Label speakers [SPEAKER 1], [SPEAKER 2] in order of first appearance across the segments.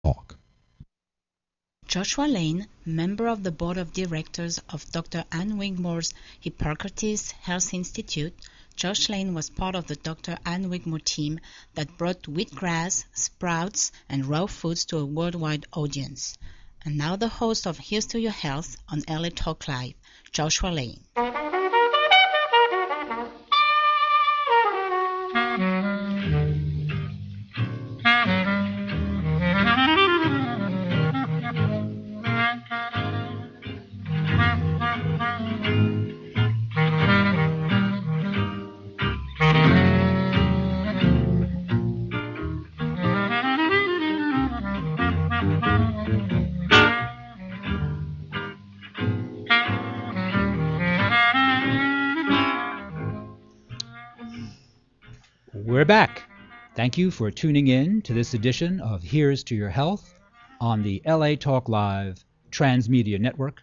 [SPEAKER 1] Talk.
[SPEAKER 2] Joshua Lane, member of the board of directors of Dr. Ann Wigmore's Hippocrates Health Institute, Josh Lane was part of the Dr. Ann Wigmore team that brought wheatgrass, sprouts, and raw foods to a worldwide audience. And now the host of Here's to Your Health on LA Talk Live, Joshua Lane.
[SPEAKER 1] We're back. Thank you for tuning in to this edition of Here's to Your Health on the LA Talk Live Transmedia Network.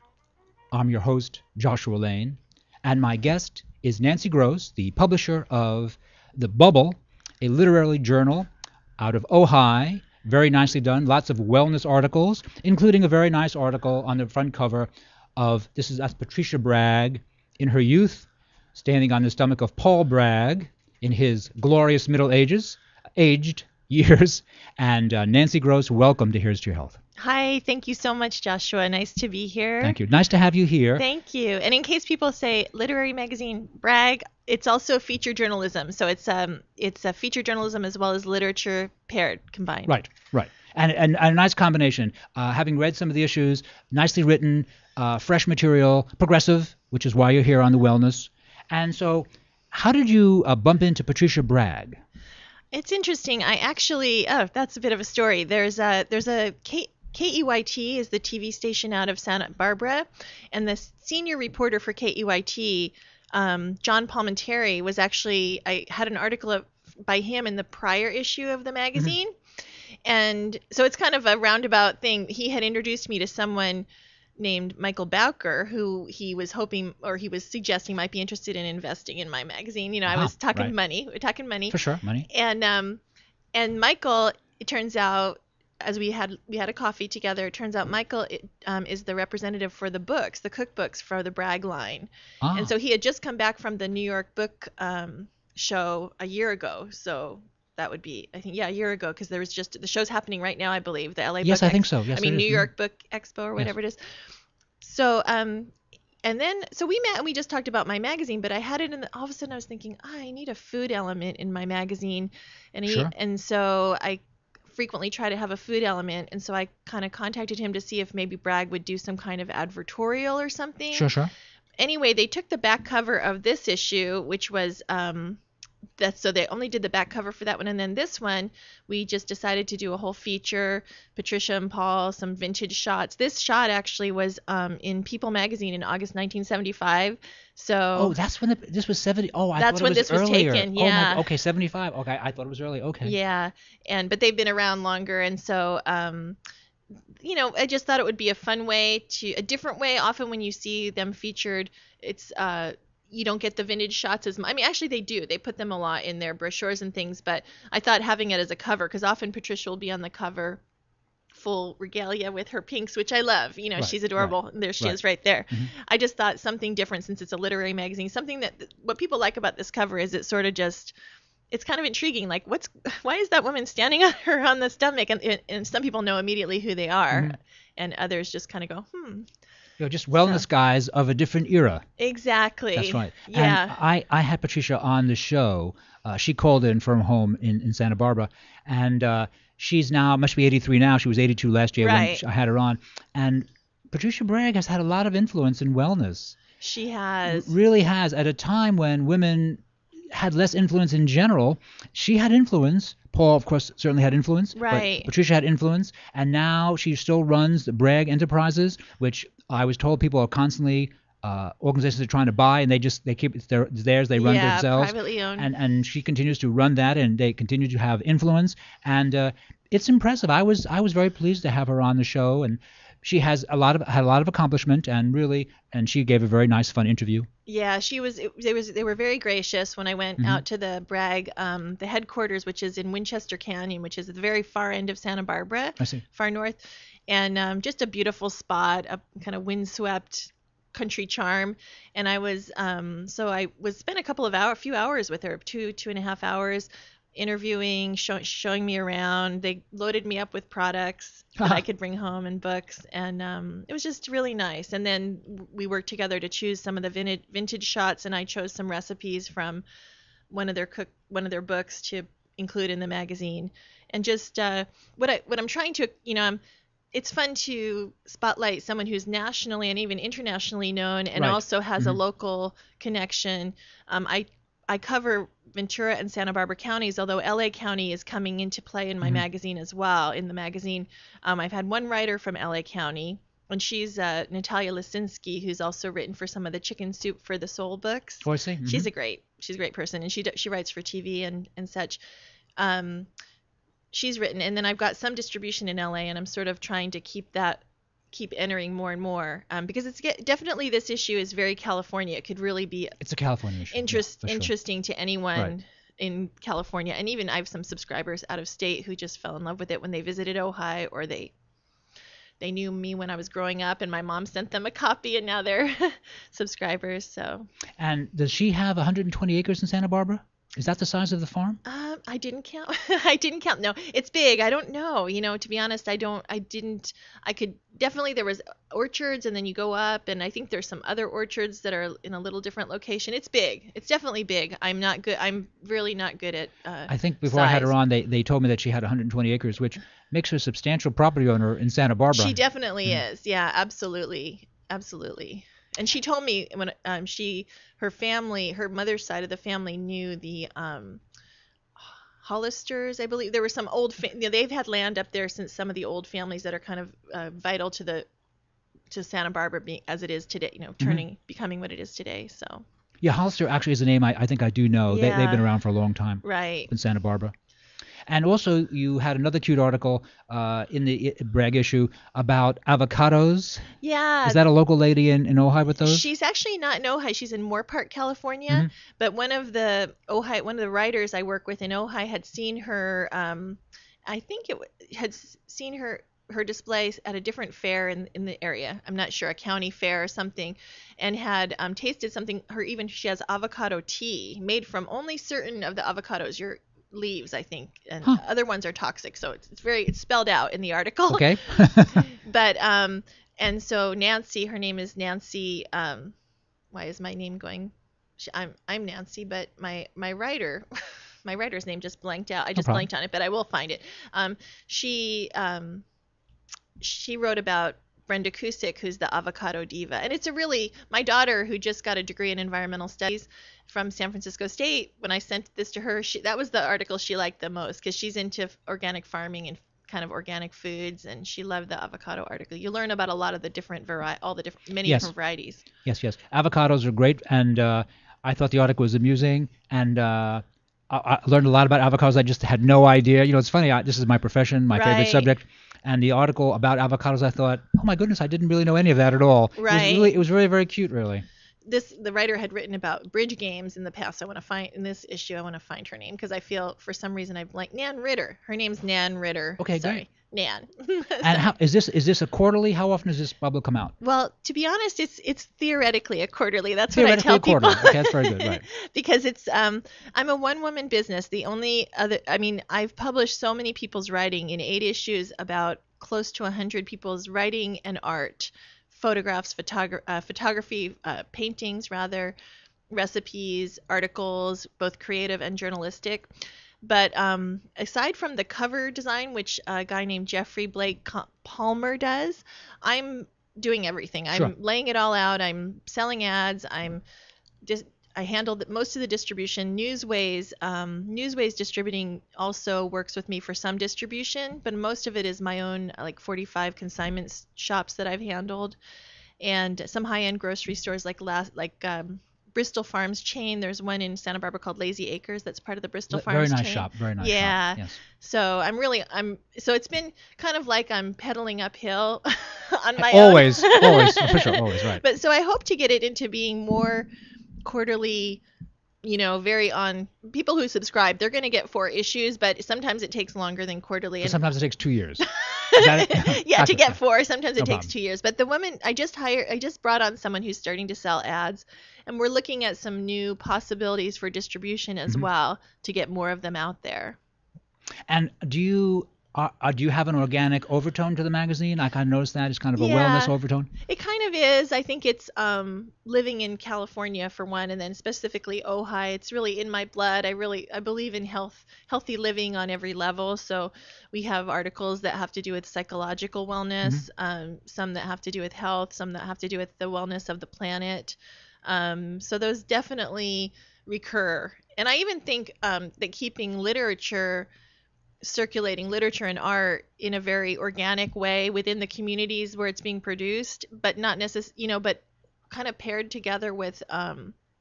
[SPEAKER 1] I'm your host, Joshua Lane, and my guest is Nancy Gross, the publisher of The Bubble, a literary journal out of Ojai. Very nicely done. Lots of wellness articles, including a very nice article on the front cover of, that's Patricia Bragg in her youth, standing on the stomach of Paul Bragg in his glorious aged years. And Nancy Gross, welcome to Here's to Your Health.
[SPEAKER 3] Hi, thank you so much, Joshua. Nice to be here.
[SPEAKER 1] Thank you. Nice to have you here.
[SPEAKER 3] Thank you. And in case people say literary magazine Bragg, it's also feature journalism. So it's a feature journalism as well as literature combined.
[SPEAKER 1] Right. And a nice combination. Having read some of the issues, nicely written, fresh material, progressive, which is why you're here on the wellness. And so how did you bump into Patricia Bragg?
[SPEAKER 3] It's interesting. I actually, that's a bit of a story. There's a KEYT is the TV station out of Santa Barbara, and the senior reporter for KEYT, John Palminteri, was actually, I had an article by him in the prior issue of the magazine. Mm-hmm. And so it's kind of a roundabout thing. He had introduced me to someone named Michael Bowker, who he was suggesting might be interested in investing in my magazine. You know, I was talking money. We're talking money.
[SPEAKER 1] For sure, money.
[SPEAKER 3] And Michael, it turns out, as we had a coffee together, it turns out Michael is the representative for the cookbooks for the Bragg line. And so he had just come back from the New York Book Show a year ago. So that would be, I think, a year ago, because there was just, the show's happening right now, I believe, the LA
[SPEAKER 1] Yes,
[SPEAKER 3] Book
[SPEAKER 1] I think so. Yes,
[SPEAKER 3] New York Book Expo or whatever it is. So, and then, so we met and we just talked about my magazine, but I had it all of a sudden I was thinking, I need a food element in my magazine. And so I frequently try to have a food element. And so I kind of contacted him to see if maybe Bragg would do some kind of advertorial or something.
[SPEAKER 1] Sure.
[SPEAKER 3] Anyway, they took the back cover of this issue, which was, so they only did the back cover for that one, and then this one we just decided to do a whole feature, Patricia and Paul, some vintage shots. This shot actually was in People magazine in August 1975. So
[SPEAKER 1] that's when this was 70. I
[SPEAKER 3] that's
[SPEAKER 1] thought
[SPEAKER 3] when
[SPEAKER 1] it was
[SPEAKER 3] this was
[SPEAKER 1] earlier.
[SPEAKER 3] taken. Yeah.
[SPEAKER 1] Okay, 75. Okay, I thought it was early. Okay.
[SPEAKER 3] Yeah, but they've been around longer, and so I just thought it would be a fun way a different way. Often when you see them featured, it's you don't get the vintage shots as much. I mean, actually they do. They put them a lot in their brochures and things, but I thought having it as a cover, because often Patricia will be on the cover full regalia with her pinks, which I love. You know, she's adorable. And there she is right there. Mm-hmm. I just thought something different, since it's a literary magazine. Something what people like about this cover is it's sort of just, it's kind of intriguing. Like, why is that woman standing on her on the stomach? And some people know immediately who they are, mm-hmm. and others just kind of go,
[SPEAKER 1] just wellness guys of a different era.
[SPEAKER 3] Exactly.
[SPEAKER 1] That's right.
[SPEAKER 3] Yeah.
[SPEAKER 1] And I had Patricia on the show. She called in from home in Santa Barbara, and she's now, must be 83 now. She was 82 last year when I had her on. And Patricia Bragg has had a lot of influence in wellness.
[SPEAKER 3] She has.
[SPEAKER 1] Really has. At a time when women had less influence in general, she had influence. Paul, of course, certainly had influence.
[SPEAKER 3] Right.
[SPEAKER 1] But Patricia had influence, and now she still runs the Bragg Enterprises, which I was told people are constantly organizations are trying to buy, and they keep it's theirs. They run themselves.
[SPEAKER 3] Privately owned.
[SPEAKER 1] And she continues to run that, and they continue to have influence, and it's impressive. I was very pleased to have her on the show, and she has had a lot of accomplishment, and she gave a very nice, fun interview.
[SPEAKER 3] Yeah, they were very gracious when I went out to the Bragg, the headquarters, which is in Winchester Canyon, which is at the very far end of Santa Barbara,
[SPEAKER 1] I see.
[SPEAKER 3] far north, and just a beautiful spot, a kind of windswept country charm. And I was spent a few hours with her, 2.5 hours, interviewing, showing me around. They loaded me up with products that I could bring home and books, and it was just really nice. And then we worked together to choose some of the vintage shots, and I chose some recipes from one of their books to include in the magazine. And just what I'm trying to, it's fun to spotlight someone who's nationally and even internationally known, and
[SPEAKER 1] Right.
[SPEAKER 3] also has a local connection. I cover Ventura and Santa Barbara counties, although LA County is coming into play in my magazine as well. In the magazine, I've had one writer from LA County, and she's Natalia Lisinski, who's also written for some of the Chicken Soup for the Soul books.
[SPEAKER 1] Oh, I see.
[SPEAKER 3] She's a great person, and she writes for TV and such. She's written, and then I've got some distribution in LA, and I'm sort of trying to keep entering more and more, because definitely this issue is very California. It could really be
[SPEAKER 1] It's a California issue. Yeah, for sure.
[SPEAKER 3] interesting to anyone
[SPEAKER 1] Right.
[SPEAKER 3] in California, and even I have some subscribers out of state who just fell in love with it when they visited Ojai, or they knew me when I was growing up, and my mom sent them a copy, and now they're subscribers. So.
[SPEAKER 1] And does she have 120 acres in Santa Barbara? Is that the size of the farm?
[SPEAKER 3] I didn't count. I didn't count. No, it's big. I don't know. To be honest, I could definitely, there was orchards, and then you go up, and I think there's some other orchards that are in a little different location. It's big. It's definitely big. I'm really not good at
[SPEAKER 1] I think before I had her on, they told me that she had 120 acres, which makes her a substantial property owner in Santa Barbara.
[SPEAKER 3] She definitely is. Yeah, absolutely. Absolutely. And she told me when her mother's side of the family knew the Hollisters, I believe. There were some old, they've had land up there since some of the old families that are kind of vital to Santa Barbara being as it is today, becoming what it is today. So. Yeah,
[SPEAKER 1] Hollister actually is a name I think I do know.
[SPEAKER 3] Yeah.
[SPEAKER 1] They've been around for a long time.
[SPEAKER 3] Right.
[SPEAKER 1] In Santa Barbara. And also, you had another cute article in the Bragg issue about avocados.
[SPEAKER 3] Yeah.
[SPEAKER 1] Is that a local lady in Ojai with those?
[SPEAKER 3] She's actually not in Ojai. She's in Moorpark, California. But one of the writers I work with in Ojai had seen her. I think had seen her displays at a different fair in the area. I'm not sure, a county fair or something, and had tasted something. She has avocado tea made from only certain of the avocados. Leaves, I think, and other ones are toxic, so it's spelled out in the article.
[SPEAKER 1] Okay.
[SPEAKER 3] But and so Nancy, her name is Nancy. Why is my name going? I'm Nancy, but my writer's name just blanked out. I just blanked on it, but I will find it. She wrote about Brenda Cusick, who's the avocado diva. And it's my daughter, who just got a degree in environmental studies from San Francisco State, when I sent this to her, that was the article she liked the most, because she's into organic farming and kind of organic foods, and she loved the avocado article. You learn about a lot of the different different varieties. Yes.
[SPEAKER 1] Avocados are great, and I thought the article was amusing, and I learned a lot about avocados. I just had no idea. It's funny. This is my profession, my favorite subject. And the article about avocados, I thought, oh my goodness, I didn't really know any of that at all.
[SPEAKER 3] Right.
[SPEAKER 1] It was very, very cute, really.
[SPEAKER 3] The writer had written about bridge games in the past. In this issue, I want to find her name, because I feel for some reason I'm like Nan Ritter. Her name's Nan Ritter.
[SPEAKER 1] Okay,
[SPEAKER 3] sorry,
[SPEAKER 1] great.
[SPEAKER 3] Nan.
[SPEAKER 1] And how is this a quarterly? How often does this bubble come out?
[SPEAKER 3] Well, to be honest, it's theoretically a quarterly. That's what I tell people.
[SPEAKER 1] Okay, that's very good, right?
[SPEAKER 3] Because it's I'm a one-woman business. The only other, I've published so many people's writing in 8 issues, about close to 100 people's writing and art, photographs, photography, paintings rather, recipes, articles, both creative and journalistic. But aside from the cover design, which a guy named Jeffrey Blake Palmer does, I'm doing everything.
[SPEAKER 1] Sure.
[SPEAKER 3] I'm laying it all out. I'm selling ads. I handle most of the distribution. Newsways Distributing also works with me for some distribution, but most of it is my own, like 45 consignment shops that I've handled, and some high-end grocery stores like Bristol Farms chain. There's one in Santa Barbara called Lazy Acres that's part of the Bristol Farms chain.
[SPEAKER 1] Very nice shop. Very nice
[SPEAKER 3] shop.
[SPEAKER 1] Yes.
[SPEAKER 3] So so it's been kind of like I'm pedaling uphill on my
[SPEAKER 1] always,
[SPEAKER 3] own.
[SPEAKER 1] always, for sure, always, right.
[SPEAKER 3] But so I hope to get it into being more quarterly, very on people who subscribe. They're going to get 4 issues, but sometimes it takes longer than quarterly.
[SPEAKER 1] So sometimes it takes 2 years. Is that it?
[SPEAKER 3] Yeah, to get 4. Sometimes it
[SPEAKER 1] No
[SPEAKER 3] takes
[SPEAKER 1] problem.
[SPEAKER 3] 2 years. But the woman I just brought on someone who's starting to sell ads, and we're looking at some new possibilities for distribution as well to get more of them out there.
[SPEAKER 1] And do you have an organic overtone to the magazine? I kind of noticed that it's kind of a wellness overtone.
[SPEAKER 3] It kind of is. I think it's living in California for one, and then specifically Ojai. It's really in my blood. I believe in healthy living on every level. So we have articles that have to do with psychological wellness, some that have to do with health, some that have to do with the wellness of the planet. So those definitely recur. And I even think that keeping circulating literature and art in a very organic way within the communities where it's being produced, but not necessarily, but kind of paired together with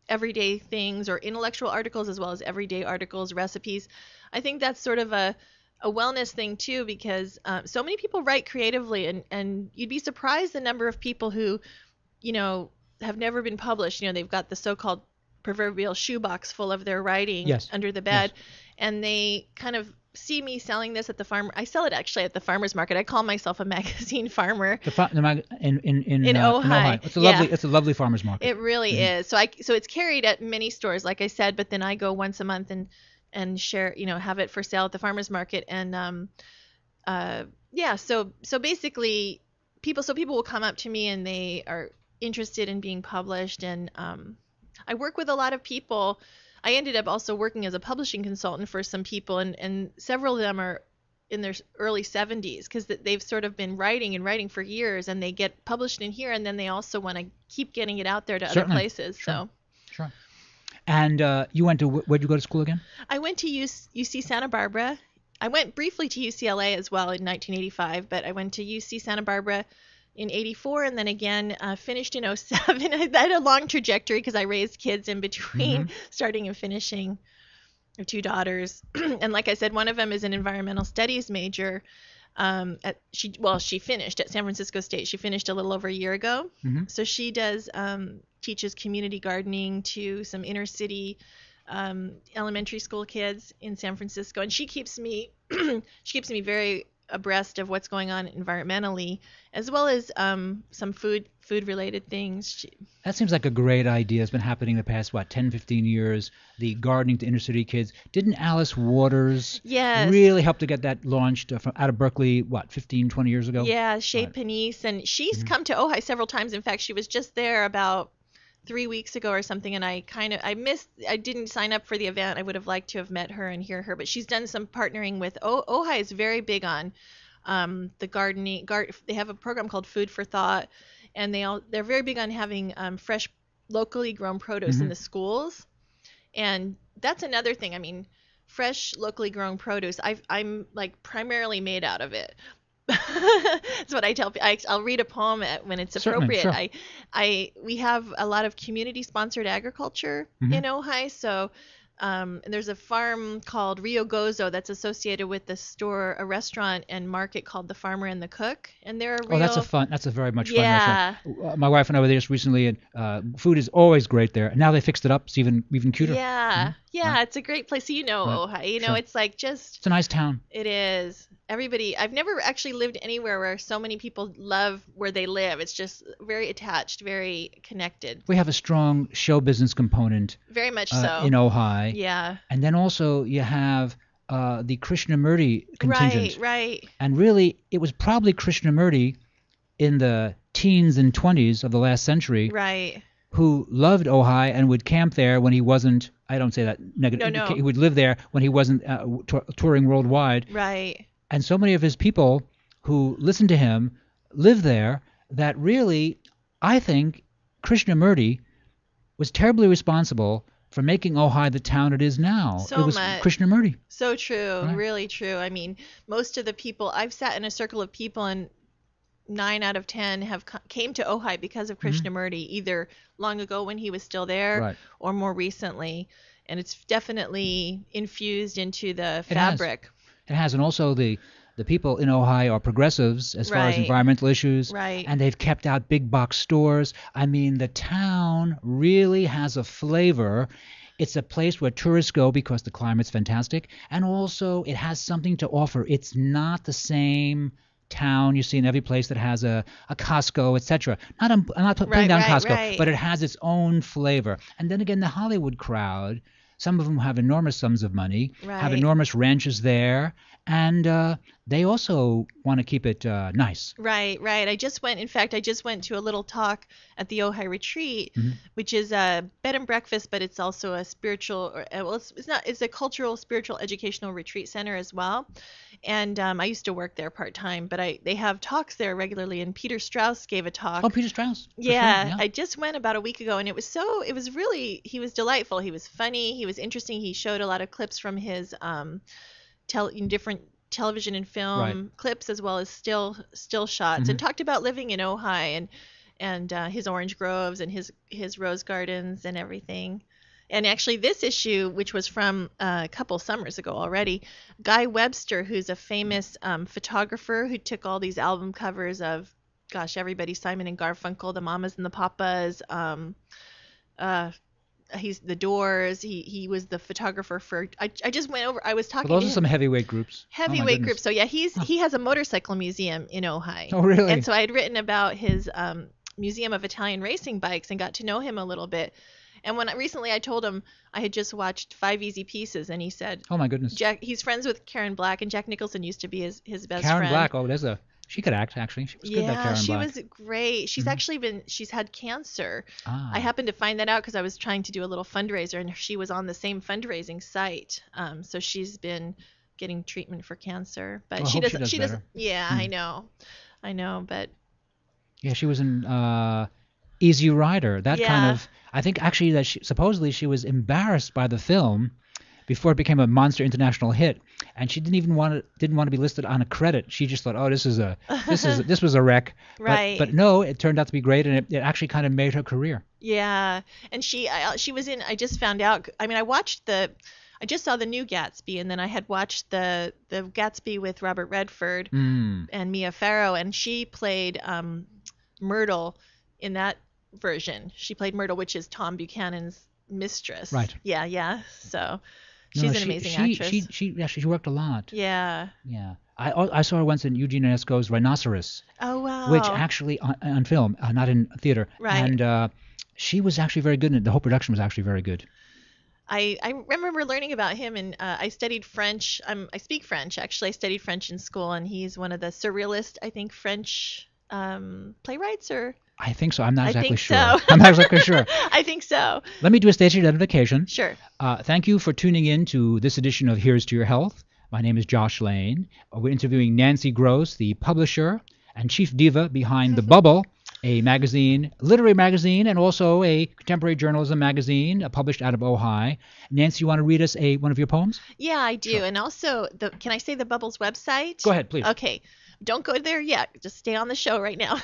[SPEAKER 3] everyday things or intellectual articles as well as everyday articles, recipes. I think that's sort of a wellness thing too, because so many people write creatively, and you'd be surprised the number of people who, have never been published. They've got the so-called proverbial shoebox full of their writing under the bed, and they kind of see me selling this at the farm. I sell it actually at the farmer's market. I call myself a magazine farmer.
[SPEAKER 1] In Ojai.
[SPEAKER 3] Ojai.
[SPEAKER 1] It's a lovely farmer's market.
[SPEAKER 3] It really is. So it's carried at many stores, like I said, but then I go once a month and share, have it for sale at the farmer's market. And so basically people will come up to me and they are interested in being published, and I work with a lot of people. I ended up also working as a publishing consultant for some people, and several of them are in their early 70s because they've sort of been writing for years, and they get published in here, and then they also want to keep getting it out there to other places.
[SPEAKER 1] Sure. And you went to, where'd you go to school again?
[SPEAKER 3] I went to UC Santa Barbara. I went briefly to UCLA as well in 1985, but I went to UC Santa Barbara in 84, and then again finished in 07. I had a long trajectory because I raised kids in between starting and finishing. I have 2 daughters, and like I said, one of them is an environmental studies major. She finished at San Francisco State. She finished a little over a year ago. So she does teaches community gardening to some inner city elementary school kids in San Francisco, and she keeps me very abreast of what's going on environmentally, as well as some food related things.
[SPEAKER 1] That seems like a great idea. It's been happening the past 10-15 years, the gardening to inner city kids. Didn't Alice Waters really help to get that launched out of Berkeley 15-20 years ago?
[SPEAKER 3] Shea Panisse, and she's come to Ojai several times. In fact, she was just there about 3 weeks ago or something, and I didn't sign up for the event. I would have liked to have met her and hear her, but she's done some partnering with Ojai is very big on the gardening. They have a program called Food for Thought, and they're very big on having fresh, locally grown produce in the schools, and that's another thing. I mean, fresh, locally grown produce. I'm like primarily made out of it. That's what I tell people. I'll read a poem when it's appropriate. Sure. We have a lot of community-sponsored agriculture in Ojai, so and there's a farm called Rio Gozo that's associated with a restaurant and market called The Farmer and the Cook, and they're a real...
[SPEAKER 1] that's a very much fun restaurant. My wife and I were there just recently, and food is always great there. And now they fixed it up. It's even cuter.
[SPEAKER 3] It's a great place. So Ojai, it's like it's
[SPEAKER 1] a nice town.
[SPEAKER 3] It is. Everybody, I've never actually lived anywhere where so many people love where they live. It's just very attached, very connected.
[SPEAKER 1] We have a strong show business component.
[SPEAKER 3] Very much so.
[SPEAKER 1] In Ojai.
[SPEAKER 3] Yeah.
[SPEAKER 1] And then also you have the Krishnamurti contingent.
[SPEAKER 3] Right.
[SPEAKER 1] And really, it was probably Krishnamurti in the teens and 20s of the last century.
[SPEAKER 3] Right.
[SPEAKER 1] Who loved Ojai and would camp there when he wasn't, I don't say that negative.
[SPEAKER 3] No.
[SPEAKER 1] He would live there when he wasn't touring worldwide.
[SPEAKER 3] Right.
[SPEAKER 1] And so many of his people who listened to him live there that really, I think, Krishnamurti was terribly responsible for making Ojai the town it is now. It was Krishnamurti.
[SPEAKER 3] So true, right. Really true. I mean, most of the people, I've sat in a circle of people, and 9 out of 10 have came to Ojai because of Krishnamurti, either long ago when he was still there or more recently. And it's definitely infused into the fabric.
[SPEAKER 1] It has, and also the the people in Ojai are progressives as far as
[SPEAKER 3] Right.
[SPEAKER 1] environmental issues,
[SPEAKER 3] Right.
[SPEAKER 1] and they've kept out big box stores. I mean, the town really has a flavor. It's a place where tourists go because the climate's fantastic, and also it has something to offer. It's not the same town you see in every place that has a Costco, etc. I'm not putting
[SPEAKER 3] Right,
[SPEAKER 1] down
[SPEAKER 3] right,
[SPEAKER 1] Costco,
[SPEAKER 3] right.
[SPEAKER 1] but it has its own flavor. And then again, the Hollywood crowd, some of them have enormous sums of money, have
[SPEAKER 3] Right.
[SPEAKER 1] enormous ranches there, and they also want to keep it nice.
[SPEAKER 3] Right, right. In fact, I just went to a little talk at the Ojai Retreat,
[SPEAKER 1] Mhm.
[SPEAKER 3] which is a bed and breakfast, but it's also a spiritual, well, it's not, it's a cultural, spiritual, educational retreat center as well. And I used to work there part-time, but they have talks there regularly, and Peter Strauss gave a talk.
[SPEAKER 1] Oh, Peter Strauss. For sure,
[SPEAKER 3] Yeah, I just went about a week ago, and it was really, he was delightful. He was funny. He was interesting. He showed a lot of clips from his different television and film
[SPEAKER 1] Right.
[SPEAKER 3] clips, as well as still shots, and talked about living in Ojai and his orange groves and his rose gardens and everything. And actually, this issue, which was from a couple summers ago already, Guy Webster, who's a famous photographer who took all these album covers of, gosh, everybody, Simon and Garfunkel, the Mamas and the Papas, he's the Doors. He was the photographer for. I just went over. I was talking.
[SPEAKER 1] Well, those
[SPEAKER 3] to
[SPEAKER 1] are
[SPEAKER 3] him.
[SPEAKER 1] some heavyweight groups. Oh, my
[SPEAKER 3] Heavyweight
[SPEAKER 1] goodness.
[SPEAKER 3] group. So yeah, he has a motorcycle museum in Ojai.
[SPEAKER 1] Oh, really?
[SPEAKER 3] And so I had written about his museum of Italian racing bikes and got to know him a little bit. And recently I told him I had just watched 5 Easy Pieces, and he said,
[SPEAKER 1] Oh, my goodness.
[SPEAKER 3] he's friends with Karen Black, and Jack Nicholson used to be his best
[SPEAKER 1] Karen
[SPEAKER 3] friend.
[SPEAKER 1] Black. Oh, she could act, actually. She was good, that
[SPEAKER 3] Yeah,
[SPEAKER 1] Karen
[SPEAKER 3] she
[SPEAKER 1] Black.
[SPEAKER 3] was great. She's actually she's had cancer.
[SPEAKER 1] Ah.
[SPEAKER 3] I happened to find that out because I was trying to do a little fundraiser, and she was on the same fundraising site. So she's been getting treatment for cancer, but
[SPEAKER 1] Well, I
[SPEAKER 3] she
[SPEAKER 1] hope she
[SPEAKER 3] doesn't.
[SPEAKER 1] does
[SPEAKER 3] She doesn't.
[SPEAKER 1] better.
[SPEAKER 3] Yeah, I know, but
[SPEAKER 1] Yeah, she was in Easy Rider. That kind
[SPEAKER 3] Yeah.
[SPEAKER 1] of. I think actually that supposedly she was embarrassed by the film before it became a monster international hit, and she didn't want to be listed on a credit. She just thought, oh, this was a wreck.
[SPEAKER 3] Right.
[SPEAKER 1] But no, it turned out to be great, and it actually kind of made her career.
[SPEAKER 3] yeah, and she was in. I just found out. I mean, I just saw the new Gatsby, and then I had watched the Gatsby with Robert Redford and Mia Farrow, and she played Myrtle in that version. She played Myrtle, which is Tom Buchanan's mistress.
[SPEAKER 1] Right.
[SPEAKER 3] Yeah. So
[SPEAKER 1] No,
[SPEAKER 3] she's an amazing actress.
[SPEAKER 1] She worked a lot.
[SPEAKER 3] Yeah.
[SPEAKER 1] Yeah. I saw her once in Eugene Ionesco's Rhinoceros,
[SPEAKER 3] Oh wow.
[SPEAKER 1] which actually on film, not in theater.
[SPEAKER 3] Right.
[SPEAKER 1] And she was actually very good in it. The whole production was actually very good.
[SPEAKER 3] I remember learning about him, and I studied French. I speak French, actually. I studied French in school, and he's one of the surrealist, I think, French playwrights, or
[SPEAKER 1] I think so. I'm not
[SPEAKER 3] I
[SPEAKER 1] exactly
[SPEAKER 3] think
[SPEAKER 1] sure.
[SPEAKER 3] so.
[SPEAKER 1] I'm not exactly sure.
[SPEAKER 3] I think so.
[SPEAKER 1] Let me do a station identification.
[SPEAKER 3] Sure.
[SPEAKER 1] Thank you for tuning in to this edition of Here's to Your Health. My name is Jossh Lane. We're interviewing Nancy Gross, the publisher and chief diva behind The Bubble, a magazine, literary magazine, and also a contemporary journalism magazine published out of Ojai. Nancy, you want to read us one of your poems?
[SPEAKER 3] Yeah, I do.
[SPEAKER 1] Sure.
[SPEAKER 3] And also, can I say the Bubble's website?
[SPEAKER 1] Go ahead, please.
[SPEAKER 3] Okay. Don't go there yet. Just stay on the show right now.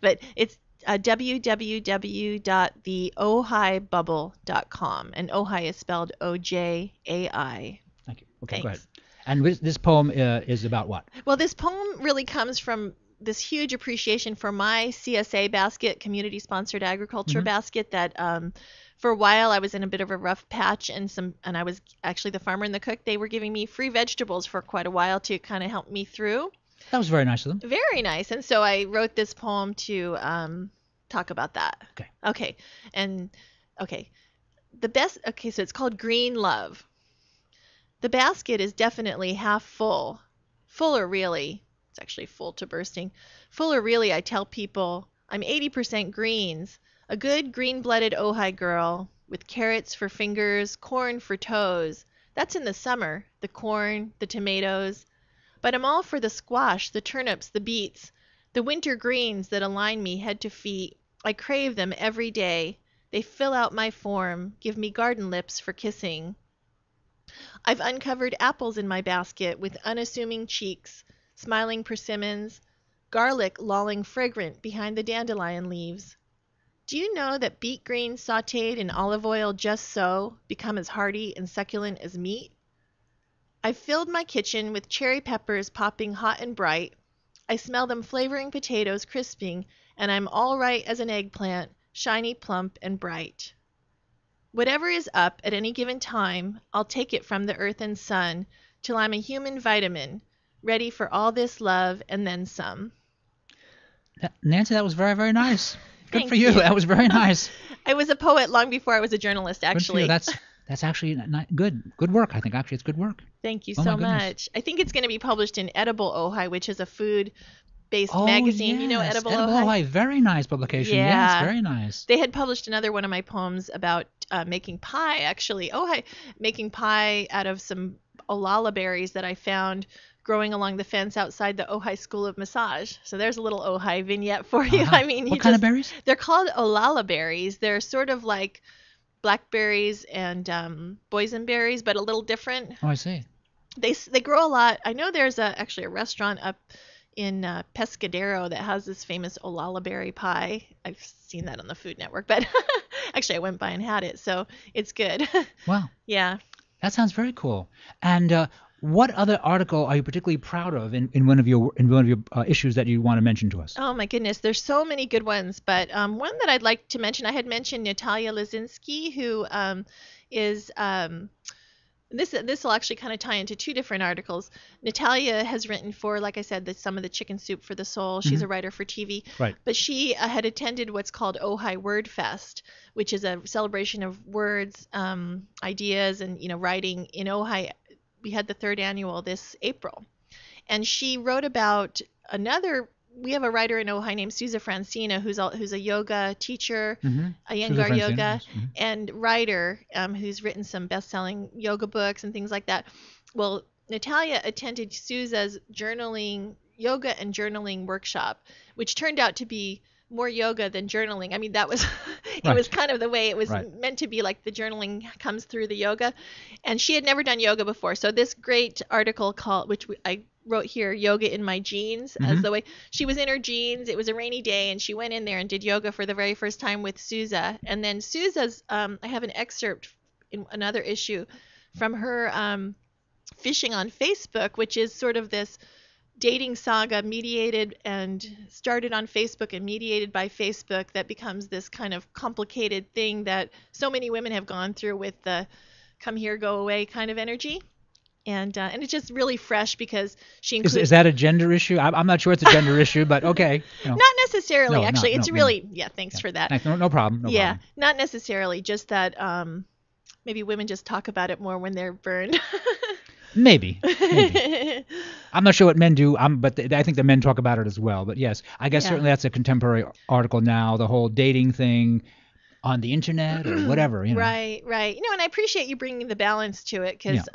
[SPEAKER 3] But it's www.theohaibubble.com. And Ojai is spelled Ojai.
[SPEAKER 1] Thank you. Okay,
[SPEAKER 3] Thanks.
[SPEAKER 1] go ahead. And this poem is about what?
[SPEAKER 3] Well, this poem really comes from this huge appreciation for my CSA basket, community-sponsored agriculture basket, that for a while I was in a bit of a rough patch, and I was actually the farmer and the cook. They were giving me free vegetables for quite a while to kind of help me through.
[SPEAKER 1] That was very nice of them.
[SPEAKER 3] Very nice. And so I wrote this poem to talk about that.
[SPEAKER 1] Okay.
[SPEAKER 3] So it's called Green Love. The basket is definitely half full. Fuller, really. It's actually full to bursting. Fuller, really, I tell people. I'm 80% greens. A good green-blooded Ojai girl with carrots for fingers, corn for toes. That's in the summer, the corn, the tomatoes. But I'm all for the squash, the turnips, the beets, the winter greens that align me head to feet. I crave them every day. They fill out my form, give me garden lips for kissing. I've uncovered apples in my basket with unassuming cheeks, smiling persimmons, garlic lolling fragrant behind the dandelion leaves. Do you know that beet greens sautéed in olive oil just so become as hearty and succulent as meat? I've filled my kitchen with cherry peppers popping hot and bright. I smell them flavoring potatoes crisping, and I'm all right as an eggplant, shiny, plump, and bright. Whatever is up at any given time, I'll take it from the earth and sun, till I'm a human vitamin, ready for all this love and then some.
[SPEAKER 1] Nancy, that was very, very nice. Good
[SPEAKER 3] Thank
[SPEAKER 1] for you.
[SPEAKER 3] you.
[SPEAKER 1] That was very nice.
[SPEAKER 3] I was a poet long before I was a journalist, actually.
[SPEAKER 1] Good for you. That's actually good. Good work. I think actually it's good work.
[SPEAKER 3] Thank you
[SPEAKER 1] Oh,
[SPEAKER 3] so
[SPEAKER 1] my goodness.
[SPEAKER 3] much. I think it's going to be published in Edible Ojai, which is a food-based magazine.
[SPEAKER 1] Yes.
[SPEAKER 3] You know Edible
[SPEAKER 1] Edible
[SPEAKER 3] Ojai?
[SPEAKER 1] Ojai. Very nice publication.
[SPEAKER 3] Yeah.
[SPEAKER 1] Yes, very nice.
[SPEAKER 3] They had published another one of my poems about making pie, actually. Making pie out of some olala berries that I found growing along the fence outside the Ojai School of Massage. So there's a little Ojai vignette for you.
[SPEAKER 1] Uh-huh.
[SPEAKER 3] I mean,
[SPEAKER 1] What kind of berries?
[SPEAKER 3] They're called olala berries. They're sort of like blackberries and boysenberries, but a little different.
[SPEAKER 1] Oh, I see.
[SPEAKER 3] They grow a lot. I know there's actually a restaurant up in Pescadero that has this famous olala berry pie. I've seen that on the Food Network, but actually I went by and had it, so it's good.
[SPEAKER 1] Wow.
[SPEAKER 3] Yeah.
[SPEAKER 1] That sounds very cool. And what other article are you particularly proud of in one of your issues that you want to mention to us?
[SPEAKER 3] Oh my goodness, there's so many good ones, but one that I'd like to mention, I had mentioned Natalia Lazinski, who is this will actually kind of tie into two different articles. Natalia has written for, like I said, some of the Chicken Soup for the Soul. She's a writer for TV.
[SPEAKER 1] Right.
[SPEAKER 3] But she had attended what's called Ojai Word Fest, which is a celebration of words, ideas, and writing in Ojai. We had the third annual this April. And she wrote about we have a writer in Ojai named Susa Francina, who's a yoga teacher, Iyengar yoga,
[SPEAKER 1] yes.
[SPEAKER 3] and writer who's written some best-selling yoga books and things like that. Well, Natalia attended Susa's yoga and journaling workshop, which turned out to be more yoga than journaling. I mean, that was it was kind of the way it was meant to be, like the journaling comes through the yoga. And she had never done yoga before. So this great article I wrote here, Yoga in My Jeans, as the way she was in her jeans. It was a rainy day and she went in there and did yoga for the very first time with Susa. And then Susa's I have an excerpt in another issue from her Fishing on Facebook, which is sort of this dating saga mediated and started on Facebook and mediated by Facebook that becomes this kind of complicated thing that so many women have gone through with the come here, go away kind of energy. And it's just really fresh because she includes...
[SPEAKER 1] Is that a gender issue? I'm not sure it's a gender issue, but okay.
[SPEAKER 3] Not necessarily, actually. It's really... Yeah, thanks for that.
[SPEAKER 1] No problem. No problem.
[SPEAKER 3] Not necessarily. Just that maybe women just talk about it more when they're burned.
[SPEAKER 1] Maybe. I'm not sure what men do, but I think the men talk about it as well. But yes, I guess certainly that's a contemporary article now, the whole dating thing on the internet or whatever.
[SPEAKER 3] Right. And I appreciate you bringing the balance to it because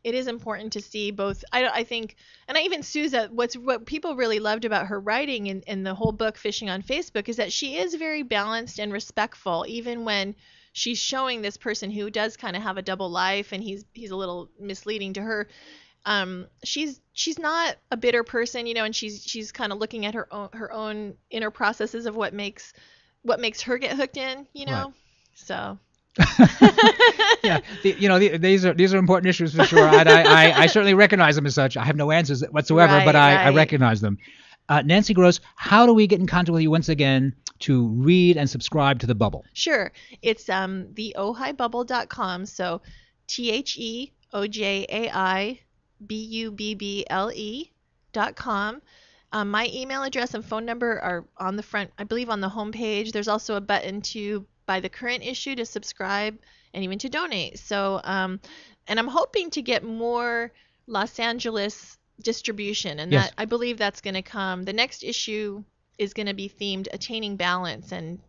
[SPEAKER 3] it is important to see both. I think, and even Susa, what people really loved about her writing in the whole book, Fishing on Facebook, is that she is very balanced and respectful, even when she's showing this person who does kind of have a double life and he's a little misleading to her. She's not a bitter person, and she's kind of looking at her own inner processes of what makes her get hooked in,
[SPEAKER 1] Right.
[SPEAKER 3] So.
[SPEAKER 1] Yeah, these are important issues for sure. And I certainly recognize them as such. I have no answers whatsoever, but I recognize them. Nancy Gross, how do we get in contact with you once again to read and subscribe to The Bubble?
[SPEAKER 3] Sure. It's theojaibubble.com. So TheOjaiBubble.com. My email address and phone number are on the front, I believe on the homepage. There's also a button to buy the current issue, to subscribe, and even to donate. So, and I'm hoping to get more Los Angeles distribution, and that I believe that's going to come. The next issue is going to be themed Attaining Balance, and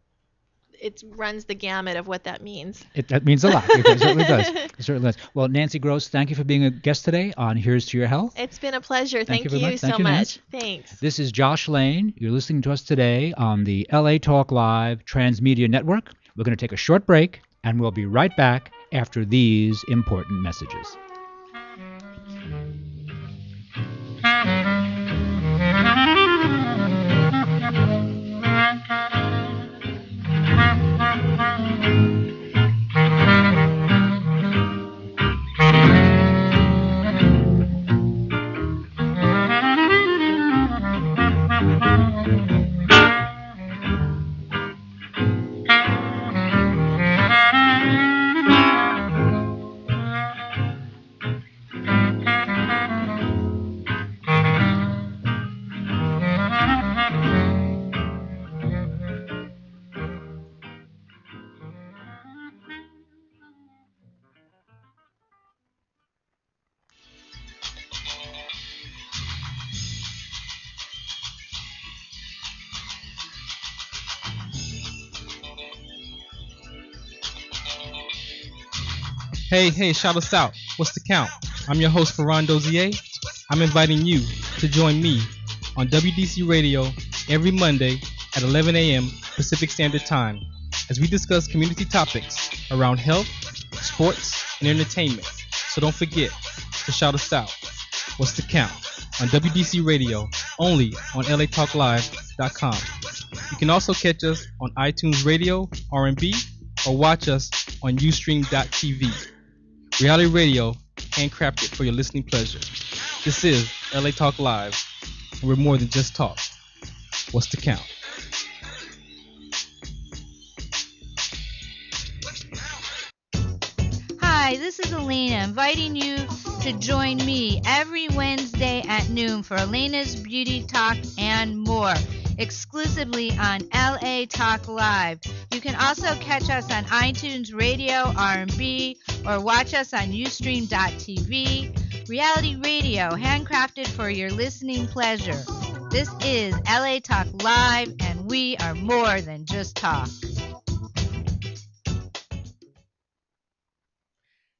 [SPEAKER 3] it runs the gamut of what that means.
[SPEAKER 1] That means a lot. It certainly does. It certainly does. Well, Nancy Gross, thank you for being a guest today on Here's to Your Health.
[SPEAKER 3] It's been a pleasure. Thank you
[SPEAKER 1] very much.
[SPEAKER 3] so
[SPEAKER 1] Thank you,
[SPEAKER 3] much.
[SPEAKER 1] Nancy.
[SPEAKER 3] Thanks.
[SPEAKER 1] This is Jossh Lane. You're listening to us today on the LA Talk Live Transmedia Network. We're going to take a short break, and we'll be right back after these important messages.
[SPEAKER 4] Hey, shout us out. What's the count? I'm your host, Ferran Dozier. I'm inviting you to join me on WDC Radio every Monday at 11 a.m. Pacific Standard Time as we discuss community topics around health, sports, and entertainment. So don't forget to shout us out. What's the count? On WDC Radio, only on latalklive.com. You can also catch us on iTunes Radio, R&B, or watch us on Ustream.tv. Reality radio, handcrafted for your listening pleasure. This is LA Talk Live, and we're more than just talk. What's the count?
[SPEAKER 5] Hi, this is Elena, inviting you to join me every Wednesday at noon for Elena's Beauty Talk and more, exclusively on LA Talk Live. You can also catch us on iTunes Radio, R&B, or watch us on Ustream.tv. Reality radio, handcrafted for your listening pleasure. This is LA Talk Live, and we are more than just talk.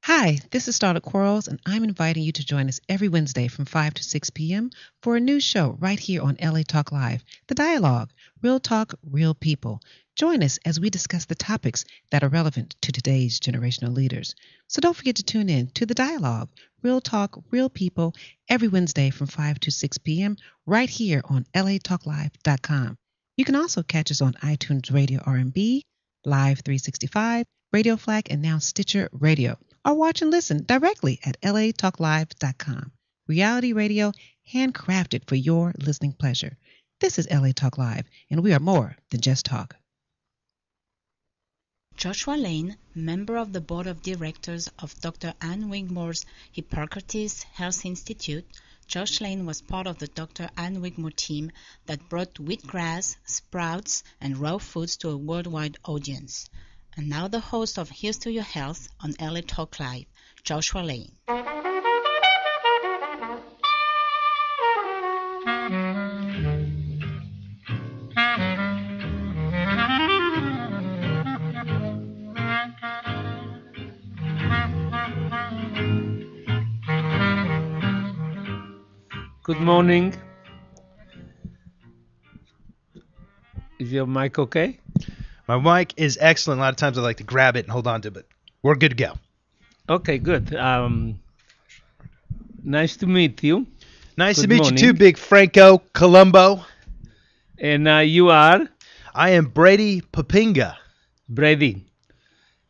[SPEAKER 6] Hi, this is Starlet Quarles, and I'm inviting you to join us every Wednesday from 5 to 6 p.m. for a new show right here on LA Talk Live, The Dialogue, Real Talk, Real People. Join us as we discuss the topics that are relevant to today's generational leaders. So don't forget to tune in to The Dialogue, Real Talk, Real People, every Wednesday from 5 to 6 p.m. right here on latalklive.com. You can also catch us on iTunes Radio R&B, Live 365, Radio Flag, and now Stitcher Radio. Or watch and listen directly at latalklive.com. Reality radio, handcrafted for your listening pleasure. This is LA Talk Live, and we are more than just talk.
[SPEAKER 2] Joshua Lane, member of the board of directors of Dr. Ann Wigmore's Hippocrates Health Institute, Josh Lane was part of the Dr. Ann Wigmore team that brought wheatgrass, sprouts, and raw foods to a worldwide audience. And now the host of Here's to Your Health on LA Talk Live, Joshua Lane.
[SPEAKER 7] Good morning. Is your mic okay?
[SPEAKER 8] My mic is excellent. A lot of times I like to grab it and hold on to it, but we're good to go.
[SPEAKER 7] Okay, good. Nice to meet you.
[SPEAKER 8] Nice
[SPEAKER 7] Good
[SPEAKER 8] to meet
[SPEAKER 7] morning.
[SPEAKER 8] you too, big Franco, Columbu.
[SPEAKER 7] And you are?
[SPEAKER 8] I am Brady Poppinga.
[SPEAKER 7] Braddy.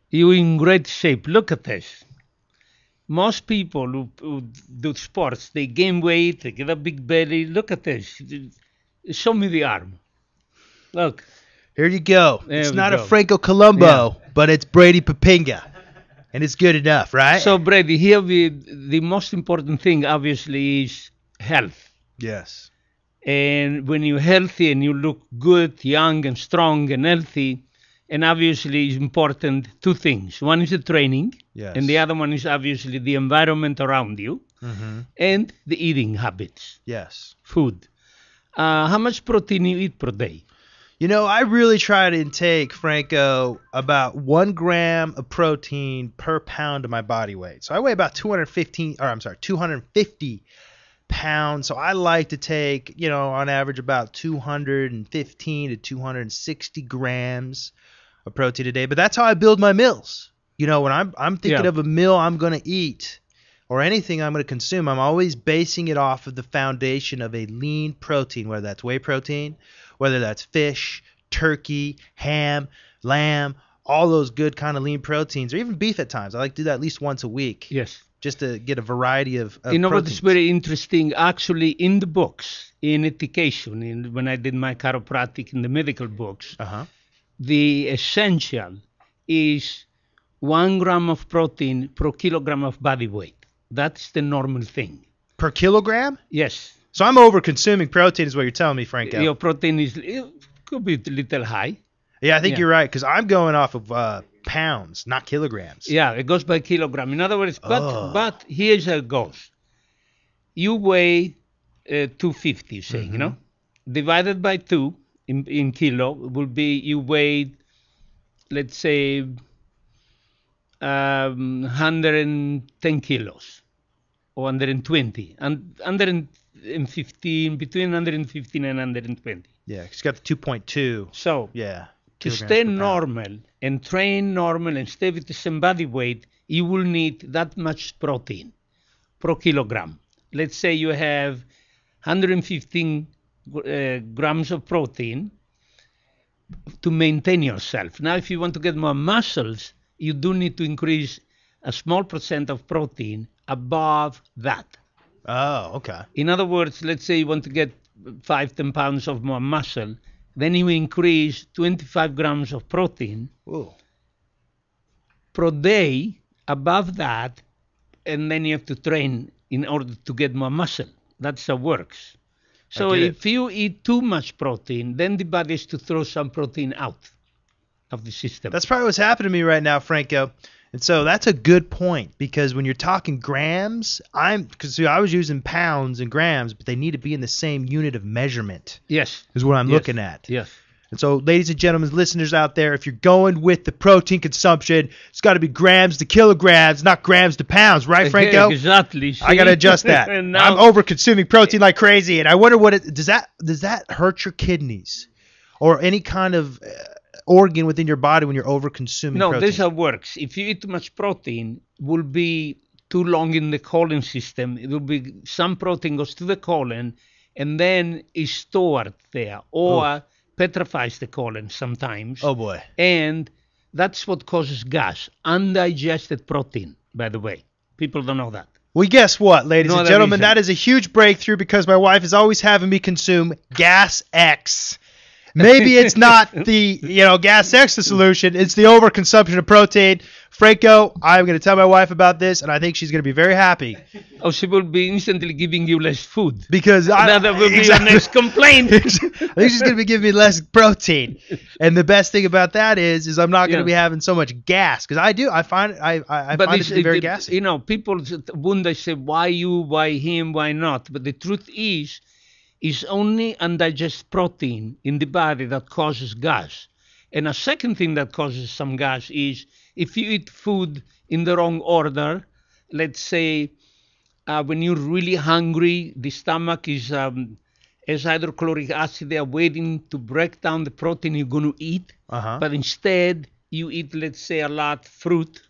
[SPEAKER 7] You in great shape. Look at this. Most people who do sports, they gain weight, they get a big belly. Look at this. Show me the arm. Look.
[SPEAKER 8] Here you go.
[SPEAKER 7] There
[SPEAKER 8] It's
[SPEAKER 7] we
[SPEAKER 8] not
[SPEAKER 7] go.
[SPEAKER 8] a Franco Columbu, but it's Brady Poppinga. And it's good enough, right?
[SPEAKER 7] So, Brady, here the most important thing, obviously, is health.
[SPEAKER 8] Yes.
[SPEAKER 7] And when you're healthy and you look good, young and strong and healthy, and obviously it's important two things. One is the training,
[SPEAKER 8] Yes.
[SPEAKER 7] and the other one is obviously the environment around you, and the eating habits,
[SPEAKER 8] Yes.
[SPEAKER 7] food. How much protein you eat per day?
[SPEAKER 8] You know, I really try to intake, Franco, about 1 gram of protein per pound of my body weight. So I weigh about 250 pounds. So I like to take, on average about 215 to 260 grams of protein a day. But that's how I build my meals. When I'm thinking of a meal I'm going to eat or anything I'm going to consume, I'm always basing it off of the foundation of a lean protein, whether that's whey protein, whether that's fish, turkey, ham, lamb, all those good kind of lean proteins, or even beef at times. I like to do that at least once a week.
[SPEAKER 7] Yes.
[SPEAKER 8] Just to get a variety of
[SPEAKER 7] You know what
[SPEAKER 8] proteins.
[SPEAKER 7] is very interesting? Actually, in the books, in education, when I did my chiropractic in the medical books, the essential is 1 gram of protein per kilogram of body weight. That's the normal thing.
[SPEAKER 8] Per kilogram?
[SPEAKER 7] Yes.
[SPEAKER 8] So I'm over consuming protein is what you're telling me, Franco.
[SPEAKER 7] Your protein could be a little high.
[SPEAKER 8] Yeah, I think you're right, because I'm going off of pounds, not kilograms.
[SPEAKER 7] Yeah, it goes by kilogram. In other words, but here's how it goes. You weigh 250, say, divided by 2 in kilo will be you weigh, let's say, 110 kilos or 120, and 115, between 115 and 120.
[SPEAKER 8] Yeah, he's got the 2.2.
[SPEAKER 7] So
[SPEAKER 8] Yeah.
[SPEAKER 7] to
[SPEAKER 8] kilograms
[SPEAKER 7] stay
[SPEAKER 8] per pound.
[SPEAKER 7] normal and train normal and stay with the same body weight, you will need that much protein per kilogram. Let's say you have 115 grams of protein to maintain yourself. Now, if you want to get more muscles, you do need to increase a small percent of protein above that.
[SPEAKER 8] Oh, okay.
[SPEAKER 7] In other words, let's say you want to get 5-10 pounds of more muscle, then you increase 25 grams of protein
[SPEAKER 8] Ooh.
[SPEAKER 7] per day above that, and then you have to train in order to get more muscle. That's how it works. So
[SPEAKER 8] get it.
[SPEAKER 7] if you eat too much protein, then the body has to throw some protein out of the system.
[SPEAKER 8] That's probably what's happening to me right now, Franco. And so that's a good point, because when you're talking grams, because I was using pounds and grams, but they need to be in the same unit of measurement.
[SPEAKER 7] Yes.
[SPEAKER 8] Is what I'm
[SPEAKER 7] Yes.
[SPEAKER 8] looking at.
[SPEAKER 7] Yes.
[SPEAKER 8] And so, ladies and gentlemen, listeners out there, if you're going with the protein consumption, it's got to be grams to kilograms, not grams to pounds, right, Franco?
[SPEAKER 7] Exactly.
[SPEAKER 8] I got to adjust that.
[SPEAKER 7] And
[SPEAKER 8] I'm
[SPEAKER 7] now-
[SPEAKER 8] over consuming protein like crazy, and I wonder what does that hurt your kidneys or any kind of organ within your body when you're over consuming
[SPEAKER 7] No,
[SPEAKER 8] protein?
[SPEAKER 7] this is how it works. If you eat too much protein, will be too long in the colon system. It will be some protein goes to the colon and then is stored there, or petrifies the colon sometimes.
[SPEAKER 8] Oh boy.
[SPEAKER 7] And that's what causes gas. Undigested protein, by the way. People don't know that.
[SPEAKER 8] Well, guess what, ladies
[SPEAKER 7] No
[SPEAKER 8] and
[SPEAKER 7] other
[SPEAKER 8] gentlemen?
[SPEAKER 7] reason.
[SPEAKER 8] That is a huge breakthrough, because my wife is always having me consume Gas X. Maybe it's not the Gas X the solution. It's the overconsumption of protein. Franco, I'm going to tell my wife about this, and I think she's going to be very happy,
[SPEAKER 7] Oh, she will be instantly giving you less food.
[SPEAKER 8] because
[SPEAKER 7] That will be your
[SPEAKER 8] exactly.
[SPEAKER 7] next complaint.
[SPEAKER 8] I think she's going to be giving me less protein. And the best thing about that is I'm not going to be having so much gas, because I find it to be very gassy.
[SPEAKER 7] People wonder, say, why you, why him, why not? But the truth is only undigested protein in the body that causes gas. And a second thing that causes some gas is if you eat food in the wrong order. Let's say when you're really hungry, the stomach is has hydrochloric acid there waiting to break down the protein you're going to eat. But instead, you eat, let's say, a lot fruit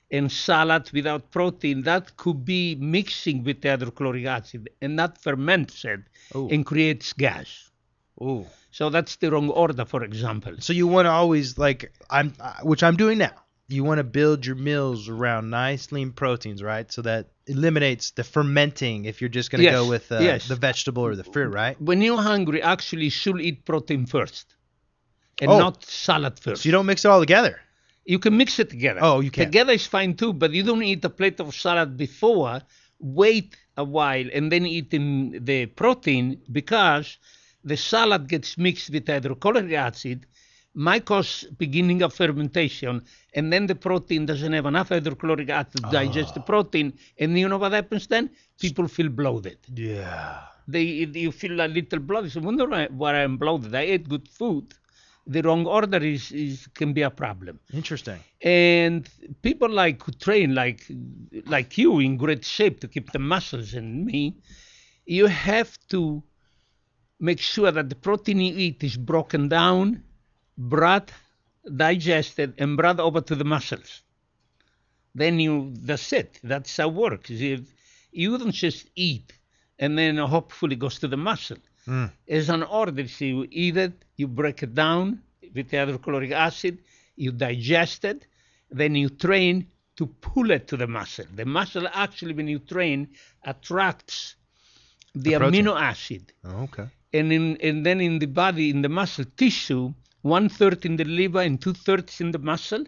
[SPEAKER 7] and salad without protein. That could be mixing with the hydrochloric acid, and that ferments it and creates gas.
[SPEAKER 8] Ooh.
[SPEAKER 7] So that's the wrong order, for example.
[SPEAKER 8] So you want to always, which I'm doing now, you want to build your meals around nice lean proteins, right? So that eliminates the fermenting if you're just going to go with the vegetable or the fruit, right?
[SPEAKER 7] When you're hungry, actually, you should eat protein first and not salad first.
[SPEAKER 8] So you don't mix it all together.
[SPEAKER 7] You can mix it together.
[SPEAKER 8] Oh, you can.
[SPEAKER 7] Together is fine too, but you don't eat a plate of salad before. Wait a while and then eat the protein, because the salad gets mixed with hydrochloric acid, might cause beginning of fermentation, and then the protein doesn't have enough hydrochloric acid to digest the protein, and you know what happens then? People feel bloated.
[SPEAKER 8] Yeah.
[SPEAKER 7] You feel a little bloated. So wonder why I'm bloated. I ate good food. The wrong order can be a problem.
[SPEAKER 8] Interesting.
[SPEAKER 7] And people who train like you in great shape to keep the muscles, and me, you have to make sure that the protein you eat is broken down, brought, digested, and brought over to the muscles. Then that's it. That's how it works. You don't just eat and then hopefully goes to the muscle. As an order, so you eat it, you break it down with the hydrochloric acid, you digest it, then you train to pull it to the muscle. The muscle actually, when you train, attracts the amino acid.
[SPEAKER 8] Oh, okay.
[SPEAKER 7] And then in the body, in the muscle tissue, 1/3 in the liver and 2/3 in the muscle,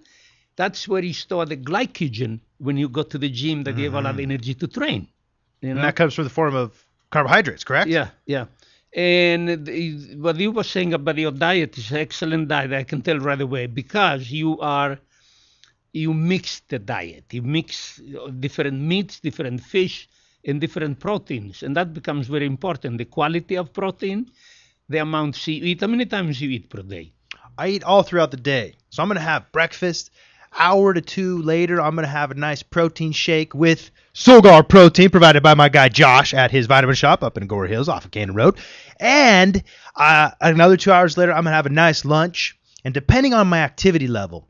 [SPEAKER 7] that's where you store the glycogen when you go to the gym that give a lot of energy to train.
[SPEAKER 8] And that comes from the form of carbohydrates, correct?
[SPEAKER 7] Yeah. And what you were saying about your diet is an excellent diet. I can tell right away, because you mix the diet. You mix different meats, different fish, and different proteins. And that becomes very important. The quality of protein, the amount you eat. How many times you eat per day?
[SPEAKER 8] I eat all throughout the day. So I'm going to have breakfast. hour to two later, I'm going to have a nice protein shake with Solgar protein provided by my guy Jossh at his vitamin shop up in Gore Hills off of Cannon Road. And another 2 hours later, I'm going to have a nice lunch. And depending on my activity level,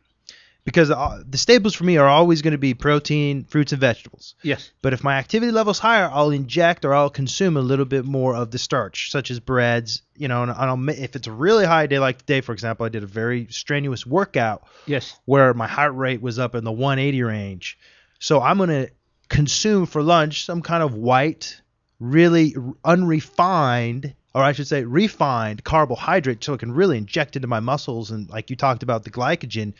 [SPEAKER 8] because the staples for me are always going to be protein, fruits, and vegetables.
[SPEAKER 7] Yes.
[SPEAKER 8] But if my activity level's higher, I'll inject or I'll consume a little bit more of the starch, such as breads. And if it's a really high day, like today, for example, I did a very strenuous workout.
[SPEAKER 7] Yes.
[SPEAKER 8] Where my heart rate was up in the 180 range. So I'm going to consume for lunch some kind of white, really unrefined, or I should say refined carbohydrate, so it can really inject into my muscles and, like you talked about, the glycogen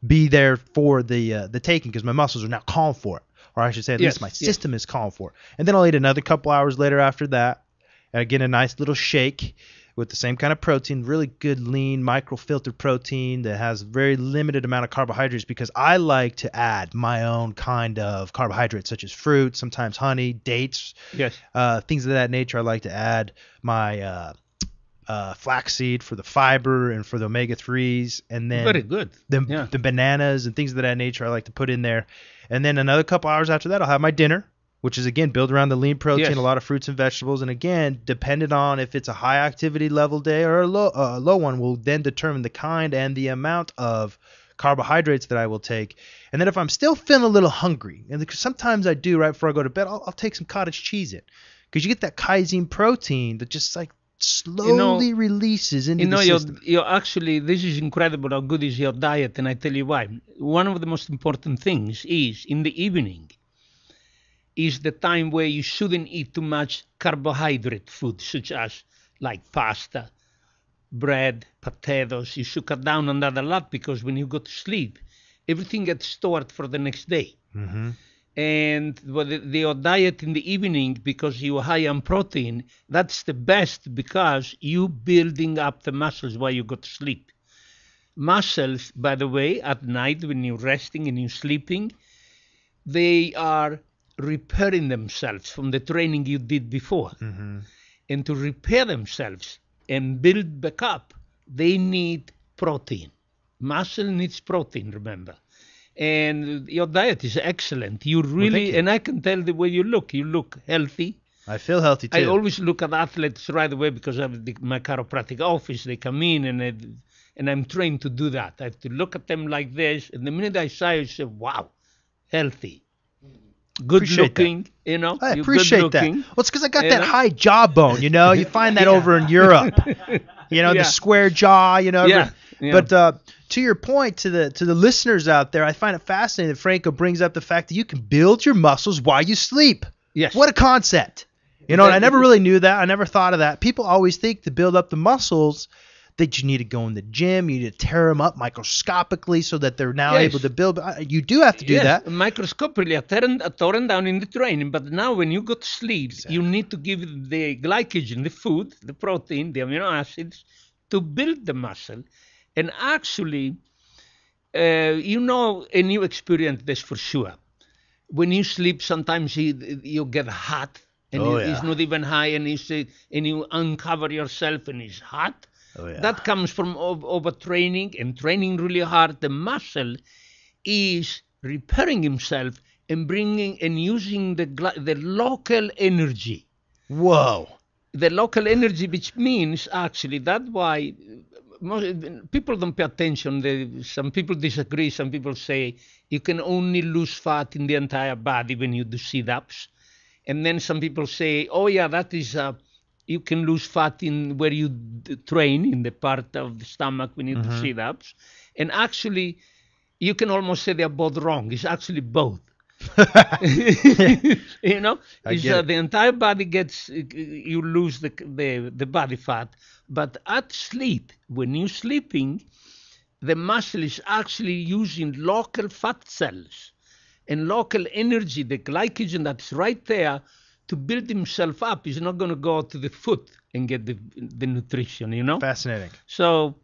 [SPEAKER 8] be there for the taking, because my muscles are now calling for it, or I should say at least my system is calling for it. And then I'll eat another couple hours later after that, and again a nice little shake with the same kind of protein, really good lean microfiltered protein that has very limited amount of carbohydrates, because I like to add my own kind of carbohydrates such as fruit, sometimes honey, dates, things of that nature. I like to add my flaxseed for the fiber and for the omega-3s, and then
[SPEAKER 7] very good.
[SPEAKER 8] The bananas and things of that nature I like to put in there. And then another couple hours after that, I'll have my dinner, which is again built around the lean protein, a lot of fruits and vegetables. And again, depending on if it's a high activity level day or a low one, will then determine the kind and the amount of carbohydrates that I will take. And then if I'm still feeling a little hungry, and because sometimes I do right before I go to bed, I'll take some cottage cheese in, because you get that casein protein that just like slowly releases into the system.
[SPEAKER 7] You're actually, this is incredible how good is your diet, and I tell you why. One of the most important things is in the evening is the time where you shouldn't eat too much carbohydrate food, such as like pasta, bread, potatoes. You should cut down on that a lot, because when you go to sleep, everything gets stored for the next day.
[SPEAKER 8] Mm-hmm.
[SPEAKER 7] And your diet in the evening, because you're high on protein, that's the best, because you building up the muscles while you go to sleep. Muscles, by the way, at night when you're resting and you're sleeping, they are repairing themselves from the training you did before.
[SPEAKER 8] Mm-hmm.
[SPEAKER 7] And to repair themselves and build back up, they need protein. Muscle needs protein, remember. And your diet is excellent. You really, and I can tell the way you look healthy.
[SPEAKER 8] I feel healthy too.
[SPEAKER 7] I always look at athletes right away, because I have my chiropractic office. They come in and I'm trained to do that. I have to look at them like this, and the minute I saw you, I say, wow, healthy. Good looking, that.
[SPEAKER 8] I appreciate that. Well, it's because I got that high jawbone, You find that over in Europe. The square jaw, But to your point, to the listeners out there, I find it fascinating that Franco brings up the fact that you can build your muscles while you sleep.
[SPEAKER 7] Yes.
[SPEAKER 8] What a concept. And I never really knew that. I never thought of that. People always think to build up the muscles that you need to go in the gym, you need to tear them up microscopically so that they're now able to build. You do have to do that.
[SPEAKER 7] Microscopically, torn down in the training. But now when you go to sleep, you need to give the glycogen, the food, the protein, the amino acids, to build the muscle. And actually, and you experience this for sure. When you sleep, sometimes you get hot, and it's not even high, and you uncover yourself, and it's hot. That comes from overtraining and training really hard. The muscle is repairing himself and bringing and using the local energy.
[SPEAKER 8] Whoa.
[SPEAKER 7] The local energy, which means actually that's why people don't pay attention. Some people disagree. Some people say you can only lose fat in the entire body when you do sit-ups. And then some people say, that is you can lose fat in where you train, in the part of the stomach when you do sit-ups. And actually, you can almost say they're both wrong. It's actually both. The entire body you lose the body fat. But at sleep, when you're sleeping, the muscle is actually using local fat cells and local energy, the glycogen that's right there, to build himself up. He's not going to go to the foot and get the nutrition,
[SPEAKER 8] Fascinating.
[SPEAKER 7] So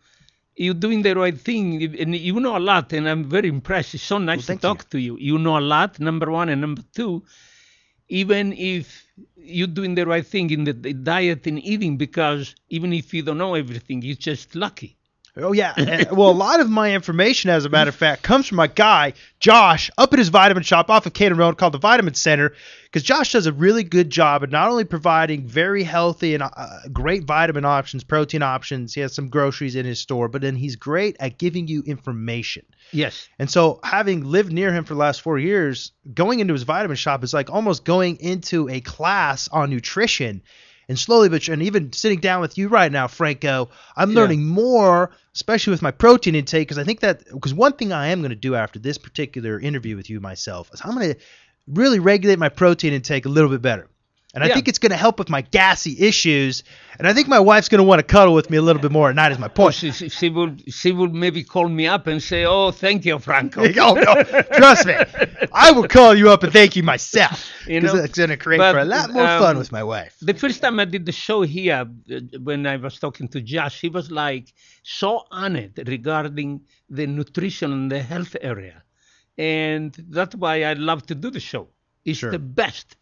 [SPEAKER 7] you're doing the right thing, and you know a lot, and I'm very impressed. It's so nice to talk to you. You know a lot, number one, and number two, even if you're doing the right thing in the diet and eating, because even if you don't know everything, you're just lucky.
[SPEAKER 8] Oh, yeah. Well, a lot of my information, as a matter of fact, comes from my guy, Jossh, up at his vitamin shop off of Cannon Road called the Vitamin Center, because Jossh does a really good job at not only providing very healthy and great vitamin options, protein options. He has some groceries in his store, but then he's great at giving you information.
[SPEAKER 7] Yes.
[SPEAKER 8] And so having lived near him for the last 4 years, going into his vitamin shop is like almost going into a class on nutrition. And slowly, but and even sitting down with you right now, Franco, I'm learning more, especially with my protein intake, because I think because one thing I am going to do after this particular interview with you myself is I'm going to really regulate my protein intake a little bit better. And I think it's going to help with my gassy issues. And I think my wife's going to want to cuddle with me a little bit more at night is my point.
[SPEAKER 7] She will maybe call me up and say, "Oh, thank you, Franco."
[SPEAKER 8] Oh, no, trust me. I will call you up and thank you myself. Because it's going to create for a lot more fun with my wife.
[SPEAKER 7] The first time I did the show here, when I was talking to Josh, he was like so honored regarding the nutrition and the health area. And that's why I love to do the show. It's the best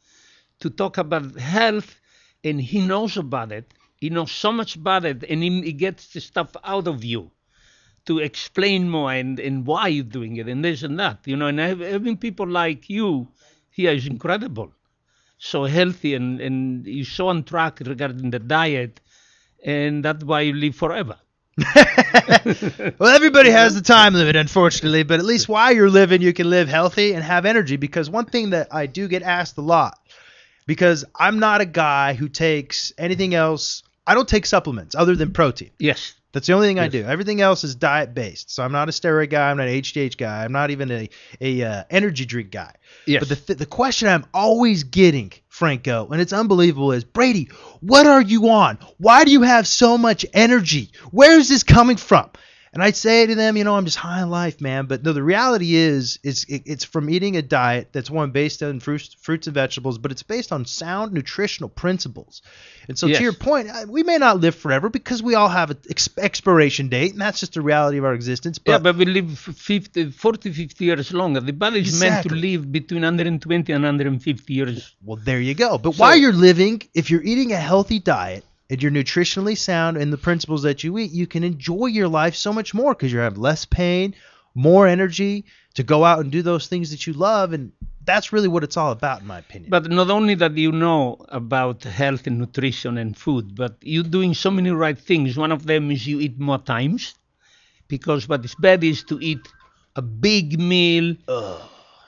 [SPEAKER 7] to talk about health, and he knows about it. He knows so much about it, and he gets the stuff out of you to explain more and why you're doing it and this and that. And having people like you here is incredible. So healthy, and you're so on track regarding the diet, and that's why you live forever.
[SPEAKER 8] Well, everybody has the time limit, unfortunately, but at least while you're living, you can live healthy and have energy. Because one thing that I do get asked a lot, because I'm not a guy who takes anything else. I don't take supplements other than protein.
[SPEAKER 7] Yes.
[SPEAKER 8] That's the only thing I do. Everything else is diet-based. So I'm not a steroid guy. I'm not an HGH guy. I'm not even a energy drink guy.
[SPEAKER 7] Yes.
[SPEAKER 8] But the question I'm always getting, Franco, and it's unbelievable, is, Brady, what are you on? Why do you have so much energy? Where is this coming from? And I'd say to them, I'm just high on life, man. But no, the reality is it's from eating a diet that's based on fruits and vegetables, but it's based on sound nutritional principles. And so to your point, we may not live forever because we all have an expiration date, and that's just the reality of our existence. But
[SPEAKER 7] we live 40, 50 years longer. The body is meant to live between 120 and 150 years.
[SPEAKER 8] Well, there you go. But while you're living, if you're eating a healthy diet, and you're nutritionally sound in the principles that you eat, you can enjoy your life so much more because you have less pain, more energy to go out and do those things that you love. And that's really what it's all about, in my opinion.
[SPEAKER 7] But not only that you know about health and nutrition and food, but you're doing so many right things. One of them is you eat more times, because what is bad is to eat a big meal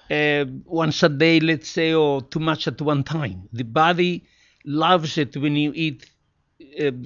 [SPEAKER 7] once a day, let's say, or too much at one time. The body loves it when you eat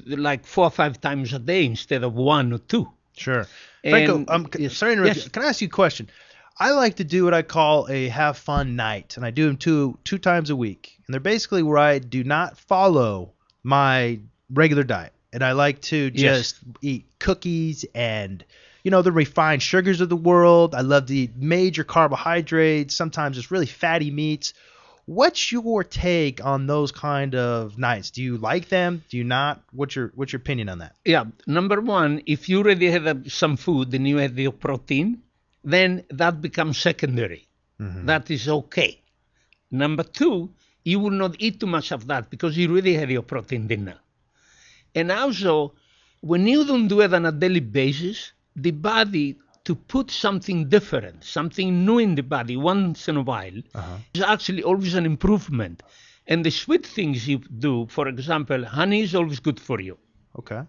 [SPEAKER 7] like 4 or 5 times a day instead of 1 or 2.
[SPEAKER 8] Sure. Franco, sorry to interrupt you. Can I ask you a question? I like to do what I call a have fun night, and I do them two times a week. And they're basically where I do not follow my regular diet. And I like to just eat cookies and, the refined sugars of the world. I love to eat major carbohydrates, sometimes just really fatty meats. What's your take on those kind of nights? Do you like them? Do you not? What's your opinion on that?
[SPEAKER 7] Yeah. Number one, if you already have some food and you have your protein, then that becomes secondary. Mm-hmm. That is okay. Number two, you will not eat too much of that because you already have your protein dinner. And also, when you don't do it on a daily basis, the body, to put something different, something new in the body once in a while, is actually always an improvement. And the sweet things you do, for example, honey is always good for you.
[SPEAKER 8] Okay.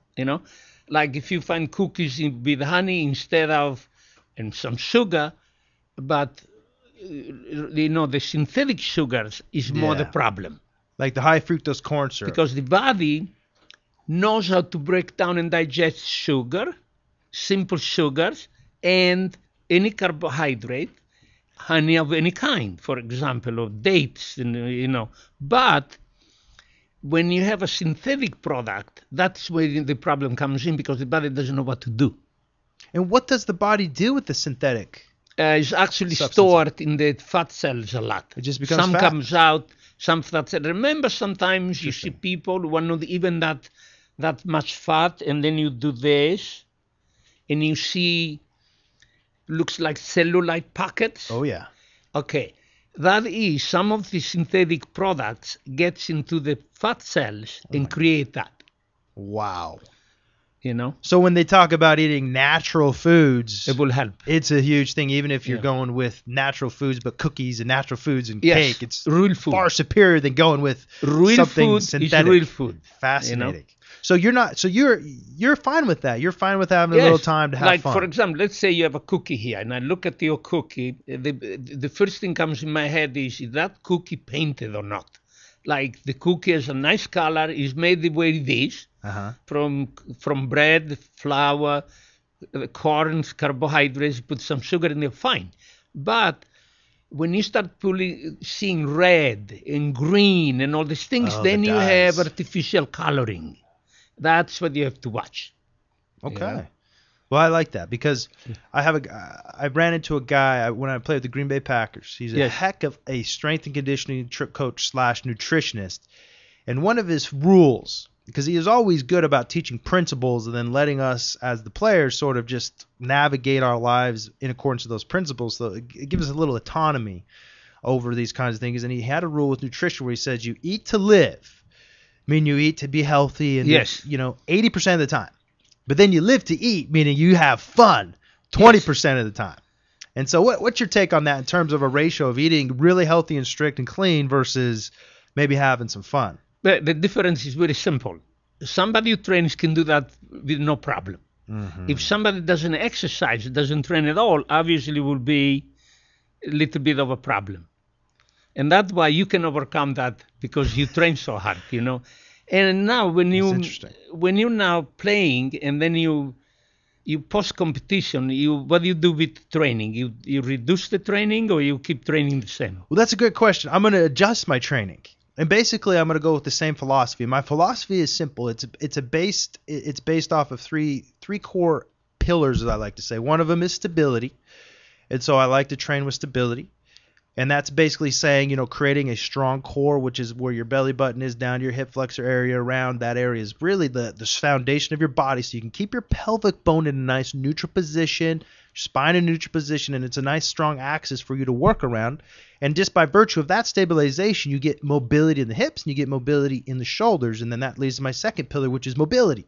[SPEAKER 7] Like if you find cookies with honey instead of, and some sugar, but, the synthetic sugars is more the problem.
[SPEAKER 8] Like the high fructose corn syrup.
[SPEAKER 7] Because the body knows how to break down and digest sugar, simple sugars, and any carbohydrate, honey of any kind, for example, or dates, But when you have a synthetic product, that's where the problem comes in because the body doesn't know what to do.
[SPEAKER 8] And what does the body do with the synthetic?
[SPEAKER 7] It's actually stored in the fat cells a lot.
[SPEAKER 8] It just becomes
[SPEAKER 7] some
[SPEAKER 8] fat.
[SPEAKER 7] Comes out, some fat cells. Remember, sometimes you see people who are not even that much fat, and then you do this, and you see looks like cellulite packets.
[SPEAKER 8] Oh, yeah.
[SPEAKER 7] Okay. That is, some of the synthetic products gets into the fat cells and create that.
[SPEAKER 8] Wow.
[SPEAKER 7] you know.
[SPEAKER 8] So when they talk about eating natural foods,
[SPEAKER 7] It will help.
[SPEAKER 8] it's a huge thing. Even if you're
[SPEAKER 7] Yeah.
[SPEAKER 8] going with natural foods, but cookies and natural foods and
[SPEAKER 7] Yes,
[SPEAKER 8] cake, it's
[SPEAKER 7] real food.
[SPEAKER 8] far superior than going with
[SPEAKER 7] Real
[SPEAKER 8] something
[SPEAKER 7] food
[SPEAKER 8] synthetic.
[SPEAKER 7] is real food.
[SPEAKER 8] Fascinating. So you're fine with that. You're fine with having a little time to have
[SPEAKER 7] like
[SPEAKER 8] fun.
[SPEAKER 7] for example, let's say you have a cookie here, and I look at your cookie. The first thing comes in my head is that cookie painted or not? Like the cookie has a nice color, is made the way it is, from bread, flour, corn, carbohydrates. Put some sugar in there, fine. But when you start seeing red and green and all these things,
[SPEAKER 8] Oh,
[SPEAKER 7] then
[SPEAKER 8] the
[SPEAKER 7] you
[SPEAKER 8] dyes.
[SPEAKER 7] have artificial coloring. That's what you have to watch.
[SPEAKER 8] Okay.
[SPEAKER 7] Yeah.
[SPEAKER 8] Well, I like that because I ran into a guy when I played with the Green Bay Packers. He's a
[SPEAKER 7] Yes.
[SPEAKER 8] heck of a strength and conditioning coach / nutritionist. And one of his rules, because he is always good about teaching principles and then letting us as the players sort of just navigate our lives in accordance with those principles. So it gives us a little autonomy over these kinds of things. And he had a rule with nutrition where he says you eat to live, meaning you eat to be healthy and
[SPEAKER 7] Yes.
[SPEAKER 8] 80% of the time. But then you live to eat, meaning you have fun 20% of the time. And so what's your take on that in terms of a ratio of eating really healthy and strict and clean versus maybe having some fun?
[SPEAKER 7] But the difference is very simple. Somebody who trains can do that with no problem.
[SPEAKER 8] Mm-hmm.
[SPEAKER 7] If somebody doesn't exercise, doesn't train at all, obviously will be a little bit of a problem. And that's why you can overcome that because you train so hard, And now when you're now playing and then you post competition, what do you do with training? You reduce the training or you keep training the same?
[SPEAKER 8] Well, that's a good question. I'm going to adjust my training. And basically, I'm going to go with the same philosophy. My philosophy is simple. It's based off of three core pillars, as I like to say. One of them is stability, and so I like to train with stability. And that's basically saying, creating a strong core, which is where your belly button is down, your hip flexor area, around that area is really the foundation of your body. So you can keep your pelvic bone in a nice neutral position, your spine in a neutral position, and it's a nice strong axis for you to work around. And just by virtue of that stabilization, you get mobility in the hips and you get mobility in the shoulders. And then that leads to my second pillar, which is mobility.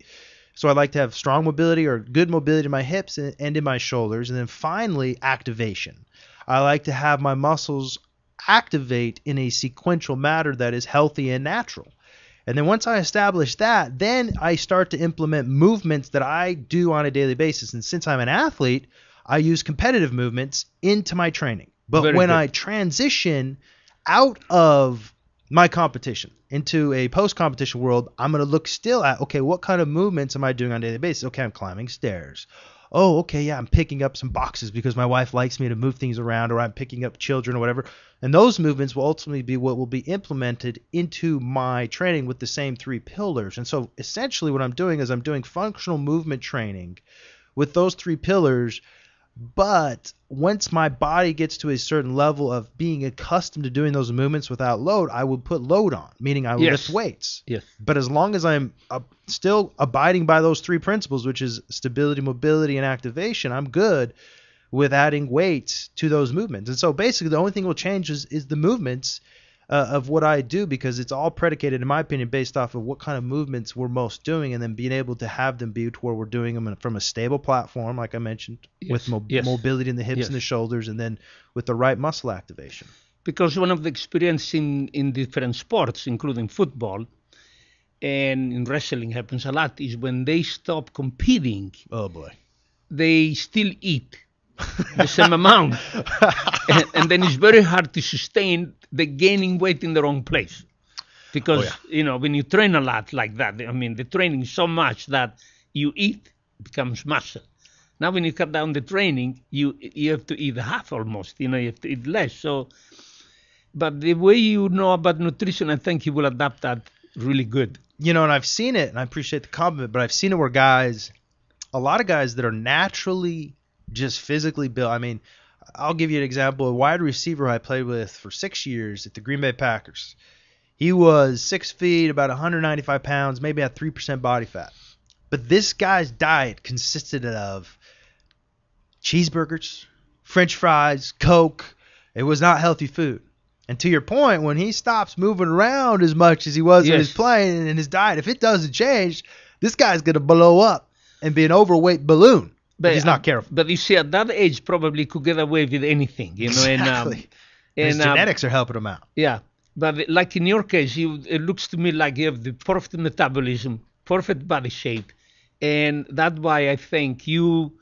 [SPEAKER 8] So I like to have strong mobility or good mobility in my hips and in my shoulders. And then finally, activation. I like to have my muscles activate in a sequential manner that is healthy and natural. And then once I establish that, then I start to implement movements that I do on a daily basis. And since I'm an athlete, I use competitive movements into my training. But when I transition out of my competition into a post-competition world, I'm going to look still at, okay, what kind of movements am I doing on a daily basis? Okay, I'm climbing stairs. Oh, okay, yeah, I'm picking up some boxes because my wife likes me to move things around, or I'm picking up children or whatever. And those movements will ultimately be what will be implemented into my training with the same three pillars. And so essentially what I'm doing is I'm doing functional movement training with those three pillars. But once my body gets to a certain level of being accustomed to doing those movements without load, I will put load on, meaning I will lift weights.
[SPEAKER 7] Yes.
[SPEAKER 8] But as long as I'm still abiding by those three principles, which is stability, mobility, and activation, I'm good with adding weights to those movements. And so basically the only thing will change is the movements of what I do, because it's all predicated, in my opinion, based off of what kind of movements we're most doing, and then being able to have them be to where we're doing them from a stable platform, like I mentioned, with mobility in the hips and the shoulders, and then with the right muscle activation.
[SPEAKER 7] Because one of the experience in different sports, including football and in wrestling happens a lot, is when they stop competing,
[SPEAKER 8] oh boy,
[SPEAKER 7] they still eat the same amount. and then it's very hard to sustain the gaining weight in the wrong place. Because, when you train a lot like that, the training is so much that you eat becomes muscle. Now, when you cut down the training, you have to eat half almost. You have to eat less. So, but the way you know about nutrition, I think you will adapt that really good.
[SPEAKER 8] And I've seen it, and I appreciate the compliment, but I've seen it where a lot of guys that are naturally just physically built. I'll give you an example. A wide receiver I played with for 6 years at the Green Bay Packers. He was 6 feet, about 195 pounds, maybe had 3% body fat. But this guy's diet consisted of cheeseburgers, French fries, Coke. It was not healthy food. And to your point, when he stops moving around as much as he was in his playing and his diet, if it doesn't change, this guy's going to blow up. and be an overweight balloon. But he's not careful.
[SPEAKER 7] But you see, at that age, probably could get away with anything, you know.
[SPEAKER 8] Exactly. And his genetics are helping him out.
[SPEAKER 7] Yeah. But like in your case, it looks to me like you have the perfect metabolism, perfect body shape. And that's why I think you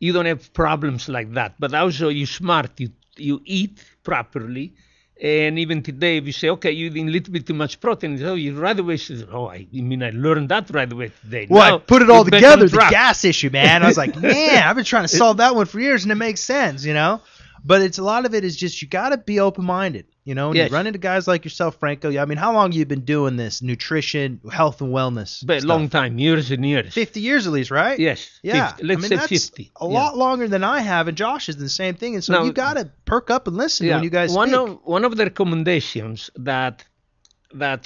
[SPEAKER 7] don't have problems like that. But also you're smart. You eat properly. And even today, if you say, okay, you're eating a little bit too much protein, so you right away say, I learned that right away today.
[SPEAKER 8] Well,
[SPEAKER 7] now,
[SPEAKER 8] I put it all together, the gas issue, man. I was like, man, I've been trying to solve that one for years, and it makes sense, you know? But a lot of it is just you got to be open-minded, you know? When you run into guys like yourself, Franco, I mean, how long have you been doing this nutrition, health, and wellness
[SPEAKER 7] But
[SPEAKER 8] stuff?
[SPEAKER 7] long time, years and years.
[SPEAKER 8] 50 years at least, right?
[SPEAKER 7] Yes.
[SPEAKER 8] Yeah.
[SPEAKER 7] 50. Let's say
[SPEAKER 8] that's
[SPEAKER 7] 50.
[SPEAKER 8] a lot longer than I have, and Josh is the same thing. And so you got to perk up and listen when you guys speak.
[SPEAKER 7] One of the recommendations that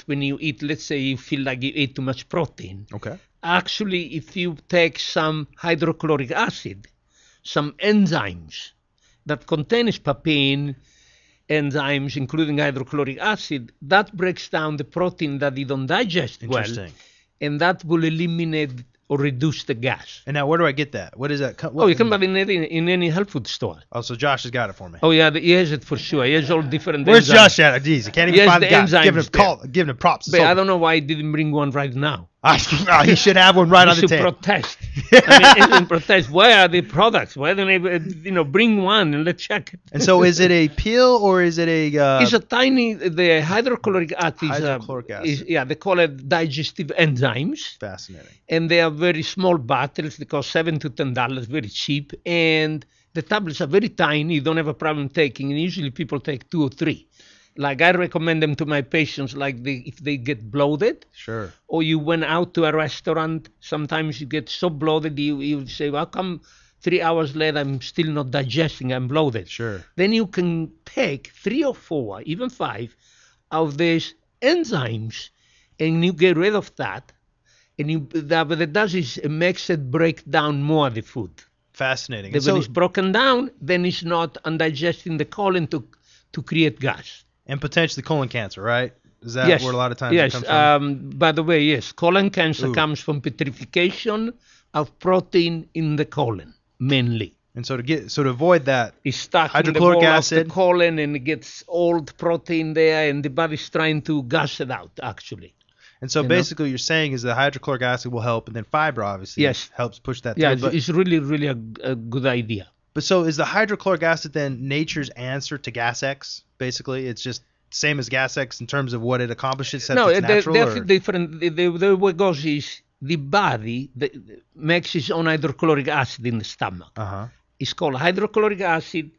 [SPEAKER 7] when you eat, let's say you feel like you ate too much protein.
[SPEAKER 8] Okay.
[SPEAKER 7] Actually, if you take some hydrochloric acid, some enzymes that contains papain, enzymes including hydrochloric acid, that breaks down the protein that you don't digest well, and that will eliminate or reduce the gas.
[SPEAKER 8] And now where do I get that? What is that?
[SPEAKER 7] You can buy it in any health food store.
[SPEAKER 8] Oh, so Josh has got it for me.
[SPEAKER 7] Oh, yeah, he has it for sure. He has all different
[SPEAKER 8] Where's
[SPEAKER 7] enzymes.
[SPEAKER 8] Josh at? Jeez, I can't even find the guy. Giving him props.
[SPEAKER 7] But I don't know why he didn't bring one right now.
[SPEAKER 8] He should have one right on the table.
[SPEAKER 7] Protest. I mean, protest. Where are the products? Why don't they, bring one and let's check it?
[SPEAKER 8] And so, is it a pill or is it a?
[SPEAKER 7] It's a tiny. The hydrochloric acid.
[SPEAKER 8] Hydrochloric acid.
[SPEAKER 7] They call it digestive enzymes.
[SPEAKER 8] Fascinating.
[SPEAKER 7] And they are very small bottles. They cost $7 to $10, very cheap. And the tablets are very tiny. You don't have a problem taking. And usually people take 2 or 3. Like I recommend them to my patients, like if they get bloated.
[SPEAKER 8] Sure.
[SPEAKER 7] Or you went out to a restaurant, sometimes you get so bloated, you say, well, how come 3 hours later I'm still not digesting, I'm bloated?
[SPEAKER 8] Sure.
[SPEAKER 7] Then you can take 3 or 4, even 5 of these enzymes, and you get rid of that. And what it does is it makes it break down more the food.
[SPEAKER 8] Fascinating.
[SPEAKER 7] When it's broken down, then it's not undigesting the colon to create gas.
[SPEAKER 8] And potentially colon cancer, right? Is that where a lot of times it comes from?
[SPEAKER 7] By the way, yes. Colon cancer comes from petrification of protein in the colon, mainly.
[SPEAKER 8] And so to avoid that,
[SPEAKER 7] it's stuck
[SPEAKER 8] hydrochloric
[SPEAKER 7] in the wall
[SPEAKER 8] acid
[SPEAKER 7] of the colon, and it gets old protein there, and the body's trying to gas it out, actually.
[SPEAKER 8] And so basically, you're saying is that hydrochloric acid will help, and then fiber obviously helps push that.
[SPEAKER 7] Yeah,
[SPEAKER 8] through.
[SPEAKER 7] It's really, really a good idea.
[SPEAKER 8] But so is the hydrochloric acid then nature's answer to Gas X? Basically, it's just same as Gas X in terms of what it accomplishes.
[SPEAKER 7] No,
[SPEAKER 8] it's natural,
[SPEAKER 7] they're different. The way it goes is the body makes its own hydrochloric acid in the stomach. It's called hydrochloric acid.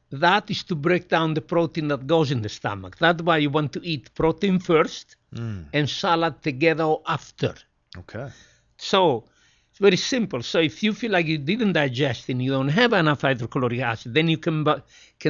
[SPEAKER 7] That is to break down the protein that goes in the stomach. That's why you want to eat protein first and salad together or after.
[SPEAKER 8] Okay.
[SPEAKER 7] So it's very simple. So if you feel like you didn't digest and you don't have enough hydrochloric acid, then you can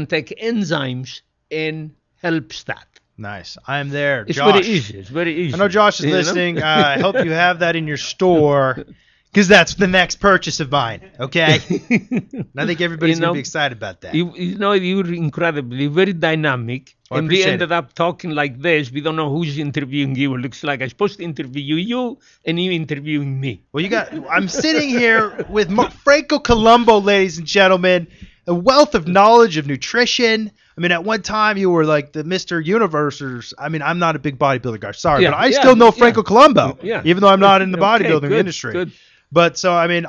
[SPEAKER 7] take enzymes and helps that.
[SPEAKER 8] Nice. I am there.
[SPEAKER 7] It's
[SPEAKER 8] Josh.
[SPEAKER 7] very easy. It's very easy.
[SPEAKER 8] I know Josh is listening. I hope you have that in your store because that's the next purchase of mine. Okay? And I think everybody's going to be excited about that.
[SPEAKER 7] You're incredibly very dynamic.
[SPEAKER 8] Oh,
[SPEAKER 7] and we ended up talking like this. We don't know who's interviewing you. It looks like I'm supposed to interview you and you interviewing me.
[SPEAKER 8] Well, I'm sitting here with Franco Columbu, ladies and gentlemen. A wealth of knowledge of nutrition. I mean, at one time you were like the Mr. Universe. I'm not a big bodybuilder guy. Sorry, but I still know Franco Columbu, even though I'm not in the bodybuilding industry.
[SPEAKER 7] Good.
[SPEAKER 8] But so, I mean,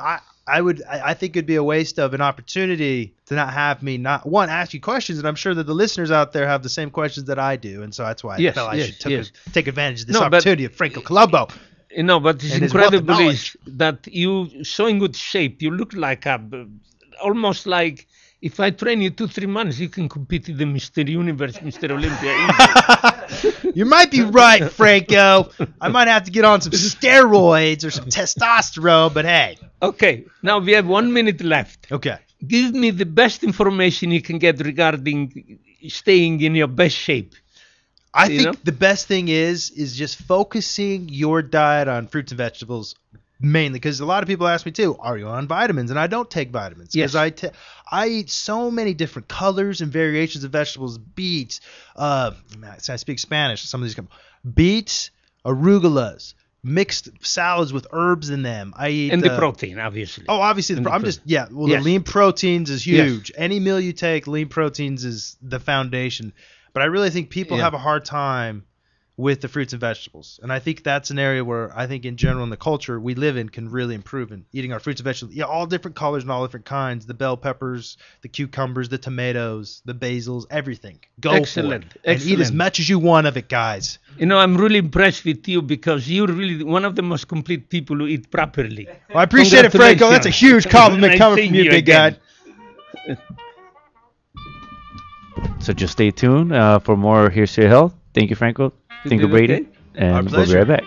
[SPEAKER 8] I think it'd be a waste of an opportunity to not have me ask you questions, and I'm sure that the listeners out there have the same questions that I do, and so that's why I felt I should take advantage of this opportunity of Franco Columbu.
[SPEAKER 7] But it's incredible that you so in good shape. You look like almost like. If I train you 2-3 months, you can compete in the Mr. Universe, Mr. Olympia.
[SPEAKER 8] You might be right, Franco. I might have to get on some steroids or some testosterone, but hey.
[SPEAKER 7] Okay, now we have 1 minute left.
[SPEAKER 8] Okay.
[SPEAKER 7] Give me the best information you can get regarding staying in your best shape.
[SPEAKER 8] I think the best thing is just focusing your diet on fruits and vegetables. Mainly because a lot of people ask me too, are you on vitamins? And I don't take vitamins because I eat so many different colors and variations of vegetables, beets. I speak Spanish. Some of these come beets, arugulas, mixed salads with herbs in them. I eat
[SPEAKER 7] And the protein, obviously.
[SPEAKER 8] Oh, obviously
[SPEAKER 7] And
[SPEAKER 8] the lean proteins is huge.
[SPEAKER 7] Yes.
[SPEAKER 8] Any meal you take, lean proteins is the foundation. But I really think people have a hard time with the fruits and vegetables. And I think that's an area where I think in general in the culture we live in can really improve in eating our fruits and vegetables. Yeah, all different colors and all different kinds. The bell peppers, the cucumbers, the tomatoes, the basils, everything. Go
[SPEAKER 7] Excellent.
[SPEAKER 8] for it. And eat as much as you want of it, guys.
[SPEAKER 7] I'm really impressed with you because you're really one of the most complete people who eat properly.
[SPEAKER 8] Well, I appreciate it, Franco. That's a huge compliment coming from you, big guy.
[SPEAKER 9] So just stay tuned for more Here's to Your Health. Thank you, Franco. Thank you, Brady. And we'll be right back.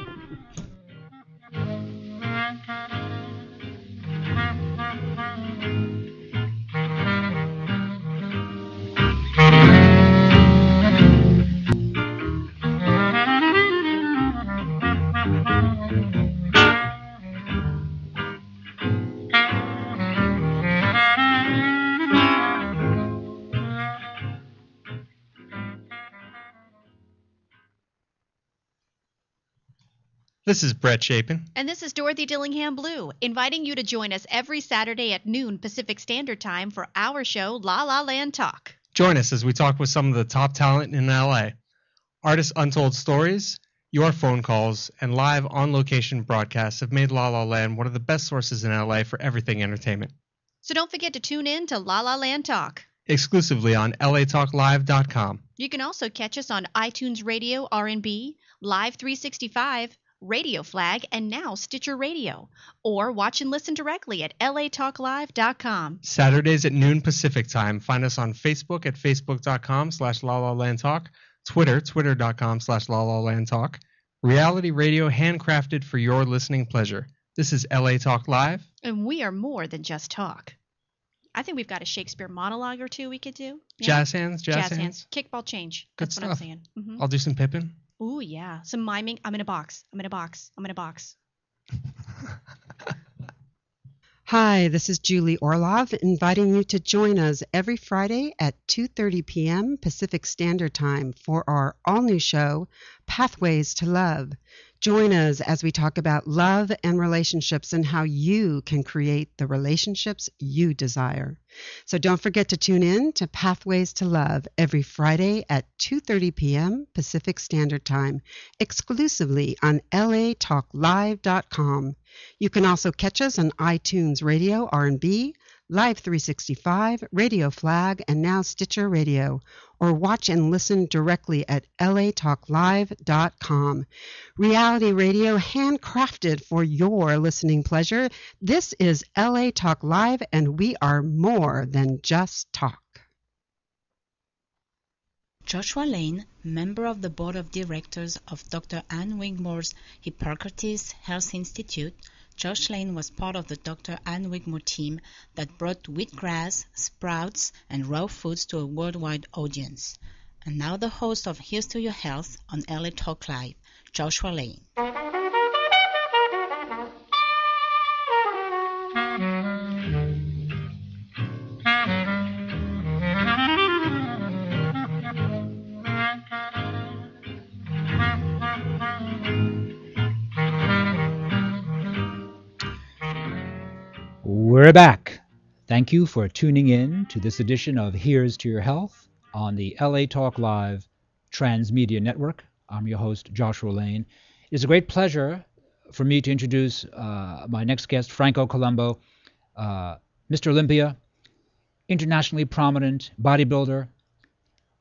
[SPEAKER 10] This is Brett Chapin.
[SPEAKER 11] And this is Dorothy Dillingham Blue, inviting you to join us every Saturday at noon Pacific Standard Time for our show, La La Land Talk.
[SPEAKER 10] Join us as we talk with some of the top talent in LA. Artists' untold stories, your phone calls, and live on-location broadcasts have made La La Land one of the best sources in LA for everything entertainment.
[SPEAKER 11] So don't forget to tune in to La La Land Talk.
[SPEAKER 10] Exclusively on latalklive.com.
[SPEAKER 11] You can also catch us on iTunes Radio R&B, Live 365, Radio Flag, and now Stitcher Radio. Or watch and listen directly at latalklive.com.
[SPEAKER 10] Saturdays at noon Pacific Time. Find us on Facebook at facebook.com/LaLaLandTalk, Twitter, twitter.com/LaLaLandTalk. Reality radio handcrafted for your listening pleasure. This is LA Talk Live.
[SPEAKER 11] And we are more than just talk. I think we've got a Shakespeare monologue or two we could do. Yeah.
[SPEAKER 10] Jazz hands.
[SPEAKER 11] Kickball change.
[SPEAKER 10] Good
[SPEAKER 11] That's
[SPEAKER 10] stuff.
[SPEAKER 11] what I'm saying. Mm-hmm.
[SPEAKER 10] I'll do some Pippin.
[SPEAKER 11] Ooh, yeah. Some miming. I'm in a box.
[SPEAKER 12] Hi, this is Julie Orlov, inviting you to join us every Friday at 2:30 p.m. Pacific Standard Time for our all-new show, Pathways to Love. Join us as we talk about love and relationships and how you can create the relationships you desire. So don't forget to tune in to Pathways to Love every Friday at 2:30 p.m. Pacific Standard Time, exclusively on latalklive.com. You can also catch us on iTunes Radio R&B, Live 365, Radio Flag, and now Stitcher Radio, or watch and listen directly at latalklive.com. Reality radio handcrafted for your listening pleasure. This is LA Talk Live, and we are more than just talk.
[SPEAKER 2] Joshua Lane, member of the board of directors of Dr. Ann Wigmore's Hippocrates Health Institute, Josh Lane was part of the Dr. Ann Wigmore team that brought wheatgrass, sprouts, and raw foods to a worldwide audience. And now the host of Here's to Your Health on LA Talk Live, Joshua Lane.
[SPEAKER 1] We're back. Thank you for tuning in to this edition of Here's to Your Health on the LA Talk Live Transmedia Network. I'm your host, Joshua Lane. It's a great pleasure for me to introduce my next guest, Franco Columbu, Mr. Olympia, internationally prominent bodybuilder,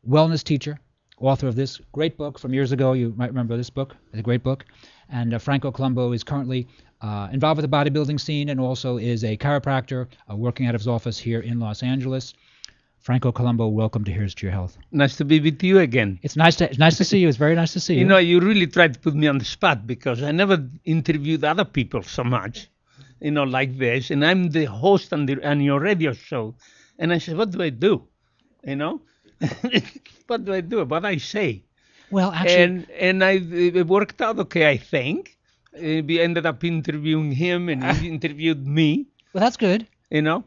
[SPEAKER 1] wellness teacher, author of this great book from years ago. You might remember this book. It's a great book. And Franco Columbu is currently involved with the bodybuilding scene and also is a chiropractor working out of his office here in Los Angeles. Franco Columbu, welcome to Here's to Your Health.
[SPEAKER 7] Nice to be with you again.
[SPEAKER 1] It's nice to see you. It's very nice to see you.
[SPEAKER 7] You know, you really tried to put me on the spot because I never interviewed other people so much, like this. And I'm the host on your radio show. And I said, what do I do? What do I do? What I say?
[SPEAKER 1] Well, actually...
[SPEAKER 7] And it worked out okay, I think. We ended up interviewing him, and he interviewed me.
[SPEAKER 1] Well, that's good.
[SPEAKER 7] And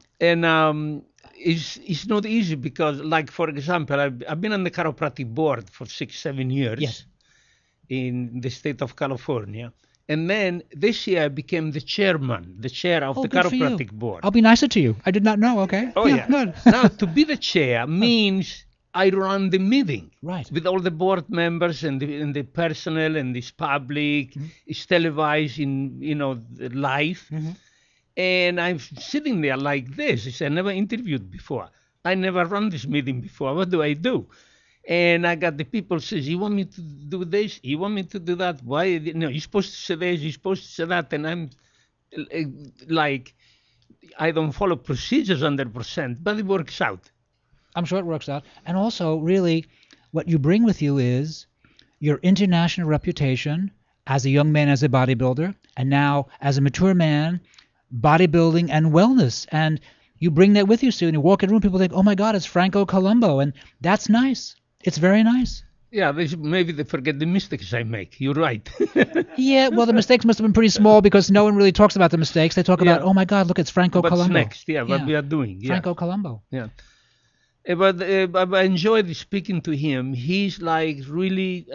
[SPEAKER 7] it's not easy because, like, for example, I've been on the chiropractic board for 6-7 years.
[SPEAKER 1] Yes.
[SPEAKER 7] In the state of California. And then this year I became the chair of the
[SPEAKER 1] good for you.
[SPEAKER 7] chiropractic board.
[SPEAKER 1] I'll be nicer to you. I did not know. Okay.
[SPEAKER 7] Oh, yeah.
[SPEAKER 1] Good.
[SPEAKER 7] Now, to be the chair means I run the meeting.
[SPEAKER 1] Right.
[SPEAKER 7] With all the board members and the personnel and this public. It's televised in, live. And I'm sitting there like this. I never interviewed before. I never run this meeting before. What do I do? And I got the people says, you want me to do this? You want me to do that? Why? You're supposed to say this, you're supposed to say that. And I'm like, I don't follow procedures 100%, but it works out.
[SPEAKER 1] I'm sure it works out. And also, really, what you bring with you is your international reputation as a young man, as a bodybuilder, and now as a mature man, bodybuilding and wellness. And you bring that with you, so when you walk in a room, people think, oh my God, it's Franco Columbu. And that's nice. It's very nice.
[SPEAKER 7] Yeah, maybe they forget the mistakes I make. You're right.
[SPEAKER 1] Yeah, well, the mistakes must have been pretty small because no one really talks about the mistakes. They talk about, oh my God, look, it's Franco Columbu.
[SPEAKER 7] What's next? Yeah, what we are doing. Yeah.
[SPEAKER 1] Franco Columbu.
[SPEAKER 7] Yeah. But I enjoyed speaking to him. He's like really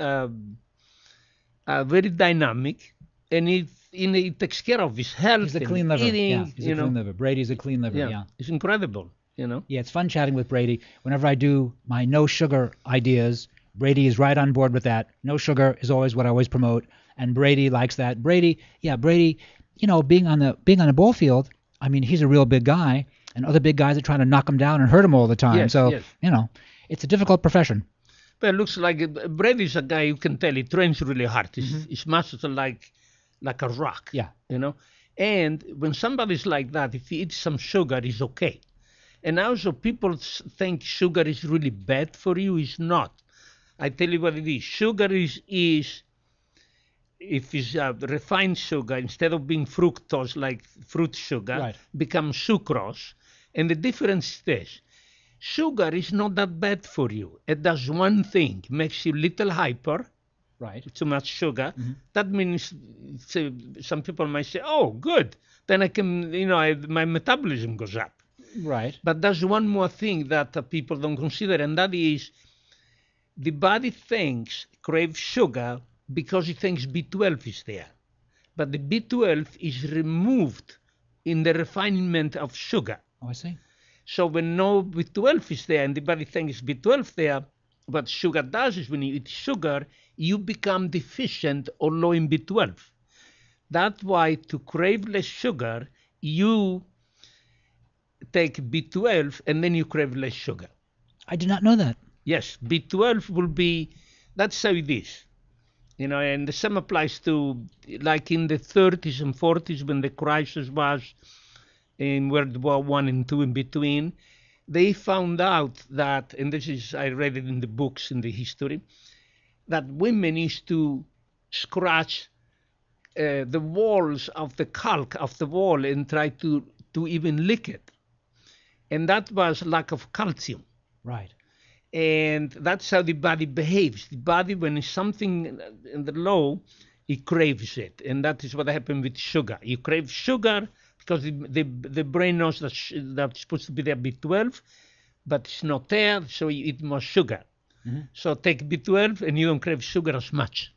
[SPEAKER 7] very dynamic, and he takes care of his health.
[SPEAKER 1] He's a clean liver.
[SPEAKER 7] Eating,
[SPEAKER 1] he's a clean liver. Brady's a clean liver. Yeah.
[SPEAKER 7] It's incredible.
[SPEAKER 1] Yeah, it's fun chatting with Brady. Whenever I do my no sugar ideas, Brady is right on board with that. No sugar is always what I always promote, and Brady likes that. Brady, being on the ball field, I mean, he's a real big guy, and other big guys are trying to knock him down and hurt him all the time. It's a difficult profession.
[SPEAKER 7] But it looks like Brady's a guy you can tell he trains really hard. His muscles are like a rock.
[SPEAKER 1] Yeah.
[SPEAKER 7] And when somebody's like that, if he eats some sugar, it's okay. And also people think sugar is really bad for you. It's not. I tell you what it is. Sugar is if it's refined sugar, instead of being fructose like fruit sugar, becomes sucrose. And the difference is this. Sugar is not that bad for you. It does one thing. Makes you little hyper.
[SPEAKER 1] Right.
[SPEAKER 7] Too much sugar. That means some people might say, oh, good. Then I can, my metabolism goes up.
[SPEAKER 1] Right.
[SPEAKER 7] But there's one more thing that people don't consider, and that is the body craves sugar because it thinks B12 is there. But the B12 is removed in the refinement of sugar.
[SPEAKER 1] Oh, I see.
[SPEAKER 7] So when no B12 is there and the body thinks B12 there, what sugar does is when you eat sugar, you become deficient or low in B12. That's why to crave less sugar, you take B12 and then you crave less sugar.
[SPEAKER 1] I did not know that.
[SPEAKER 7] Yes, B12 will be, that's how it is. And the same applies to, like in the 30s and 40s when the crisis was in World War I and II in between, they found out that, and this is, I read it in the books in the history, that women used to scratch the walls of the calc of the wall and try to even lick it. And that was lack of calcium.
[SPEAKER 1] Right.
[SPEAKER 7] And that's how the body behaves. The body, when it's something in the low, it craves it. And that is what happened with sugar. You crave sugar because the brain knows that's supposed to be there B12, but it's not there, so you eat more sugar. So take B12 and you don't crave sugar as much.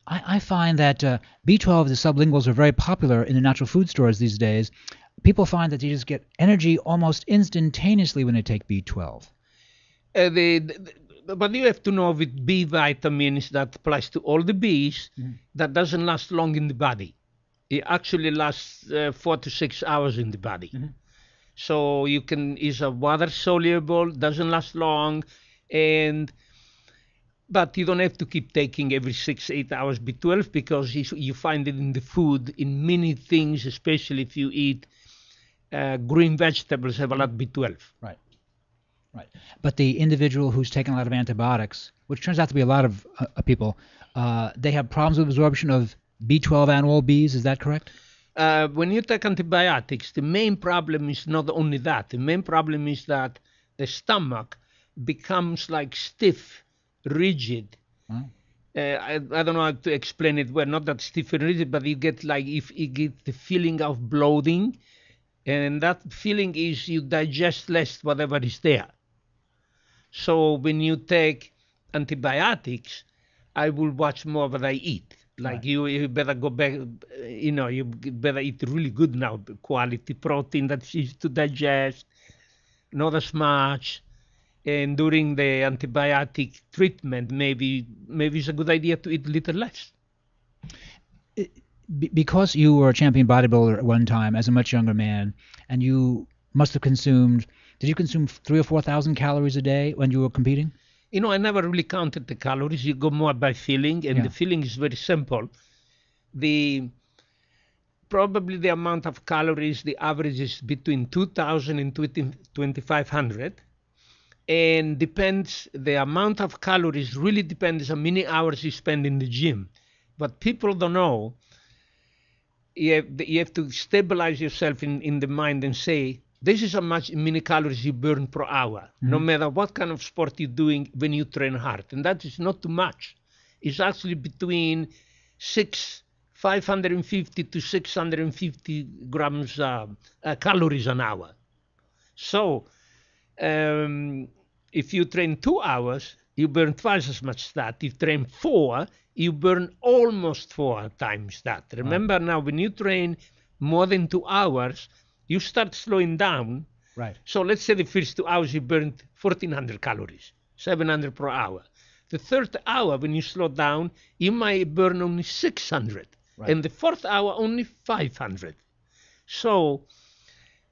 [SPEAKER 1] I find that B12, the sublinguals, are very popular in the natural food stores these days. People find that they just get energy almost instantaneously when they take B12.
[SPEAKER 7] But you have to know with B vitamins that applies to all the Bs, that doesn't last long in the body. It actually lasts 4 to 6 hours in the body. So you can, is a water soluble, doesn't last long, but you don't have to keep taking every 6-8 hours B12 because you find it in the food, in many things, especially if you eat green vegetables have a lot of B12.
[SPEAKER 1] Right. But the individual who's taken a lot of antibiotics, which turns out to be a lot of people, they have problems with absorption of B12 and all Bs. Is that correct?
[SPEAKER 7] When you take antibiotics, the main problem is not only that. The main problem is that the stomach becomes like stiff, rigid. I don't know how to explain it well. Not that stiff and rigid, but you get the feeling of bloating. And that feeling is you digest less whatever is there. So when you take antibiotics, I will watch more what I eat. Like
[SPEAKER 1] Right.
[SPEAKER 7] you better go back, you better eat really good now, quality protein that's easy to digest, not as much. And during the antibiotic treatment, maybe it's a good idea to eat a little less.
[SPEAKER 1] Because you were a champion bodybuilder at one time as a much younger man, and you must have consumed, did you consume 3,000 or 4,000 calories a day when you were competing?
[SPEAKER 7] I never really counted the calories. You go more by feeling, and the feeling is very simple. Probably the amount of calories, the average is between 2,000 and 2,500. And the amount of calories really depends on how many hours you spend in the gym. But people don't know, you have to stabilize yourself in the mind and say, this is how many calories you burn per hour, no matter what kind of sport you're doing when you train hard. And that is not too much. It's actually between 550 to 650 grams calories an hour. So if you train 2 hours, you burn twice as much that. If you train 4, you burn almost 4 times that. Remember now, when you train more than 2 hours, you start slowing down.
[SPEAKER 1] Right.
[SPEAKER 7] So let's say the first 2 hours you burned 1,400 calories, 700 per hour. The third hour, when you slow down, you might burn only 600. Right. And the fourth hour, only 500. So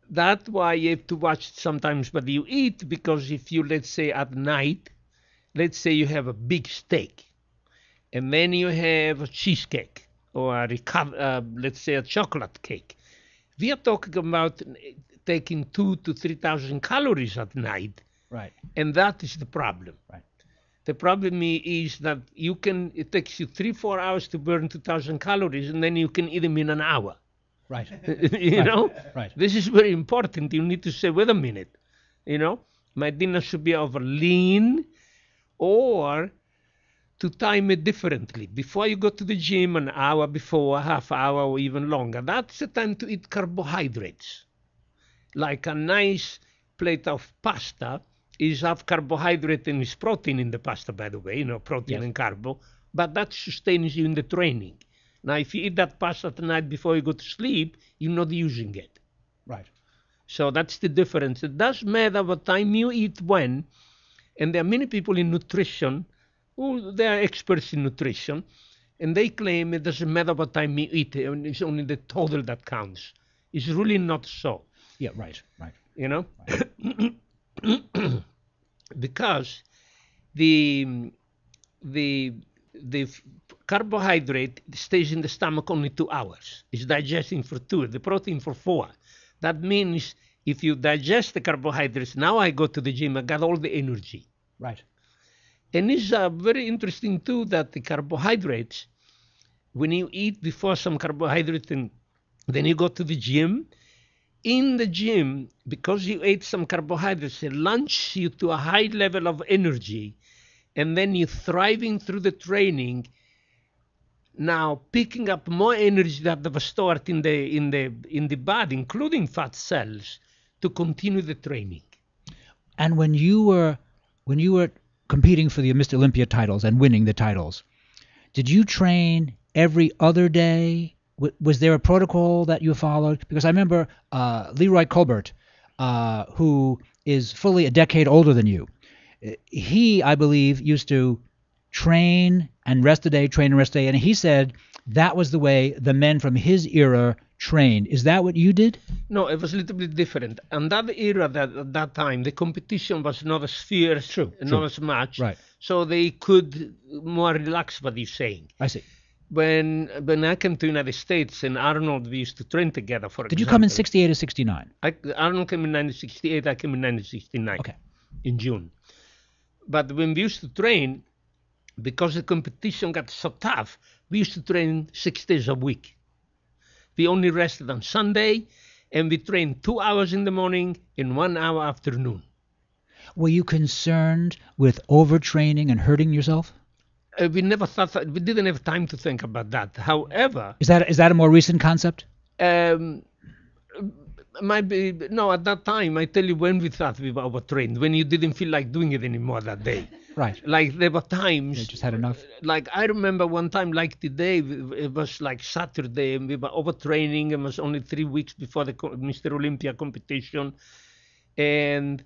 [SPEAKER 7] that's why you have to watch sometimes what you eat, because if you, let's say at night, let's say you have a big steak, and then you have a cheesecake, or let's say a chocolate cake. We are talking about taking 2,000 to 3,000 calories at night.
[SPEAKER 1] Right.
[SPEAKER 7] And that is the problem.
[SPEAKER 1] Right.
[SPEAKER 7] The problem is that it takes you 3-4 hours to burn 2,000 calories, and then you can eat them in an hour.
[SPEAKER 1] Right.
[SPEAKER 7] you know?
[SPEAKER 1] Right.
[SPEAKER 7] This is very important. You need to say, wait a minute, my dinner should be over lean, or to time it differently. Before you go to the gym, an hour before, a half hour, or even longer, that's the time to eat carbohydrates. Like a nice plate of pasta is have carbohydrate and is protein in the pasta, by the way, protein and carbo, but that sustains you in the training. Now, if you eat that pasta at night before you go to sleep, you're not using it.
[SPEAKER 1] Right.
[SPEAKER 7] So that's the difference. It does matter what time you eat when, and there are many people in nutrition who they are experts in nutrition, and they claim it doesn't matter what time you eat, and it's only the total that counts. It's really not so.
[SPEAKER 1] Yeah, right.
[SPEAKER 7] Right. Because the carbohydrate stays in the stomach only 2 hours. It's digesting for 2, the protein for 4. That means if you digest the carbohydrates, now I go to the gym, I got all the energy.
[SPEAKER 1] Right.
[SPEAKER 7] And it's very interesting too that the carbohydrates, when you eat before some carbohydrate and then you go to the gym, in the gym, because you ate some carbohydrates, it launches you to a high level of energy, and then you're thriving through the training, now picking up more energy that was stored in the body, including fat cells, to continue the training.
[SPEAKER 1] And when you were competing for the Mr. Olympia titles and winning the titles, did you train every other day? Was there a protocol that you followed? Because I remember Leroy Colbert, who is fully a decade older than you. He, I believe, used to train and rest a day, train and rest a day, and he said that was the way the men from his era trained. Is that what you did?
[SPEAKER 7] No, it was a little bit different. And that era, at that time, the competition was not as fierce, not as much.
[SPEAKER 1] Right.
[SPEAKER 7] So they could more relax what he's saying.
[SPEAKER 1] I see.
[SPEAKER 7] When I came to the United States and Arnold, we used to train together, for
[SPEAKER 1] Did you come in 68 or 69?
[SPEAKER 7] Arnold came in 1968, I came in 1969.
[SPEAKER 1] Okay.
[SPEAKER 7] In June. But when we used to train, because the competition got so tough, we used to train 6 days a week. We only rested on Sunday, and we trained 2 hours in the morning and 1 hour afternoon.
[SPEAKER 1] Were you concerned with overtraining and hurting yourself?
[SPEAKER 7] We never thought that, we didn't have time to think about that. However,
[SPEAKER 1] is that a more recent concept?
[SPEAKER 7] Might be, no, at that time, I tell you when we thought we were overtrained, when you didn't feel like doing it anymore that day.
[SPEAKER 1] Right.
[SPEAKER 7] Like there were times.
[SPEAKER 1] They just had enough.
[SPEAKER 7] Like I remember one time, like today, it was like Saturday, and we were overtraining. It was only 3 weeks before the Mr. Olympia competition, and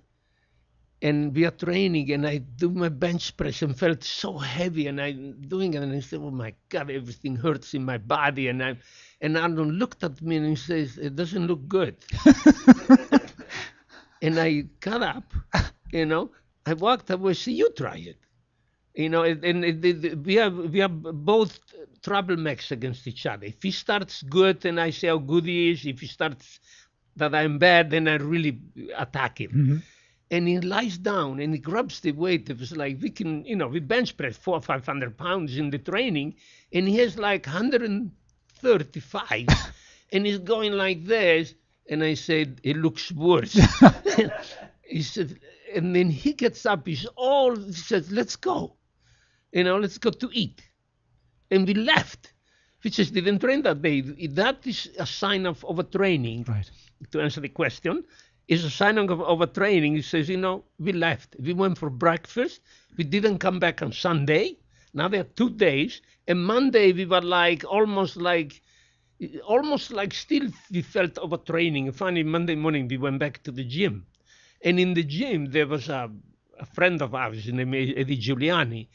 [SPEAKER 7] we are training, and I do my bench press and felt so heavy, and I'm doing it, and I said, "Oh my God, everything hurts in my body." And Arnold looked at me and he says, "It doesn't look good." And I got up, I walked away. Say, "You try it." We are both troublemakers against each other. If he starts good, and I say how good he is. If he starts that I'm bad, then I really attack him.
[SPEAKER 1] Mm-hmm.
[SPEAKER 7] And he lies down and he grabs the weight. It was like we bench press 400 or 500 pounds in the training, and he has like 135, and he's going like this. And I said, "It looks worse." He said, and then he gets up. He says, "Let's go. Let's go to eat." And we left. We just didn't train that day. That is a sign of overtraining.
[SPEAKER 1] Right.
[SPEAKER 7] To answer the question, is a sign of overtraining. He says, we left. We went for breakfast. We didn't come back on Sunday. Now there are 2 days. And Monday we were almost like still we felt overtraining. Finally, Monday morning we went back to the gym. And in the gym there was a friend of ours named Eddie Giuliani.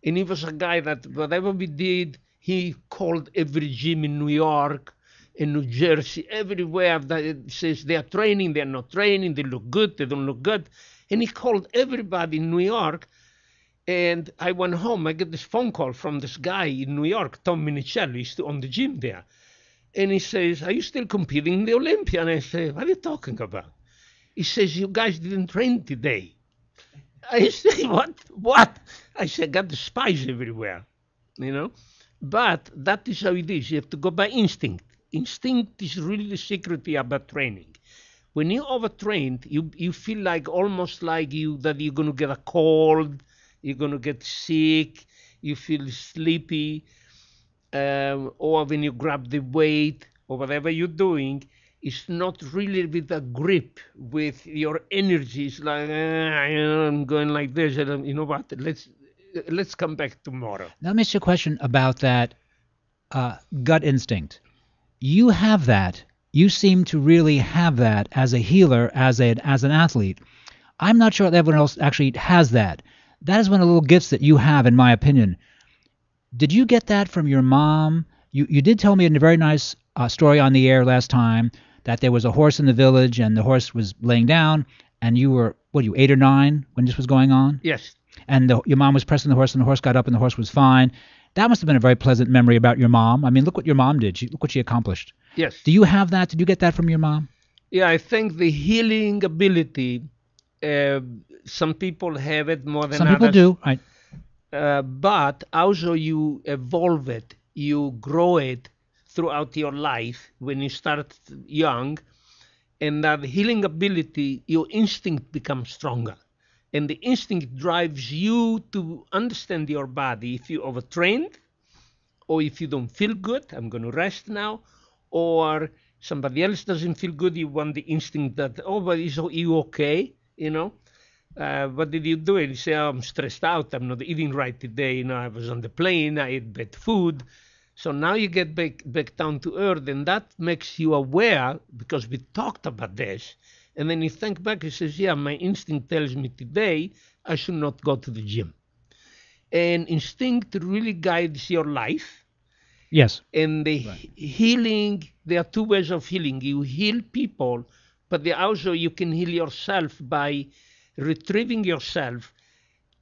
[SPEAKER 7] And he was a guy that whatever we did, he called every gym in New York, in New Jersey, everywhere that it says they are training, they are not training, they look good, they don't look good. And he called everybody in New York. And I went home. I get this phone call from this guy in New York, Tom Minicello, he's on the gym there. And he says, "Are you still competing in the Olympia?" And I say, "What are you talking about?" He says, "You guys didn't train today." I say, What? I say, "I got the spies everywhere, But that is how it is. You have to go by instinct. Instinct is really the secret about training. When you overtrained, you feel like almost like that you're going to get a cold, you're going to get sick, you feel sleepy, or when you grab the weight or whatever you're doing, it's not really with a grip, with your energy. It's like, I'm going like this. And you know what? Let's come back tomorrow.
[SPEAKER 1] Now, let me ask you a question about that gut instinct. You have that. You seem to really have that as a healer, as an athlete. I'm not sure that everyone else actually has that. That is one of the little gifts that you have, in my opinion. Did you get that from your mom? You did tell me in a very nice story on the air last time that there was a horse in the village and the horse was laying down, and you were, 8 or 9 when this was going on?
[SPEAKER 7] Yes.
[SPEAKER 1] And your mom was pressing the horse, and the horse got up, and the horse was fine. That must have been a very pleasant memory about your mom. I mean, look what your mom did. Look what she accomplished.
[SPEAKER 7] Yes.
[SPEAKER 1] Do you have that? Did you get that from your mom?
[SPEAKER 7] Yeah, I think the healing ability, some people have it more than others.
[SPEAKER 1] Some people do, right.
[SPEAKER 7] But also you evolve it, you grow it throughout your life when you start young. And that healing ability, your instinct becomes stronger. And the instinct drives you to understand your body. If you overtrained, or if you don't feel good, I'm going to rest now, or somebody else doesn't feel good, you want the instinct that, but is you okay? What did you do? And you say, I'm stressed out, I'm not eating right today, I was on the plane, I ate bad food. So now you get back down to earth, and that makes you aware, because we talked about this. And then you think back, he says, yeah, my instinct tells me today I should not go to the gym. And instinct really guides your life.
[SPEAKER 1] Yes.
[SPEAKER 7] And the healing, there are 2 ways of healing. You heal people, but also you can heal yourself by retrieving yourself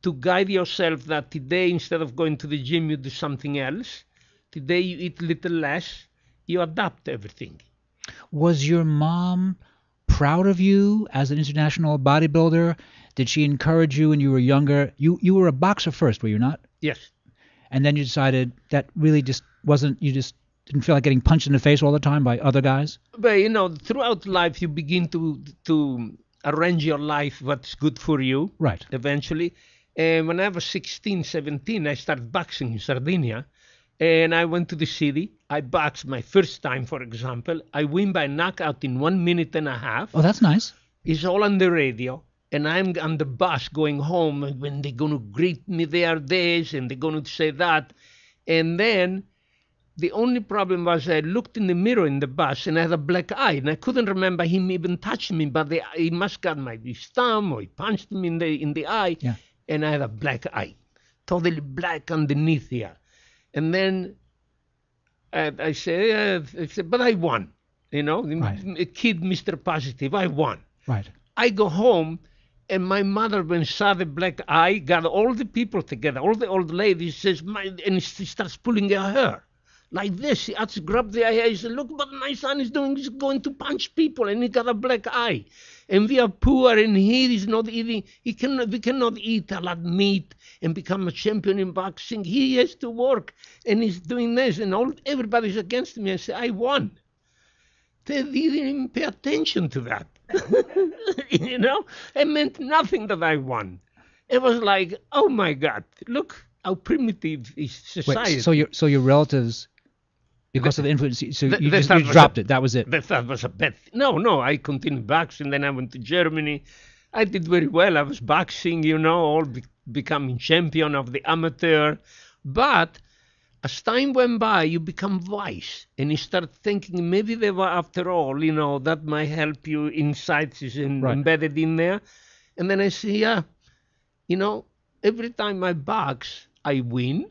[SPEAKER 7] to guide yourself that today, instead of going to the gym, you do something else. Today you eat a little less. You adapt everything.
[SPEAKER 1] Was your mom proud of you as an international bodybuilder? Did she encourage you when you were younger? You were a boxer first, were you not?
[SPEAKER 7] Yes.
[SPEAKER 1] And then you decided that really just wasn't, you just didn't feel like getting punched in the face all the time by other guys?
[SPEAKER 7] But, throughout life, you begin to arrange your life what's good for you.
[SPEAKER 1] Right.
[SPEAKER 7] Eventually. And when I was 16, 17, I started boxing in Sardinia. And I went to the city. I boxed my first time, for example. I win by knockout in 1 minute and a half.
[SPEAKER 1] Oh, that's nice.
[SPEAKER 7] It's all on the radio. and I'm on the bus going home, and when they're going to greet me, they are this, and they're going to say that. And then the only problem was I looked in the mirror in the bus, and I had a black eye, and I couldn't remember him even touching me, but he must got his thumb, or he punched me in the eye, and I had a black eye, totally black underneath here. And then I said, but I won, a kid, Mr. Positive, I won.
[SPEAKER 1] Right.
[SPEAKER 7] I go home, and my mother, when saw the black eye, got all the people together, all the old ladies, says, and she starts pulling her hair. Like this, she had to grab the eye. He said, look what my son is doing. He's going to punch people, and he got a black eye. And we are poor, and he is not eating. We cannot eat a lot of meat and become a champion in boxing. He has to work, and he's doing this. And everybody's against me. I say, I won. They didn't even pay attention to that. It meant nothing that I won. It was like, oh my God, look how primitive is society.
[SPEAKER 1] Wait, so your relatives, because of the influence, so you dropped it. That was it.
[SPEAKER 7] That was a bad thing. No, I continued boxing. Then I went to Germany. I did very well. I was boxing, becoming champion of the amateur. But as time went by, you become wise, and you start thinking maybe they were, after all, that might help you. Insights is embedded in there. And then I say, every time I box, I win.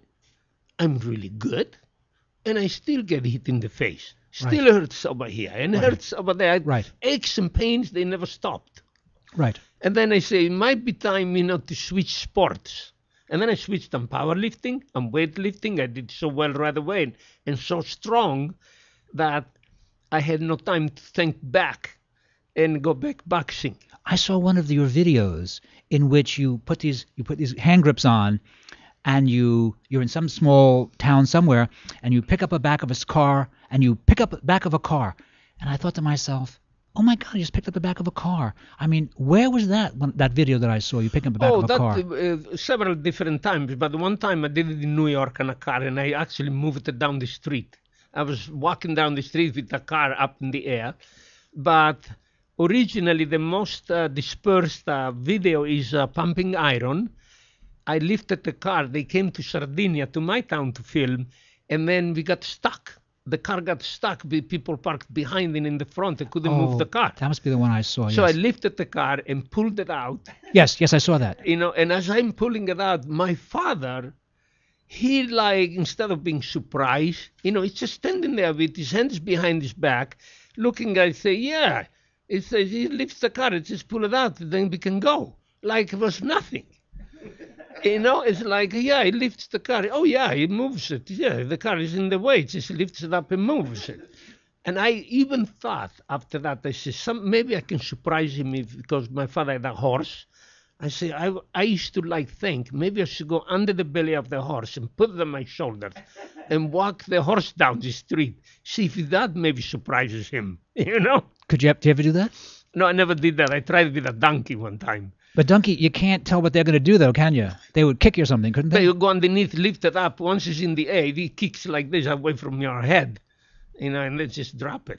[SPEAKER 7] I'm really good. And I still get hit in the face. Still hurts over here and hurts over there. Aches and pains, they never stopped.
[SPEAKER 1] Right.
[SPEAKER 7] And then I say, it might be time, to switch sports. And then I switched on powerlifting, on weightlifting. I did so well right away and so strong that I had no time to think back and go back boxing.
[SPEAKER 1] I saw one of your videos in which you put these hand grips on, and you're in some small town somewhere, and you pick up a back of a car, and you pick up the back of a car. And I thought to myself, oh my God, you just picked up the back of a car. I mean, where was that video that I saw, you picking up the back of a car?
[SPEAKER 7] Several different times, but one time I did it in New York on a car, and I actually moved it down the street. I was walking down the street with the car up in the air, but originally the most dispersed video is pumping iron. I lifted the car. They came to Sardinia, to my town, to film, and then we got stuck. The car got stuck. People parked behind and in the front. They couldn't move the car.
[SPEAKER 1] That must be the one I saw.
[SPEAKER 7] So I lifted the car and pulled it out.
[SPEAKER 1] Yes, I saw that.
[SPEAKER 7] And as I'm pulling it out, my father, he instead of being surprised, he's just standing there with his hands behind his back, looking. I say, yeah. It says he lifts the car. It says pull it out, then we can go. Like it was nothing. It's like, yeah, he lifts the car. Oh, yeah, he moves it. Yeah, the car is in the way. He just lifts it up and moves it. And I even thought after that, I said, maybe I can surprise him because my father had a horse. I say, I used to think maybe I should go under the belly of the horse and put it on my shoulders and walk the horse down the street. See if that maybe surprises him,
[SPEAKER 1] Did you ever do that?
[SPEAKER 7] No, I never did that. I tried with a donkey one time.
[SPEAKER 1] But donkey, you can't tell what they're going to do, though, can you? They would kick you or something, couldn't they?
[SPEAKER 7] They would go underneath, lift it up. Once it's in the air, he kicks like this away from your head, and they just drop it.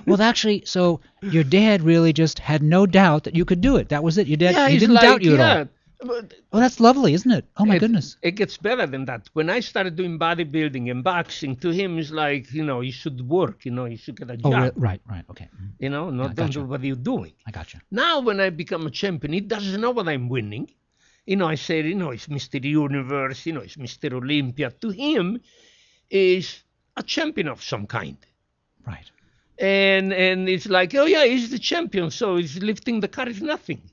[SPEAKER 1] Well, actually, so your dad really just had no doubt that you could do it. That was it. Your dad, he didn't doubt you at all. Well, that's lovely, isn't it? Oh, my goodness.
[SPEAKER 7] It gets better than that. When I started doing bodybuilding and boxing, to him, it's like, you should work, you should get a job.
[SPEAKER 1] Oh, right, okay.
[SPEAKER 7] Don't do what you're doing.
[SPEAKER 1] I got you.
[SPEAKER 7] Now, when I become a champion, he doesn't know what I'm winning. I said, it's Mr. Universe, it's Mr. Olympia. To him, is a champion of some kind.
[SPEAKER 1] Right.
[SPEAKER 7] And it's like, oh, yeah, he's the champion, so he's lifting the car is nothing.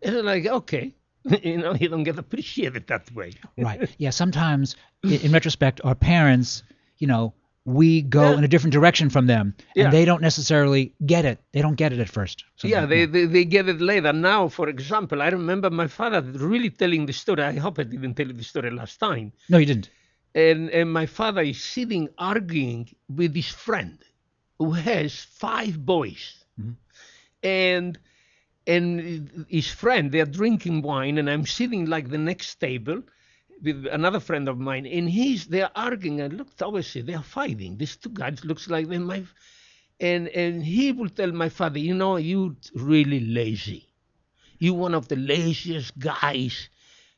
[SPEAKER 7] It's like, okay. You don't get appreciated that way.
[SPEAKER 1] Right. Yeah, sometimes, in retrospect, our parents, we go in a different direction from them, and they don't necessarily get it. They don't get it at first.
[SPEAKER 7] They get it later. Now, for example, I remember my father really telling the story. I hope I didn't tell you the story last time.
[SPEAKER 1] No, you didn't.
[SPEAKER 7] And my father is sitting arguing with his friend who has 5 boys. Mm-hmm. And his friend, they're drinking wine, and I'm sitting like the next table with another friend of mine, and they're arguing, and look, obviously they're fighting. These 2 guys looks like they're and he will tell my father, you're really lazy. You're one of the laziest guys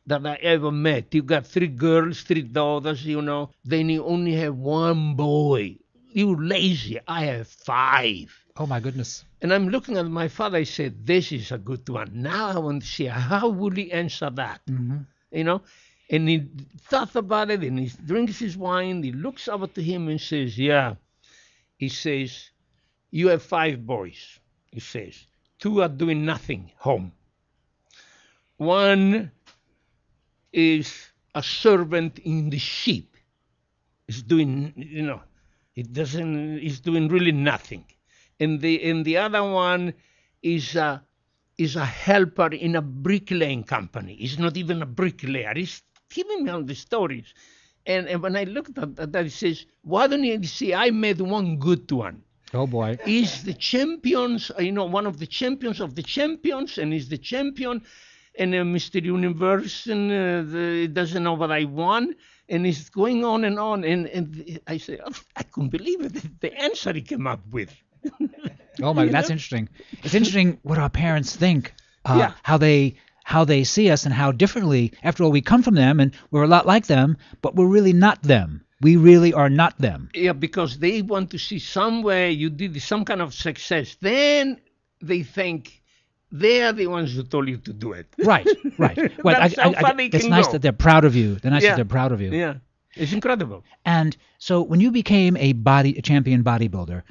[SPEAKER 7] that I ever met. You got 3 girls, 3 daughters, Then you only have 1 boy. You're lazy. I have 5.
[SPEAKER 1] Oh, my goodness.
[SPEAKER 7] And I'm looking at my father. I said, this is a good one. Now I want to see how will he answer that. And he thought about it, and he drinks his wine. He looks up to him and says, yeah. He says, you have 5 boys. He says, 2 are doing nothing home. 1 is a servant in the sheep. He's doing, he's doing really nothing. And the other one is a helper in a bricklaying company. He's not even a bricklayer. He's giving me all the stories. And when I looked at that, he says, why don't you see, I made 1 good one.
[SPEAKER 1] Oh, boy.
[SPEAKER 7] He's the champions, one of the champions of the champions, and he's the champion. And Mr. Universe, and he doesn't know what I won. And he's going on and on. And I say, oh, I couldn't believe it, the answer he came up with.
[SPEAKER 1] Oh, my, that's interesting. It's interesting what our parents think, how they see us and how differently. After all, we come from them, and we're a lot like them, but we're really not them. We really are not them.
[SPEAKER 7] Yeah, because they want to see somewhere you did some kind of success. Then they think they are the ones who told you to do it.
[SPEAKER 1] Right. Well,
[SPEAKER 7] That's how far they
[SPEAKER 1] it's
[SPEAKER 7] can
[SPEAKER 1] nice
[SPEAKER 7] go.
[SPEAKER 1] that they're proud of you. That they're proud of you.
[SPEAKER 7] Yeah, it's incredible.
[SPEAKER 1] And so when you became a champion bodybuilder,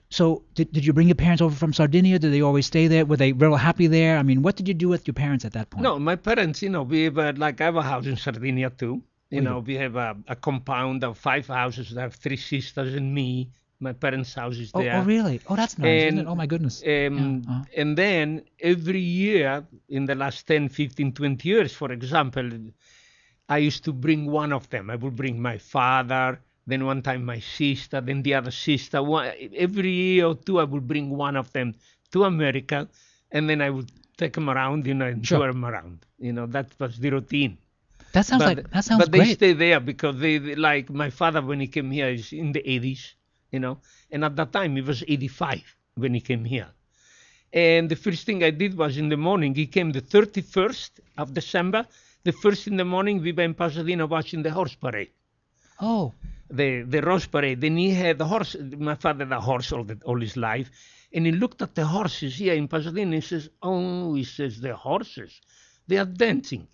[SPEAKER 1] so did you bring your parents over from Sardinia? Did they always stay there? Were they real happy there? I mean, what did you do with your parents at that point?
[SPEAKER 7] No, my parents, we have I have a house in Sardinia too. We have a compound of 5 houses. I have 3 sisters and me. My parents' house is there.
[SPEAKER 1] Oh, really? Oh, that's nice, isn't it? Oh, my goodness.
[SPEAKER 7] And then every year, in the last 10, 15, 20 years, for example, I used to bring one of them. I would bring my father, then one time my sister, then the other sister. Every year or 2, I would bring one of them to America, and then I would take them around, and tour them around. That was the routine.
[SPEAKER 1] That sounds
[SPEAKER 7] but
[SPEAKER 1] great.
[SPEAKER 7] They stay there because they like my father when he came here is in the 80s, and at that time he was 85 when he came here. And the first thing I did was in the morning, he came the 31st of December. The first in the morning we were in Pasadena watching the horse parade.
[SPEAKER 1] Oh.
[SPEAKER 7] The horse parade. Then he had the horse. My father had a horse all his life, and he looked at the horses here in Pasadena. He says, "Oh," he says, "the horses, they are dancing.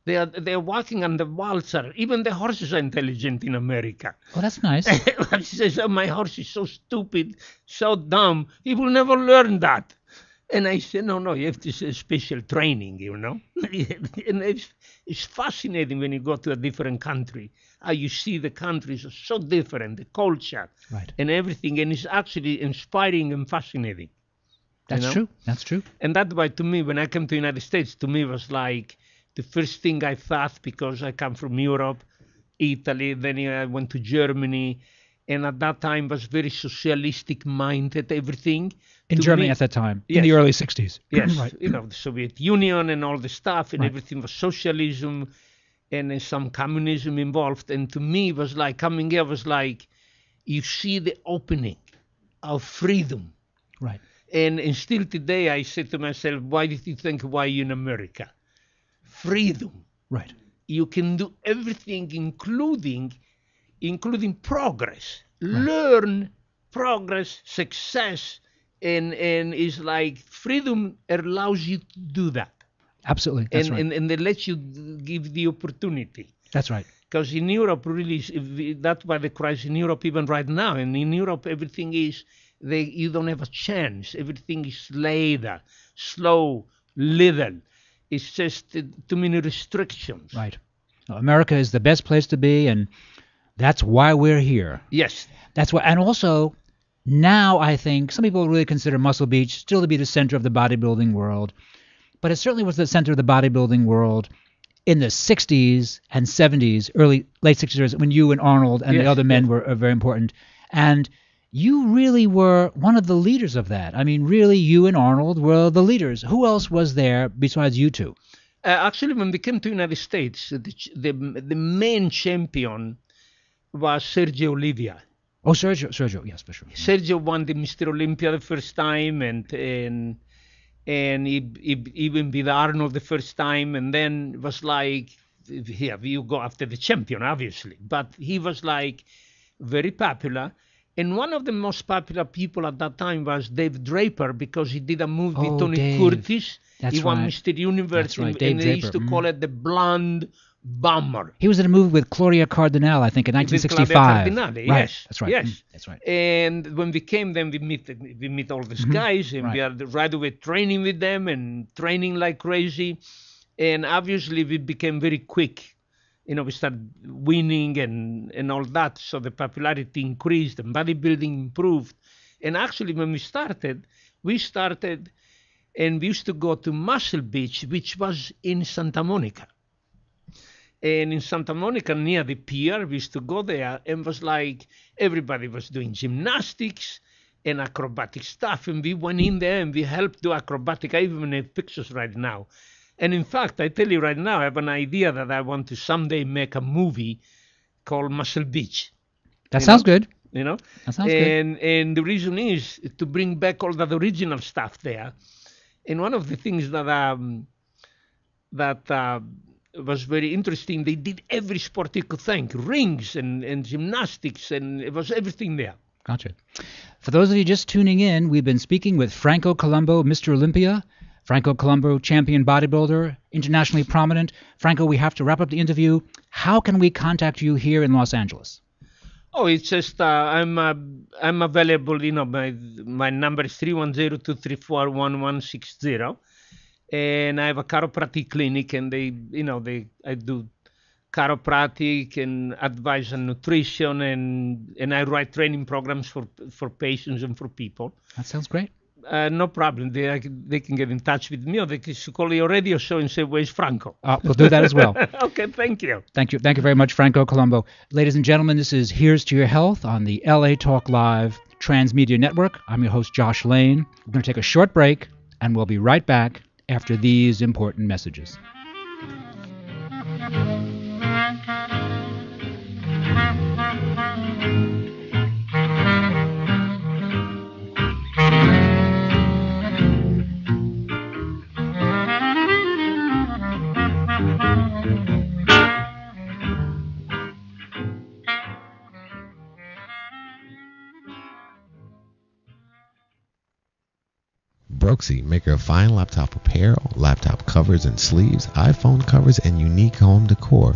[SPEAKER 7] They are walking on the waltzer. Even the horses are intelligent in America."
[SPEAKER 1] Oh, that's nice.
[SPEAKER 7] He says, "Oh, my horse is so stupid, so dumb. He will never learn that." And I said, no, you have to special training, And it's fascinating when you go to a different country, how you see the countries are so different, the culture and everything. And it's actually inspiring and fascinating.
[SPEAKER 1] That's true. That's true.
[SPEAKER 7] And that's why, to me, when I came to the United States, to me it was like the first thing I thought, because I come from Europe, Italy, then I went to Germany. And at that time was very socialistic minded, everything.
[SPEAKER 1] In Germany at that time, in the early 60s.
[SPEAKER 7] Yes,
[SPEAKER 1] Right.
[SPEAKER 7] The Soviet Union and all the stuff, and everything was socialism and some communism involved. And to me, it was like coming here was like you see the opening of freedom.
[SPEAKER 1] Right.
[SPEAKER 7] And still today, I say to myself, why did you think why you in America? Freedom.
[SPEAKER 1] Right.
[SPEAKER 7] You can do everything, including progress, learn, progress, success, and it's like freedom allows you to do that.
[SPEAKER 1] Absolutely, that's right.
[SPEAKER 7] And it lets you give the opportunity.
[SPEAKER 1] That's right.
[SPEAKER 7] Because in Europe, really, that's why the crisis in Europe even right now. And in Europe, everything is, you don't have a chance. Everything is later, slow, little. It's just too many restrictions.
[SPEAKER 1] Right. America is the best place to be, and that's why we're here.
[SPEAKER 7] Yes.
[SPEAKER 1] That's why, and also now I think some people really consider Muscle Beach still to be the center of the bodybuilding world, but it certainly was the center of the bodybuilding world in the 60s and 70s, late 60s, when you and Arnold and the other men were very important. And you really were one of the leaders of that. I mean, really, you and Arnold were the leaders. Who else was there besides you two?
[SPEAKER 7] Actually, when we came to the United States, the main champion was Sergio Olivia.
[SPEAKER 1] Oh, Sergio, yes, for sure.
[SPEAKER 7] Sergio won the Mr. Olympia the first time, and and he even beat Arnold the first time, and then was like, here you go after the champion, obviously. But he was like very popular. And one of the most popular people at that time was Dave Draper, because he did a movie with Tony
[SPEAKER 1] Dave.
[SPEAKER 7] Curtis.
[SPEAKER 1] That's
[SPEAKER 7] he won
[SPEAKER 1] right.
[SPEAKER 7] Mr. Universe,
[SPEAKER 1] That's right,
[SPEAKER 7] and
[SPEAKER 1] Dave
[SPEAKER 7] they
[SPEAKER 1] Draper.
[SPEAKER 7] used to call it the Blonde Bomber.
[SPEAKER 1] He was in a movie with Claudia Cardinale, I think, in
[SPEAKER 7] With
[SPEAKER 1] 1965.
[SPEAKER 7] Claudia Cardinale,
[SPEAKER 1] Right,
[SPEAKER 7] yes.
[SPEAKER 1] that's right.
[SPEAKER 7] Yes.
[SPEAKER 1] That's right.
[SPEAKER 7] And when we came, then we meet all these guys, and we are right away training with them and training like crazy. And obviously we became very quick. You know, we started winning and all that. So the popularity increased and bodybuilding improved. And actually when we started and we used to go to Muscle Beach, which was in Santa Monica. And in Santa Monica, near the pier, we used to go there, and was like everybody was doing gymnastics and acrobatic stuff. And we went in there and we helped do acrobatic. I even have pictures right now. And in fact, I tell you right now, I have an idea that I want to someday make a movie called Muscle Beach.
[SPEAKER 1] That sounds good.
[SPEAKER 7] You know?
[SPEAKER 1] That sounds good.
[SPEAKER 7] And the reason is to bring back all that original stuff there. And one of the things that was very interesting, they did every sport you could think, rings and gymnastics, and it was everything there.
[SPEAKER 1] Gotcha. For those of you just tuning in, we've been speaking with Franco Columbu, Mr. Olympia. Franco Columbu, champion bodybuilder, internationally prominent. Franco, we have to wrap up the interview. How can we contact you here in Los Angeles?
[SPEAKER 7] Oh, it's just I'm available. You know, my number is 310-234-1160, and I have a chiropractic clinic, and I do chiropractic and advice on nutrition, and I write training programs for patients and for people.
[SPEAKER 1] That sounds great.
[SPEAKER 7] No problem. They can get in touch with me, or they can call your radio show and say, "Where's Franco?"
[SPEAKER 1] We'll do that as well.
[SPEAKER 7] Okay, thank you.
[SPEAKER 1] Thank you very much, Franco Columbu. Ladies and gentlemen, this is Here's to Your Health on the LA Talk Live Transmedia Network. I'm your host, Josh Lane. We're going to take a short break, and we'll be right back after these important messages.
[SPEAKER 13] Brooksy, maker of fine laptop apparel, laptop covers and sleeves, iPhone covers, and unique home decor.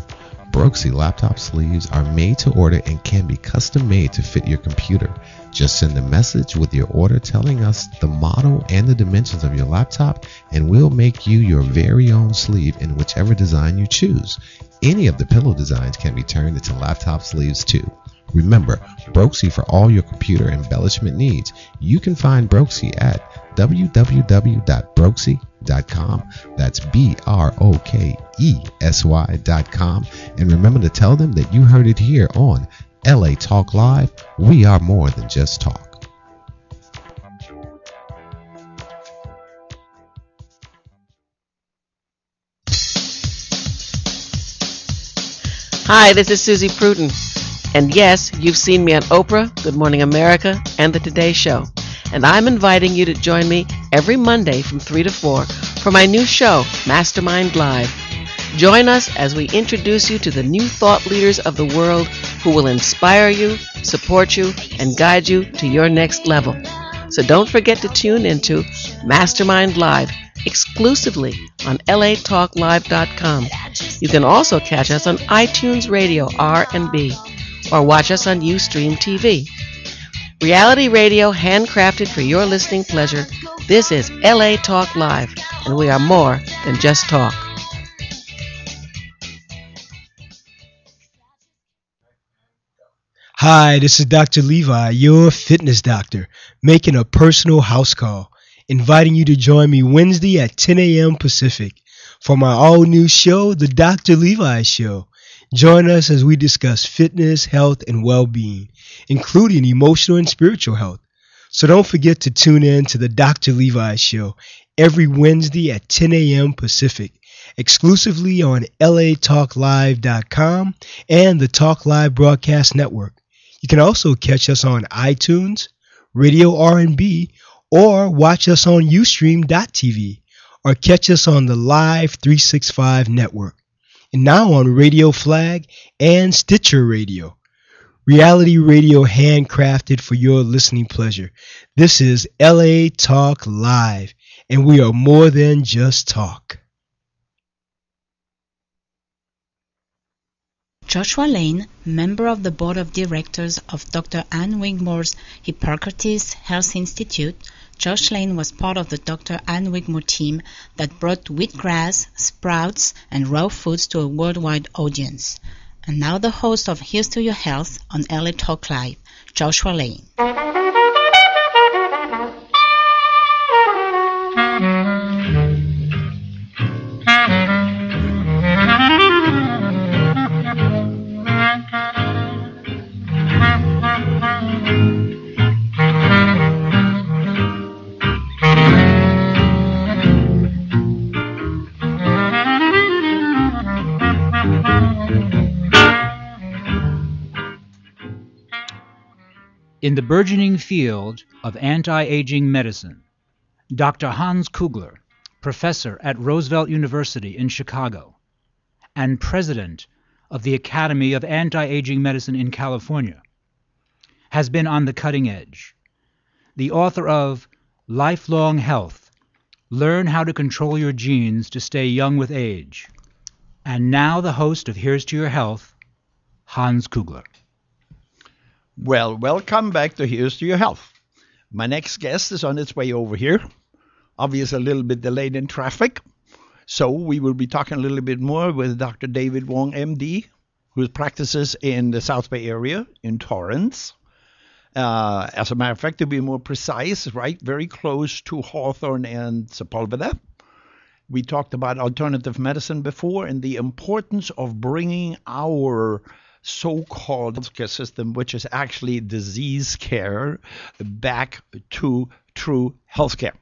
[SPEAKER 13] Brooksy laptop sleeves are made to order and can be custom made to fit your computer. Just send a message with your order telling us the model and the dimensions of your laptop, and we'll make you your very own sleeve in whichever design you choose. Any of the pillow designs can be turned into laptop sleeves too. Remember, Brooksy for all your computer embellishment needs. You can find Brooksy at www.brooksy.com. That's BROKESY.com. And remember to tell them that you heard it here on LA Talk Live. We are more than just talk.
[SPEAKER 14] Hi, this is Susie Pruden. And yes, you've seen me on Oprah, Good Morning America, and The Today Show. And I'm inviting you to join me every Monday from 3 to 4 for my new show, Mastermind Live. Join us as we introduce you to the new thought leaders of the world who will inspire you, support you, and guide you to your next level. So don't forget to tune into Mastermind Live exclusively on latalklive.com. You can also catch us on iTunes Radio R&B or watch us on Ustream TV. Reality radio handcrafted for your listening pleasure. This is LA Talk Live, and we are more than just talk.
[SPEAKER 15] Hi, this is Dr. Levi, your fitness doctor, making a personal house call, inviting you to join me Wednesday at 10 a.m. Pacific for my all-new show, The Dr. Levi Show. Join us as we discuss fitness, health, and well-being, including emotional and spiritual health. So don't forget to tune in to The Dr. Levi Show every Wednesday at 10 a.m. Pacific, exclusively on latalklive.com and the Talk Live Broadcast Network. You can also catch us on iTunes, Radio R&B, or watch us on Ustream.tv, or catch us on the Live 365 network, and now on Radio Flag and Stitcher Radio. Reality radio handcrafted for your listening pleasure. This is LA Talk Live, and we are more than just talk.
[SPEAKER 2] Joshua Lane, member of the board of directors of Dr. Ann Wigmore's Hippocrates Health Institute, Josh Lane was part of the Dr. Ann Wigmore team that brought wheatgrass, sprouts, and raw foods to a worldwide audience. And now the host of Here's to Your Health on LA Talk Live, Joshua Lane.
[SPEAKER 1] In the burgeoning field of anti-aging medicine, Dr. Hans Kugler, professor at Roosevelt University in Chicago and president of the Academy of Anti-Aging Medicine in California, has been on the cutting edge. The author of Lifelong Health, Learn How to Control Your Genes to Stay Young with Age, and now the host of Here's to Your Health, Hans Kugler.
[SPEAKER 16] Well, welcome back to Here's to Your Health. My next guest is on its way over here. Obviously a little bit delayed in traffic. So we will be talking a little bit more with Dr. David Wong, MD, who practices in the South Bay area in Torrance. As a matter of fact, to be more precise, right, very close to Hawthorne and Sepulveda. We talked about alternative medicine before and the importance of bringing our so-called healthcare system, which is actually disease care, back to true healthcare.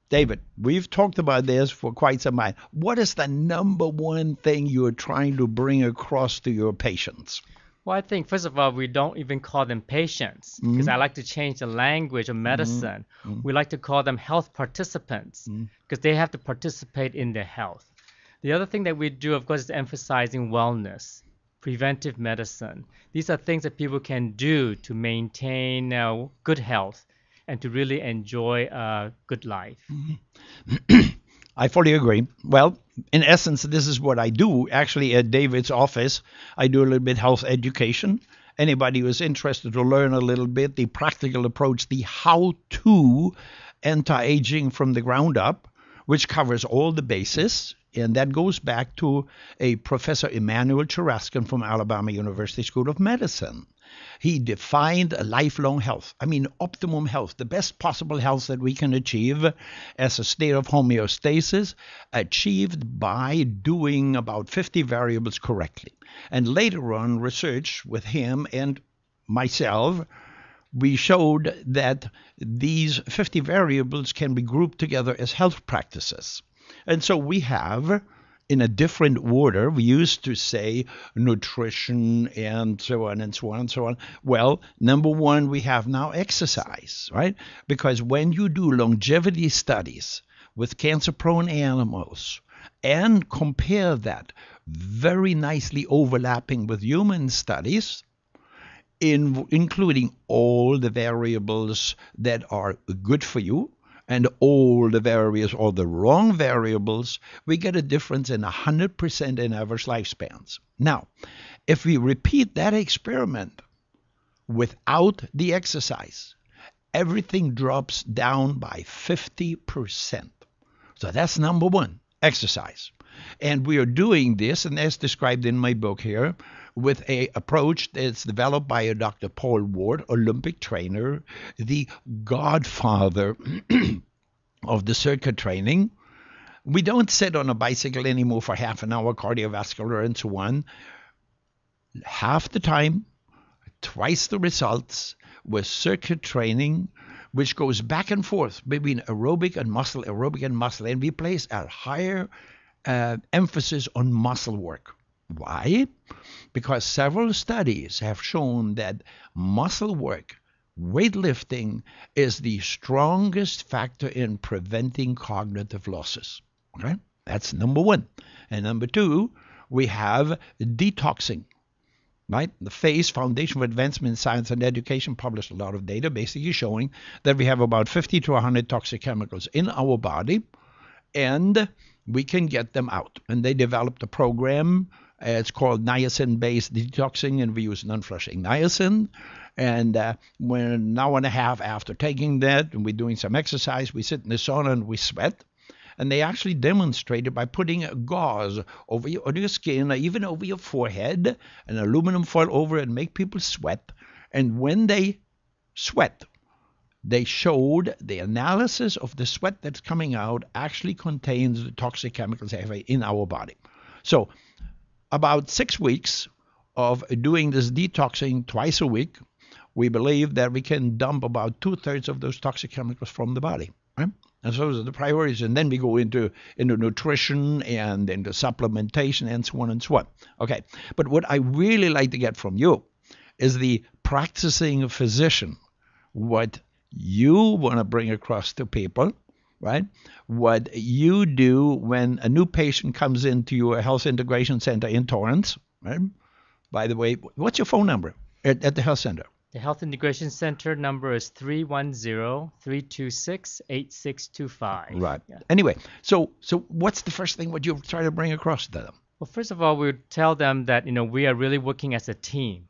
[SPEAKER 16] David, we've talked about this for quite some time. What is the number one thing you're trying to bring across to your patients?
[SPEAKER 17] Well, I think, first of all, we don't even call them patients, because I like to change the language of medicine. We like to call them health participants, because they have to participate in their health. The other thing that we do, of course, is emphasizing wellness, preventive medicine. These are things that people can do to maintain good health and to really enjoy a good life.
[SPEAKER 16] I fully agree. Well, in essence, this is what I do. Actually, at David's office, I do a little bit health education. Anybody who is interested to learn a little bit, the practical approach, the how-to anti-aging from the ground up, which covers all the bases. And that goes back to a Professor Emanuel Cheraskin from Alabama University School of Medicine. He defined a lifelong health. I mean, optimum health, the best possible health that we can achieve as a state of homeostasis, achieved by doing about 50 variables correctly. And later on, research with him and myself, we showed that these 50 variables can be grouped together as health practices. And so we have, in a different order, we used to say nutrition and so on and so on and so on. Well, number one, we have now exercise, right? Because when you do longevity studies with cancer-prone animals and compare that very nicely overlapping with human studies, including all the variables that are good for you, and all the various or the wrong variables, we get a difference in 100% in average lifespans. Now, if we repeat that experiment without the exercise, everything drops down by 50%. So that's number one, exercise. And we are doing this, and as described in my book here, with an approach that's developed by a Dr. Paul Ward, Olympic trainer, the godfather of the circuit training. We don't sit on a bicycle anymore for half an hour, cardiovascular and so on. Half the time, twice the results with circuit training, which goes back and forth between aerobic and muscle, and we place a higher emphasis on muscle work. Why? Because several studies have shown that muscle work weightlifting is the strongest factor in preventing cognitive losses. Okay? That's number one. And number two, we have detoxing. Right? The FACE, Foundation for Advancement in Science and Education, published a lot of data basically showing that we have about 50 to 100 toxic chemicals in our body, and we can get them out. And they developed a program. It's called niacin-based detoxing, and we use non-flushing niacin. And when an hour and a half after taking that, and we're doing some exercise, we sit in the sauna and we sweat. And they actually demonstrated by putting a gauze over your skin, or even over your forehead, an aluminum foil over it, and make people sweat. And when they sweat, they showed the analysis of the sweat that's coming out actually contains the toxic chemicals in our body. So about 6 weeks of doing this detoxing twice a week, we believe that we can dump about 2/3 of those toxic chemicals from the body. Right? And so those are the priorities. And then we go into nutrition and into supplementation and so on and so on. Okay. But what I really like to get from you is the practicing physician, what you want to bring across to people, right? What you do when a new patient comes into your health integration center in Torrance, right? By the way, what's your phone number at the health center?
[SPEAKER 17] The Health Integration Center number is 310-326-8625.
[SPEAKER 16] Right. Yeah. Anyway, so what's the first thing what you try to bring across to them?
[SPEAKER 17] Well, first of all, we would tell them that, we are really working as a team.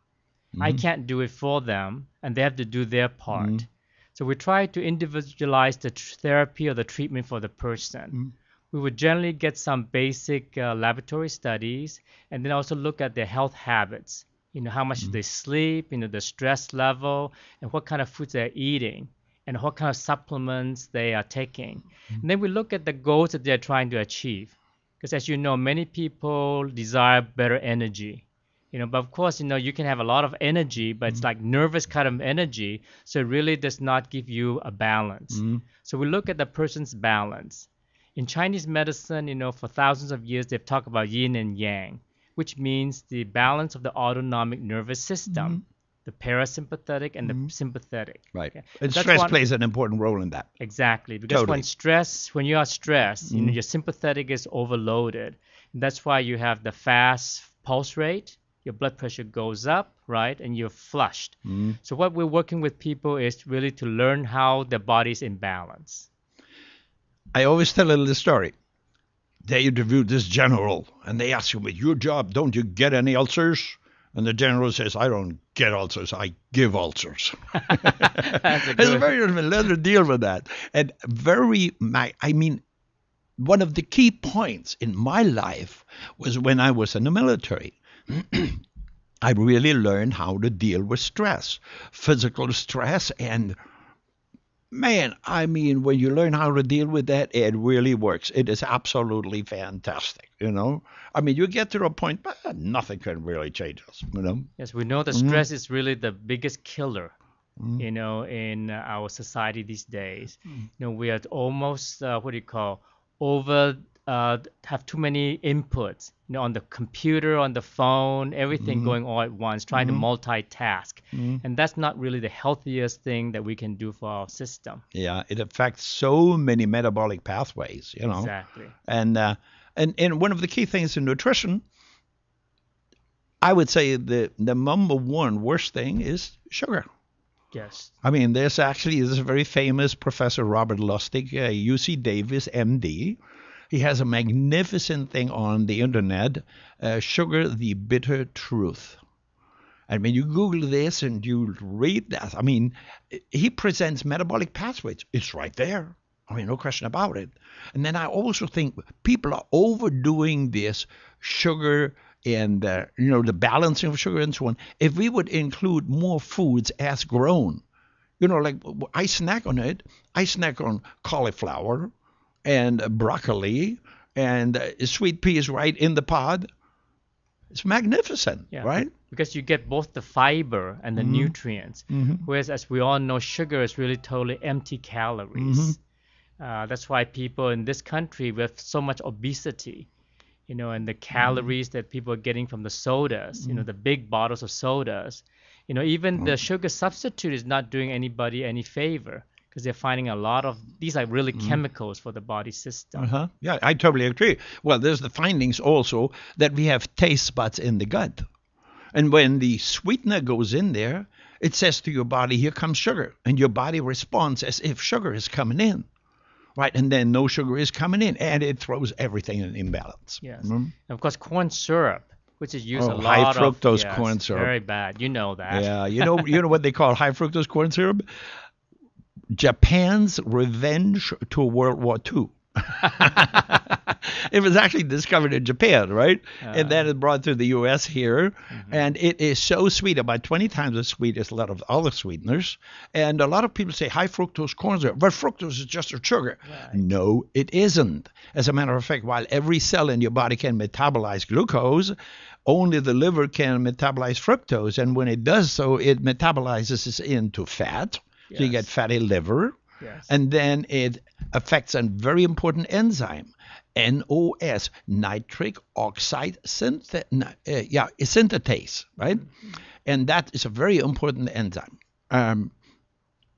[SPEAKER 17] Mm-hmm. I can't do it for them, and they have to do their part. Mm-hmm. So we try to individualize the therapy or the treatment for the person. Mm-hmm. We would generally get some basic laboratory studies, and then also look at their health habits. How much they sleep, the stress level, and what kind of foods they're eating, and what kind of supplements they are taking. And then we look at the goals that they're trying to achieve. Because as you know, many people desire better energy. But of course, you can have a lot of energy, but it's like nervous kind of energy, so it really does not give you a balance. So we look at the person's balance. In Chinese medicine, for thousands of years, they've talked about yin and yang, which means the balance of the autonomic nervous system, the parasympathetic and the sympathetic.
[SPEAKER 16] Right. Okay? And stress plays an important role in that.
[SPEAKER 17] Exactly. Because when you are stressed, your sympathetic is overloaded. And that's why you have the fast pulse rate, your blood pressure goes up, right? And you're flushed. So what we're working with people is really to learn how their body's in balance.
[SPEAKER 16] I always tell a little story. They interviewed this general, and they asked him, with your job, don't you get any ulcers? And the general says, I don't get ulcers, I give ulcers. It's very let her deal with that. And one of the key points in my life was when I was in the military. I really learned how to deal with stress, physical stress, and man, when you learn how to deal with that, it really works. It is absolutely fantastic, You get to a point, but nothing can really change us,
[SPEAKER 17] Yes, we know that stress is really the biggest killer, in our society these days. We are almost, have too many inputs, on the computer, on the phone, everything going all at once, trying to multitask. And that's not really the healthiest thing that we can do for our system.
[SPEAKER 16] Yeah, it affects so many metabolic pathways,
[SPEAKER 17] Exactly.
[SPEAKER 16] And one of the key things in nutrition, I would say the number one worst thing is sugar.
[SPEAKER 17] Yes.
[SPEAKER 16] There's a very famous Professor Robert Lustig, UC Davis, MD. He has a magnificent thing on the internet, Sugar, the Bitter Truth. And when you Google this and you read that, he presents metabolic pathways. It's right there. No question about it. And then I also think people are overdoing this sugar and, the balancing of sugar and so on. If we would include more foods as grown, like I snack on it. I snack on cauliflower and broccoli and sweet peas right in the pod. It's magnificent, right?
[SPEAKER 17] Because you get both the fiber and the nutrients. Whereas, as we all know, sugar is really totally empty calories. That's why people in this country with so much obesity, and the calories that people are getting from the sodas, the big bottles of sodas, Even the sugar substitute is not doing anybody any favor because they're finding a lot of these are really chemicals for the body system.
[SPEAKER 16] Yeah, I totally agree. Well, there's the findings also that we have taste buds in the gut. And when the sweetener goes in there, it says to your body, here comes sugar. And your body responds as if sugar is coming in. Right? And then no sugar is coming in. And it throws everything in imbalance.
[SPEAKER 17] Yes. And of course, corn syrup, which is used a lot
[SPEAKER 16] high fructose
[SPEAKER 17] of,
[SPEAKER 16] corn syrup.
[SPEAKER 17] Very bad. You know that.
[SPEAKER 16] Yeah. You know what they call high fructose corn syrup? Japan's revenge to World War II. It was actually discovered in Japan, right? And then it brought to the U.S. here. And it is so sweet, about 20 times as sweet as a lot of other sweeteners. And a lot of people say high fructose corn syrup. But fructose is just a sugar. Right. No, it isn't. As a matter of fact, while every cell in your body can metabolize glucose, only the liver can metabolize fructose. And when it does so, it metabolizes it into fat. So you get fatty liver. Yes. And then it affects a very important enzyme, NOS, nitric oxide synthetase, right? And that is a very important enzyme.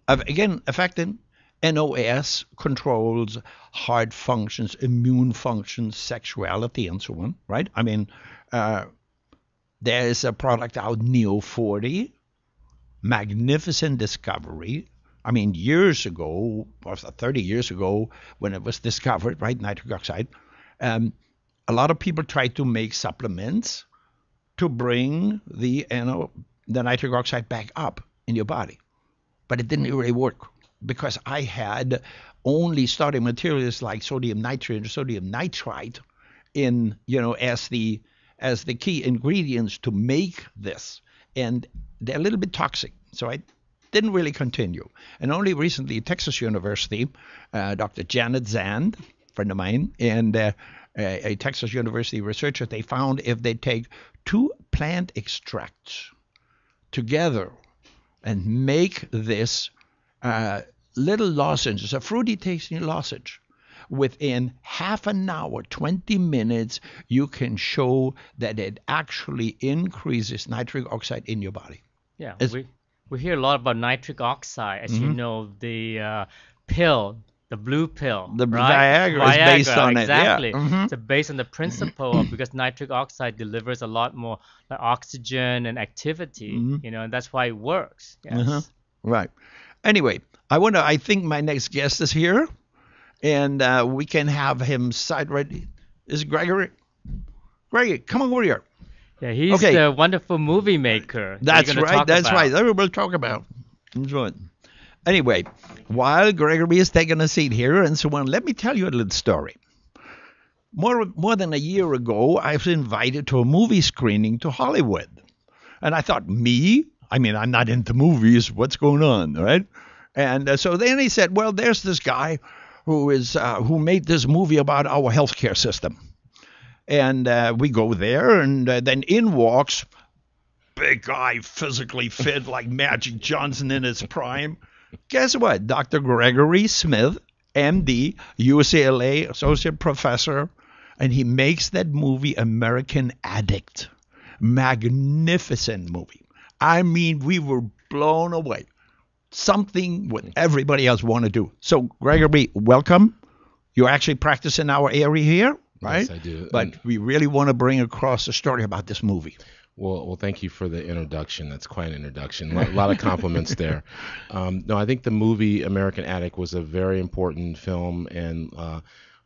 [SPEAKER 16] Again, affecting NOS controls heart functions, immune functions, sexuality, and so on, right? I mean, there is a product out, Neo 40, magnificent discovery. I mean, years ago, 30 years ago, when it was discovered, right, nitric oxide, a lot of people tried to make supplements to bring the nitric oxide back up in your body. But it didn't really work because I had only starting materials like sodium nitrate and sodium nitrite in, as the key ingredients to make this. And they're a little bit toxic. So I didn't really continue. And only recently, Texas University, Dr. Janet Zand, friend of mine, and a Texas University researcher, they found if they take 2 plant extracts together and make this little lozenge, it's a fruity tasting lozenge, within half an hour, 20 minutes, you can show that it actually increases nitric oxide in your body.
[SPEAKER 17] Yeah, we hear a lot about nitric oxide. As you know, the pill, the blue pill.
[SPEAKER 16] The
[SPEAKER 17] right?
[SPEAKER 16] Viagra is based on
[SPEAKER 17] exactly.
[SPEAKER 16] it. Yeah.
[SPEAKER 17] It's based on the principle of because nitric oxide delivers a lot more like, oxygen and activity, and that's why it works. Yes.
[SPEAKER 16] Right. Anyway, I think my next guest is here, and we can have him side ready. Is Gregory? Gregory, come over here.
[SPEAKER 17] Yeah, he's the wonderful movie maker.
[SPEAKER 16] That's right. That's right. That's what we'll talk about. Enjoy it. Anyway, while Gregory is taking a seat here and so on, let me tell you a little story. More than a year ago, I was invited to a movie screening to Hollywood. And I thought, I'm not into movies. What's going on, right? And so then he said, well, there's this guy who made this movie about our healthcare system. And we go there, and then in walks big guy, physically fit like Magic Johnson in his prime. Guess what? Dr. Gregory Smith, MD, UCLA, associate professor, and he makes that movie American Addict. Magnificent movie. I mean, we were blown away. Something what everybody else want to do. So, Gregory, welcome. You're actually practicing our area here. Right?
[SPEAKER 13] Yes, I do.
[SPEAKER 16] But we really want to bring across a story about this movie.
[SPEAKER 13] Well, thank you for the introduction. That's quite an introduction. A lot of compliments there. No, I think the movie American Addict was a very important film, and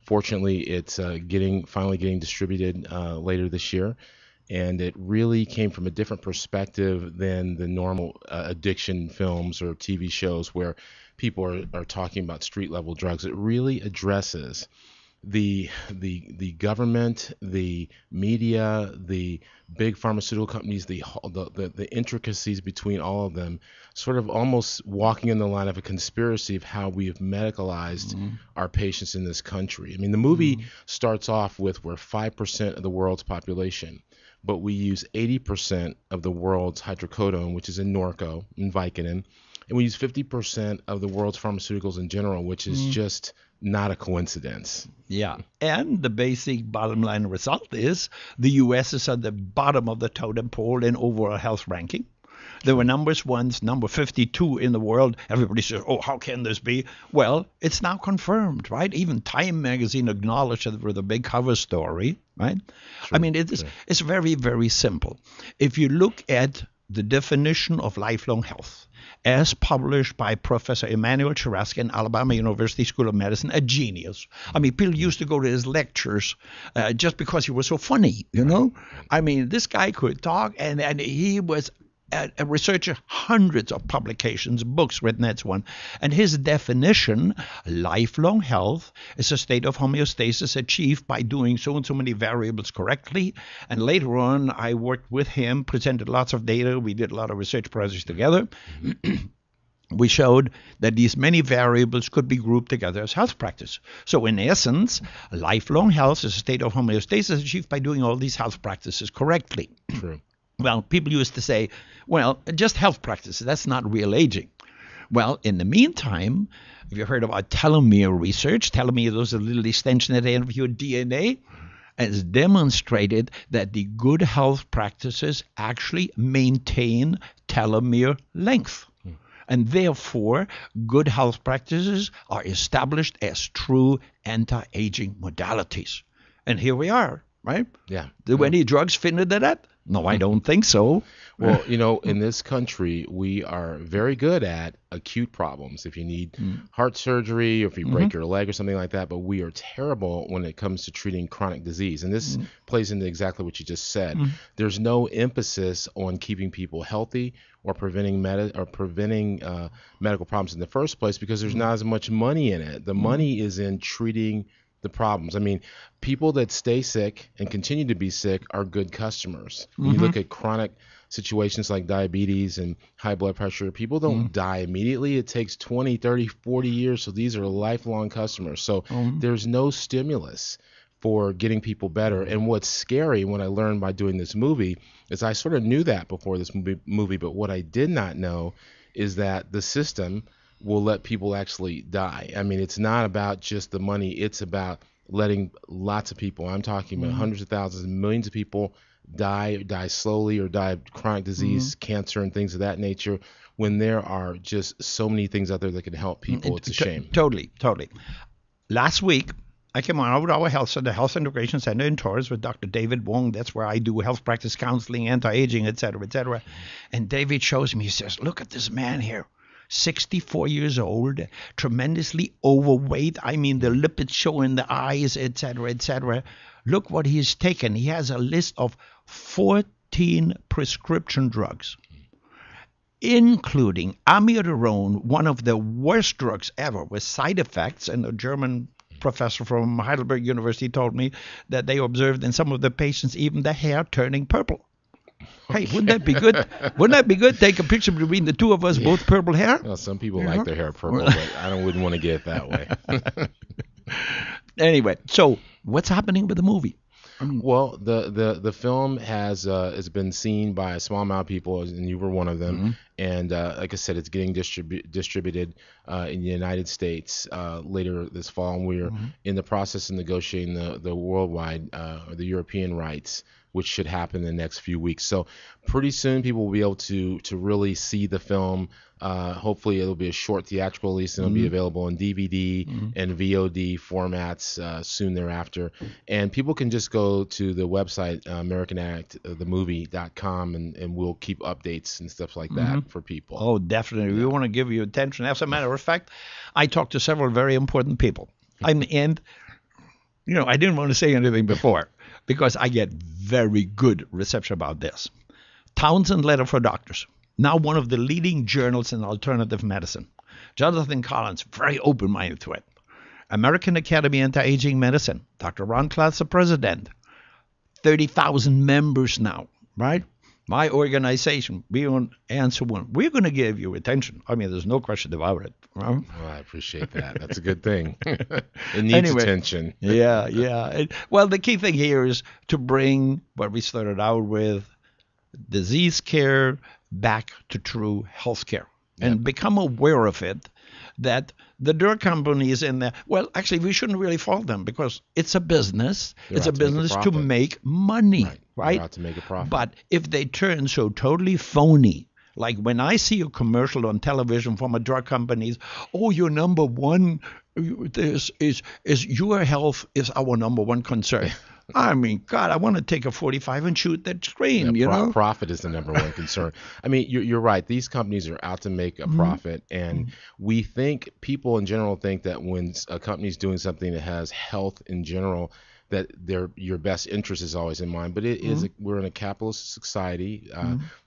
[SPEAKER 13] fortunately, it's finally getting distributed later this year. And it really came from a different perspective than the normal addiction films or TV shows where people are talking about street level drugs. It really addresses the government, the media, the big pharmaceutical companies, the intricacies between all of them, sort of almost walking in the line of a conspiracy of how we have medicalized our patients in this country. I mean, the movie starts off with we're 5% of the world's population, but we use 80% of the world's hydrocodone, which is in Norco, in Vicodin, and we use 50% of the world's pharmaceuticals in general, which is just not a coincidence.
[SPEAKER 16] Yeah. And the basic bottom line result is the U.S. is at the bottom of the totem pole in overall health ranking. They were numbers once, number 52 in the world. Everybody says, oh, how can this be? Well, it's now confirmed, right? Even Time magazine acknowledged it with a big cover story, right? I mean, it's very, very simple. If you look at the definition of lifelong health, as published by Professor Emmanuel Chiraski in Alabama University School of Medicine, a genius. I mean, people used to go to his lectures just because he was so funny, you know? I mean, this guy could talk, and he was a researcher, hundreds of publications, books written, that's one. And his definition, lifelong health, is a state of homeostasis achieved by doing so and so many variables correctly. And later on, I worked with him, presented lots of data. We did a lot of research projects together. We showed that these many variables could be grouped together as health practice. So in essence, lifelong health is a state of homeostasis achieved by doing all these health practices correctly.
[SPEAKER 13] True.
[SPEAKER 16] Well, people used to say, well, just health practices, that's not real aging. Well, in the meantime, have you heard about telomere research? Telomere, those are little extensions at the end of your DNA. Has demonstrated that the good health practices actually maintain telomere length. And therefore, good health practices are established as true anti-aging modalities. And here we are, right?
[SPEAKER 13] Yeah.
[SPEAKER 16] Do any drugs fit into that? No, I don't think so.
[SPEAKER 13] Well, you know, in this country, we are very good at acute problems. If you need heart surgery or if you break your leg or something like that, but we are terrible when it comes to treating chronic disease. And this plays into exactly what you just said. There's no emphasis on keeping people healthy or preventing medical problems in the first place because there's not as much money in it. The money is in treating the problems. I mean, people that stay sick and continue to be sick are good customers. When you look at chronic situations like diabetes and high blood pressure, people don't die immediately. It takes 20, 30, 40 years. So these are lifelong customers. So there's no stimulus for getting people better. And what's scary when I learned by doing this movie is I sort of knew that before this movie, but what I did not know is that the system will let people actually die. I mean, it's not about just the money. It's about letting lots of people, I'm talking about hundreds of thousands, millions of people die slowly or die of chronic disease, cancer, and things of that nature when there are just so many things out there that can help people. It's a shame.
[SPEAKER 16] Totally. Last week, I came on over to our health center, Health Integration Center in Torres with Dr. David Wong. That's where I do health practice counseling, anti-aging, et cetera. And David shows me, he says, look at this man here. 64 years old, tremendously overweight. I mean, the lipids show in the eyes, et cetera. Look what he's taken. He has a list of 14 prescription drugs, including amiodarone, one of the worst drugs ever with side effects. And a German professor from Heidelberg University told me that they observed in some of the patients even the hair turning purple. Hey, wouldn't that be good? Wouldn't that be good? Take a picture between the two of us, both purple hair.
[SPEAKER 13] Well, some people like their hair purple, but I wouldn't want to get it that way.
[SPEAKER 16] Anyway, so what's happening with the movie?
[SPEAKER 13] Well, the film has been seen by a small amount of people, and you were one of them. And like I said, it's getting distributed in the United States later this fall, and we're in the process of negotiating the worldwide or the European rights, which should happen in the next few weeks. So pretty soon people will be able to really see the film. Hopefully it'll be a short theatrical release and it'll be available in DVD and VOD formats soon thereafter. And people can just go to the website, AmericanAddictTheMovie.com, and we'll keep updates and stuff like that for people.
[SPEAKER 16] Oh, definitely. We want to give you attention. As a matter of fact, I talked to several very important people. I didn't want to say anything before, because I get very good reception about this. Townsend Letter for Doctors, now one of the leading journals in alternative medicine. Jonathan Collins, very open-minded to it. American Academy Anti-Aging Medicine, Dr. Ron Klaas, the president. 30,000 members now, right? My organization, Beyond Answer One, we're going to give you attention. I mean, there's no question about it. Right?
[SPEAKER 13] Well, I appreciate that. That's a good thing. It needs attention.
[SPEAKER 16] Yeah. Well, the key thing here is to bring what we started out with, disease care, back to true health care. And become aware of it, that the drug companies in there, well, actually, we shouldn't really fault them because it's a business. It's a business to make money, right?
[SPEAKER 13] They're out to make a profit.
[SPEAKER 16] But if they turn so totally phony Like when I see a commercial on television from a drug company, oh, your number one is your health is our number one concern. I mean, God, I want to take a 45 and shoot that screen, you know?
[SPEAKER 18] Profit is the number one concern. I mean, you're right. These companies are out to make a profit. And we think, people in general think that when a company's doing something that has health in general, that your best interest is always in mind. But it is we're in a capitalist society.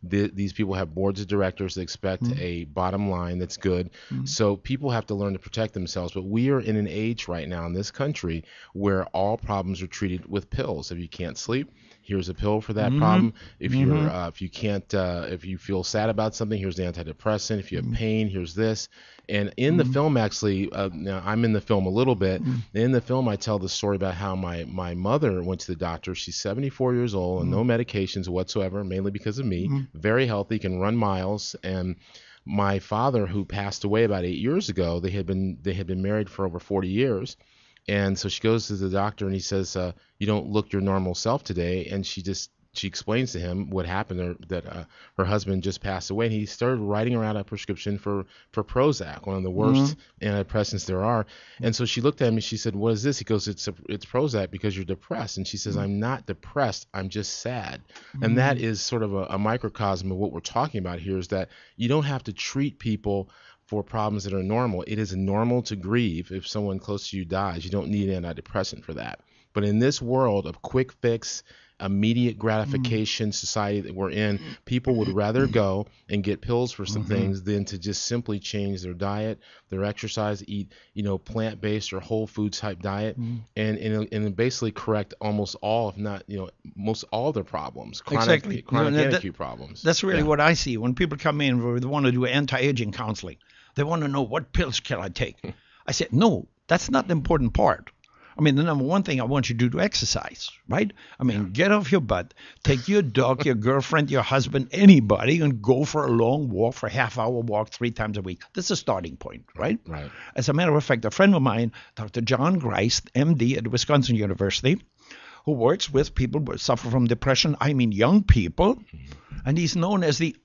[SPEAKER 18] These people have boards of directors that expect a bottom line that's good. So people have to learn to protect themselves. But we are in an age right now in this country where all problems are treated with pills. If you can't sleep, here's a pill for that problem. If you're if you feel sad about something, here's the antidepressant. If you have pain, here's this. And in the film, actually, now I'm in the film a little bit. In the film, I tell the story about how my mother went to the doctor. She's 74 years old and no medications whatsoever, mainly because of me. Very healthy, can run miles. And my father, who passed away about 8 years ago, they had been married for over 40 years. And so she goes to the doctor and he says, you don't look your normal self today. And she explains to him what happened, that her husband just passed away. And he started writing her out a prescription for Prozac, one of the worst antidepressants there are. And so she looked at him and she said, what is this? He goes, it's Prozac because you're depressed. And she says, I'm not depressed. I'm just sad. And that is sort of a microcosm of what we're talking about here, is that you don't have to treat people for problems that are normal. It is normal to grieve if someone close to you dies. You don't need an antidepressant for that. But in this world of quick fix, immediate gratification society that we're in, people would rather go and get pills for some things than to just simply change their diet, their exercise, eat, plant-based or whole food type diet, and basically correct almost all, if not, most all their problems, chronic acute problems.
[SPEAKER 16] That's really what I see when people come in where they want to do anti-aging counseling. They want to know, what pills can I take? I said, no, that's not the important part. I mean, the number one thing I want you to do exercise, right? I mean, get off your butt, take your dog, your girlfriend, your husband, anybody, and go for a long walk, for a half-hour walk 3 times a week. That's a starting point, right?
[SPEAKER 18] Right.
[SPEAKER 16] As a matter of fact, a friend of mine, Dr. John Grice, MD at Wisconsin University, who works with people who suffer from depression, I mean young people, and he's known as the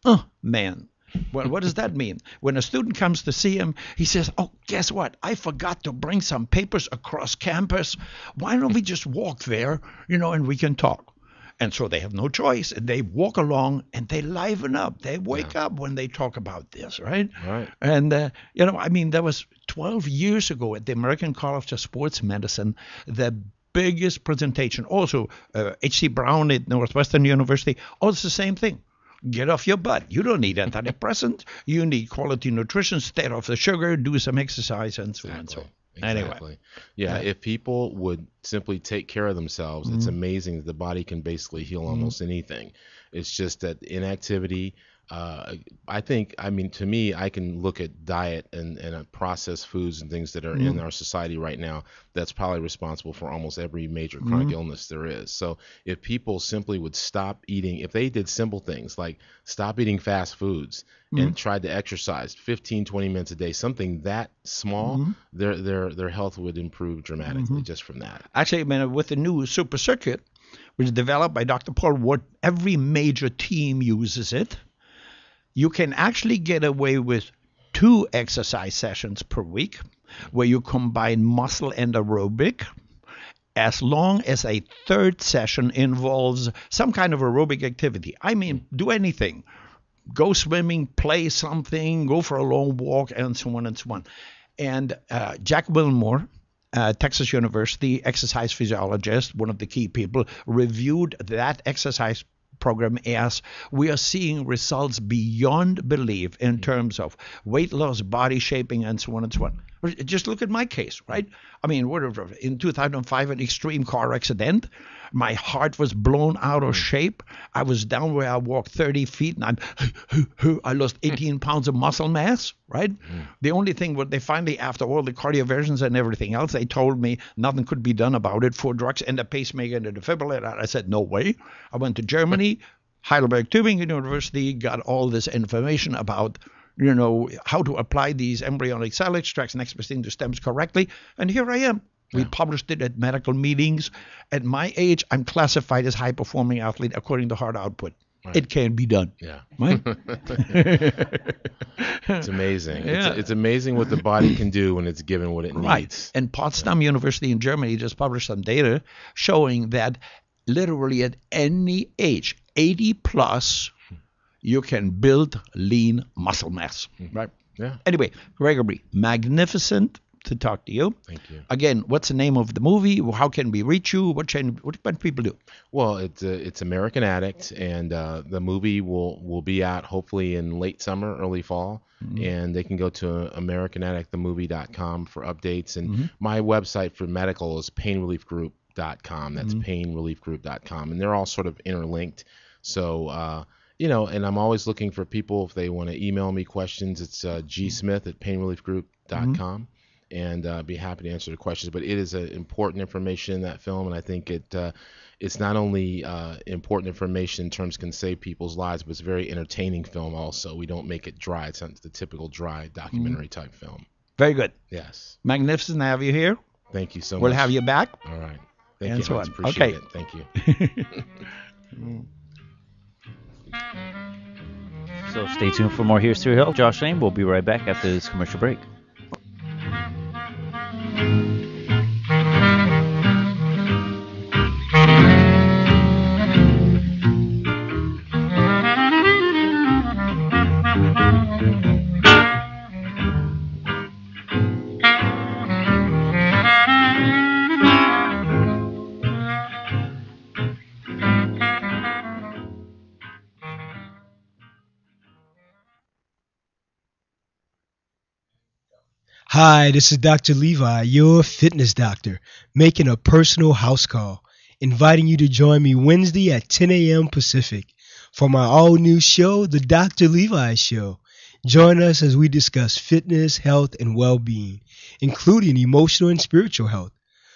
[SPEAKER 16] man. Well, what does that mean? When a student comes to see him, he says, oh, guess what? I forgot to bring some papers across campus. Why don't we just walk there, and we can talk? And so they have no choice. And they walk along and they liven up. They wake up when they talk about this, right?
[SPEAKER 18] Right.
[SPEAKER 16] And, that was 12 years ago at the American College of Sports Medicine, the biggest presentation. Also, H.C. Brown at Northwestern University, also the same thing. Get off your butt. You don't need antidepressants. You need quality nutrition. Stay off the sugar. Do some exercise, and so on and so on. Anyway.
[SPEAKER 18] Yeah, if people would simply take care of themselves, it's amazing that the body can basically heal almost anything. It's just that inactivity. To me, I can look at diet and processed foods and things that are in our society right now. That's probably responsible for almost every major chronic illness there is. So if people simply would stop eating, if they did simple things like stop eating fast foods and tried to exercise 15, 20 minutes a day, something that small, their health would improve dramatically just from that.
[SPEAKER 16] Actually, with the new super circuit, which is developed by Dr. Paul Ward, every major team uses it. You can actually get away with 2 exercise sessions per week where you combine muscle and aerobic, as long as a 3rd session involves some kind of aerobic activity. I mean, do anything. Go swimming, play something, go for a long walk, and so on and so on. And Jack Wilmore, Texas University exercise physiologist, one of the key people, reviewed that exercise program as we are seeing results beyond belief in terms of weight loss, body shaping, and so on and so on. Just look at my case, right? I mean, in 2005, an extreme car accident. My heart was blown out of shape. I was down where I walked 30 feet, and I lost 18 pounds of muscle mass, right? The only thing, what they finally, after all the cardioversions and everything else, they told me nothing could be done about it. 4 drugs and a pacemaker and a defibrillator. I said, no way. I went to Germany, Heidelberg Tübingen University, got all this information about how to apply these embryonic cell extracts and express into stems correctly. And here I am. We published it at medical meetings. At my age, I'm classified as high-performing athlete according to heart output. it can be done.
[SPEAKER 18] Yeah.
[SPEAKER 16] Right?
[SPEAKER 18] It's amazing.
[SPEAKER 16] Yeah.
[SPEAKER 18] It's amazing what the body can do when it's given what it needs.
[SPEAKER 16] Right. And Potsdam University in Germany just published some data showing that literally at any age, 80 plus, you can build lean muscle mass. Right?
[SPEAKER 18] Yeah.
[SPEAKER 16] Anyway, Gregory, magnificent to talk to you.
[SPEAKER 18] Thank you.
[SPEAKER 16] Again, what's the name of the movie? How can we reach you? What can people do?
[SPEAKER 18] Well, it's American Addict, and the movie will be out hopefully in late summer, early fall, and they can go to AmericanAddictTheMovie.com for updates. And my website for medical is painreliefgroup.com. That's painreliefgroup.com, and they're all sort of interlinked. So and I'm always looking for people if they want to email me questions. It's gsmith@painreliefgroup.com. And be happy to answer the questions. But it is important information in that film, and I think it's not only important information in terms can save people's lives, but it's a very entertaining film also. We don't make it dry. It's not the typical dry documentary type film.
[SPEAKER 16] Very good.
[SPEAKER 18] Yes.
[SPEAKER 16] Magnificent to have you here.
[SPEAKER 18] Thank you so much.
[SPEAKER 16] We'll have you back.
[SPEAKER 18] All right. Thank
[SPEAKER 16] and
[SPEAKER 18] you.
[SPEAKER 16] so
[SPEAKER 18] I
[SPEAKER 16] on.
[SPEAKER 18] appreciate it. Thank you.
[SPEAKER 9] So stay tuned for more Here's to Your Health. Jossh Lane will be right back after this commercial break.
[SPEAKER 15] Hi, this is Dr. Levi, your fitness doctor, making a personal house call, inviting you to join me Wednesday at 10 a.m. Pacific for my all-new show, The Dr. Levi Show. Join us as we discuss fitness, health, and well-being, including emotional and spiritual health.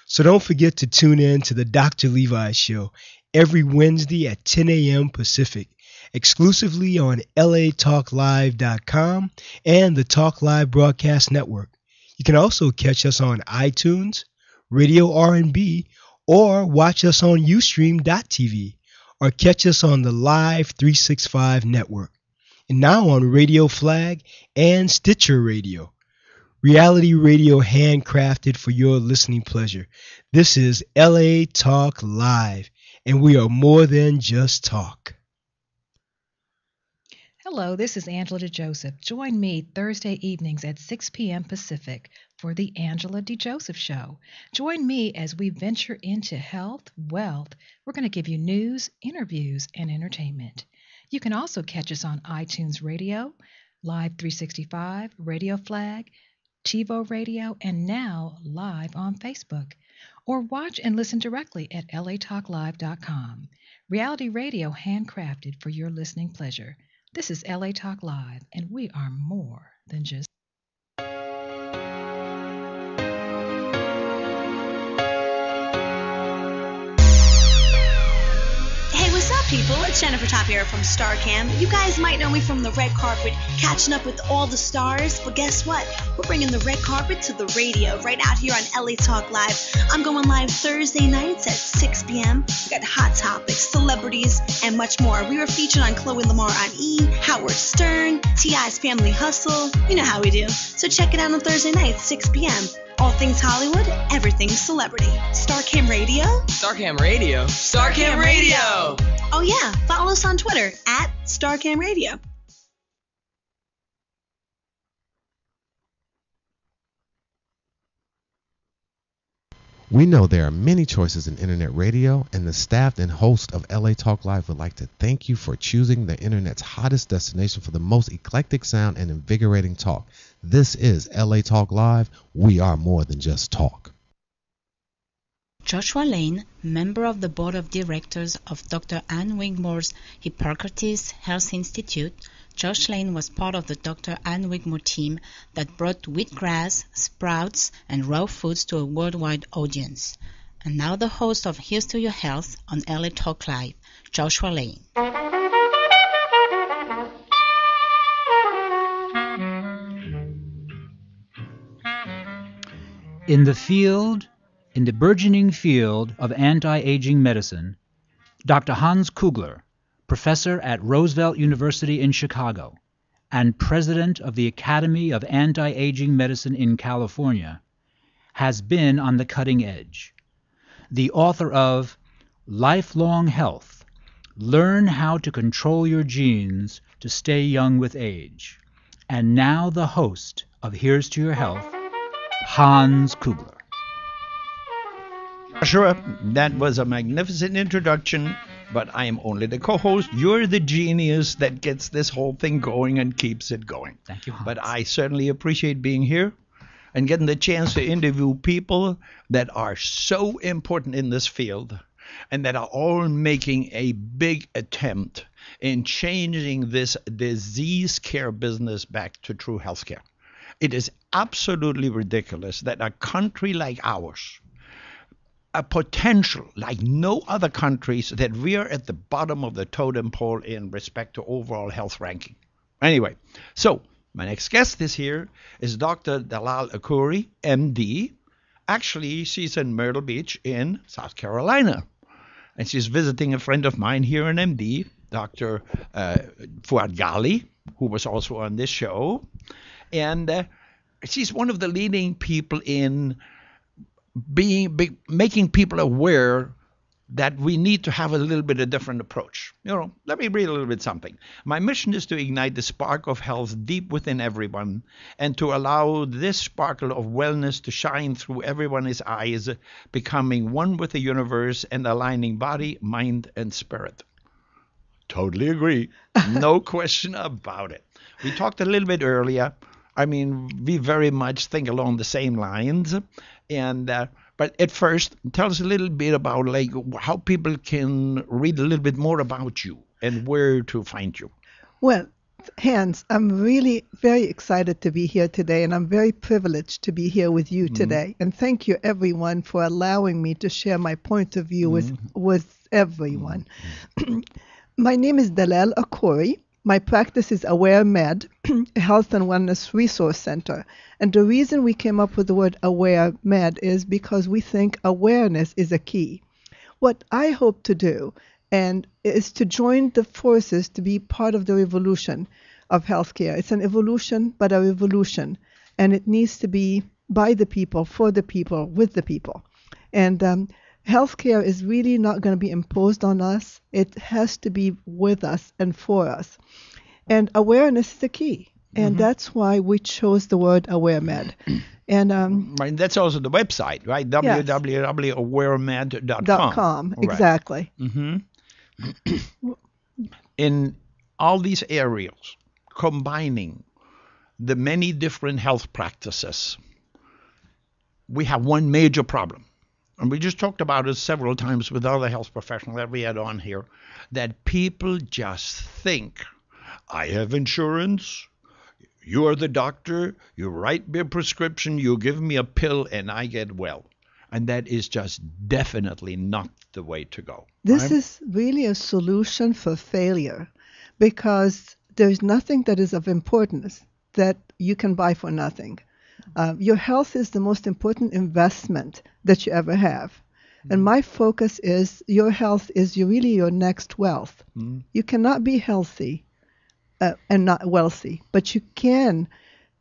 [SPEAKER 15] So don't forget to tune in to The Dr. Levi Show every Wednesday at 10 a.m. Pacific, exclusively on latalklive.com and the Talk Live Broadcast Network. You can also catch us on iTunes, Radio R&B, or watch us on Ustream.tv, or catch us on the Live 365 network, and now on Radio Flag and Stitcher Radio. Reality radio handcrafted for your listening pleasure. This is LA Talk Live, and we are more than just talk.
[SPEAKER 19] Hello, this is Angela DeJoseph. Join me Thursday evenings at 6 p.m. Pacific for the Angela DeJoseph Show. Join me as we venture into health, wealth. We're going to give you news, interviews, and entertainment. You can also catch us on iTunes Radio, Live 365, Radio Flag, TiVo Radio, and now live on Facebook. Or watch and listen directly at latalklive.com. Reality radio handcrafted for your listening pleasure. This is LA Talk Live, and we are more than just...
[SPEAKER 20] Hey, what's up, people? It's Jennifer Top here from StarCam. You guys might know me from the red carpet, catching up with all the stars, but guess what? We're bringing the red carpet to the radio right out here on LA Talk Live. I'm going live Thursday nights at 6 p.m. We got hot topics, celebrities, and much more. We were featured on Chloe Lamar on E!, Howard Stern, T.I.'s Family Hustle. You know how we do. So check it out on Thursday night, 6 p.m. All things Hollywood, everything celebrity. StarCam Radio?
[SPEAKER 21] StarCam Radio? StarCam Radio!
[SPEAKER 20] Oh yeah, follow us on Twitter at StarCam Radio.
[SPEAKER 13] We know there are many choices in internet radio, and the staff and host of LA Talk Live would like to thank you for choosing the internet's hottest destination for the most eclectic sound and invigorating talk. This is LA Talk Live. We are more than just talk.
[SPEAKER 2] Joshua Lane, member of the board of directors of Dr. Ann Wigmore's Hippocrates Health Institute, Josh Lane was part of the Dr. Ann Wigmore team that brought wheatgrass, sprouts, and raw foods to a worldwide audience. And now the host of Here's to Your Health on LA Talk Live, Joshua Lane.
[SPEAKER 1] In the burgeoning field of anti-aging medicine, Dr. Hans Kugler, professor at Roosevelt University in Chicago and president of the Academy of Anti-Aging Medicine in California, has been on the cutting edge. The author of Lifelong Health: Learn How to Control Your Genes to Stay Young with Age, and now the host of Here's to Your Health, Hans Kugler.
[SPEAKER 16] Joshua, that was a magnificent introduction, but I am only the co-host. You're the genius that gets this whole thing going and keeps it going.
[SPEAKER 1] Thank you, Hans.
[SPEAKER 16] But I certainly appreciate being here and getting the chance to interview people that are so important in this field and that are all making a big attempt in changing this disease care business back to true health care. It is absolutely ridiculous that a country like ours, a potential like no other countries, that we are at the bottom of the totem pole in respect to overall health ranking. Anyway, so my next guest is Dr. Dalal Akoury, MD. Actually, she's in Myrtle Beach in South Carolina. And she's visiting a friend of mine here in MD, Dr. Fuad Ghali, who was also on this show. And she's one of the leading people in making people aware that we need to have a little bit of different approach. Let me read a little bit something. My mission is to ignite the spark of health deep within everyone and to allow this sparkle of wellness to shine through everyone's eyes, becoming one with the universe and aligning body, mind, and spirit. Totally agree. No question about it. We talked a little bit earlier. I mean, we very much think along the same lines. And but at first, tell us a little bit about how people can read a little bit more about you and where to find you.
[SPEAKER 3] Well, Hans, I'm really very excited to be here today, and I'm very privileged to be here with you today. And thank you, everyone, for allowing me to share my point of view with everyone. My name is Dalal Akoury. My practice is Aware Med, a health and wellness resource center. And the reason we came up with the word Aware Med is because we think awareness is a key. What I hope to do is to join the forces to be part of the revolution of healthcare. It's an evolution, but a revolution. And it needs to be by the people, for the people, with the people. And healthcare is really not going to be imposed on us. It has to be with us and for us. And awareness is the key. And that's why we chose the word AwareMed. And
[SPEAKER 16] right, that's also the website, right?
[SPEAKER 3] Yes.
[SPEAKER 16] www.awaremed.com.
[SPEAKER 3] Exactly.
[SPEAKER 16] Right. In all these areas, combining the many different health practices, we have one major problem. And we just talked about it several times with other health professionals that we had on here, that people just think, I have insurance, you are the doctor, you write me a prescription, you give me a pill, and I get well. And that is just definitely not the way to go.
[SPEAKER 3] This is really a solution for failure, because there's nothing that is of importance that you can buy for nothing. Your health is the most important investment that you ever have. And my focus is your health is really your next wealth. You cannot be healthy and not wealthy, but you can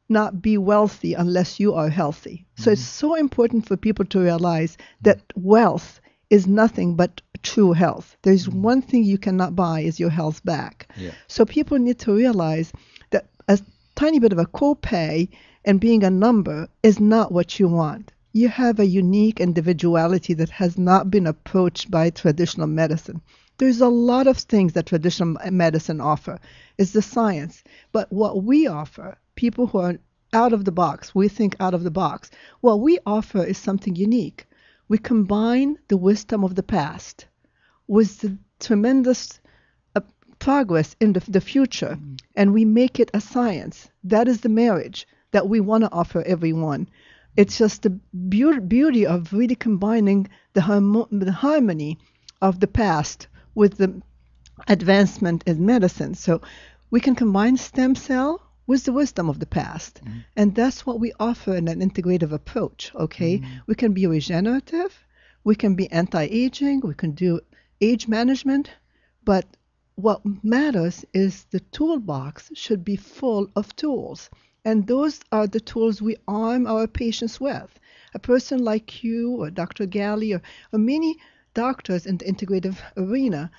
[SPEAKER 3] not be wealthy unless you are healthy. So it's so important for people to realize that wealth is nothing but true health. There's one thing you cannot buy is your health back. So people need to realize that a tiny bit of a copay and being a number is not what you want. You have a unique individuality that has not been approached by traditional medicine. There's a lot of things that traditional medicine offer. It's the science. But what we offer, people who are out of the box, we think out of the box, what we offer is something unique. We combine the wisdom of the past with the tremendous progress in the future, and we make it a science. That is the marriage that we want to offer everyone. It's just the beauty of really combining the harmony of the past with the advancement in medicine. So we can combine stem cell with the wisdom of the past. And that's what we offer in an integrative approach, okay? We can be regenerative, we can be anti-aging, we can do age management, but what matters is the toolbox should be full of tools. And those are the tools we arm our patients with. A person like you or Dr. Galley or many doctors in the integrative arena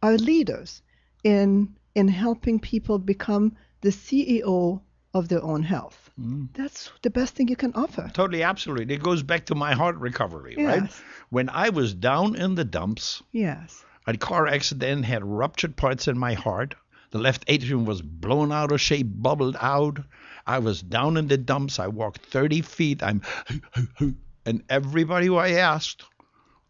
[SPEAKER 3] are leaders in helping people become the CEO of their own health. That's the best thing you can offer.
[SPEAKER 16] Totally, absolutely. It goes back to my heart recovery,
[SPEAKER 3] Yes.
[SPEAKER 16] right? When I was down in the dumps,
[SPEAKER 3] Yes.
[SPEAKER 16] a car accident had ruptured parts in my heart. The left atrium was blown out of shape, bubbled out. I was down in the dumps. I walked 30 feet. And everybody who I asked,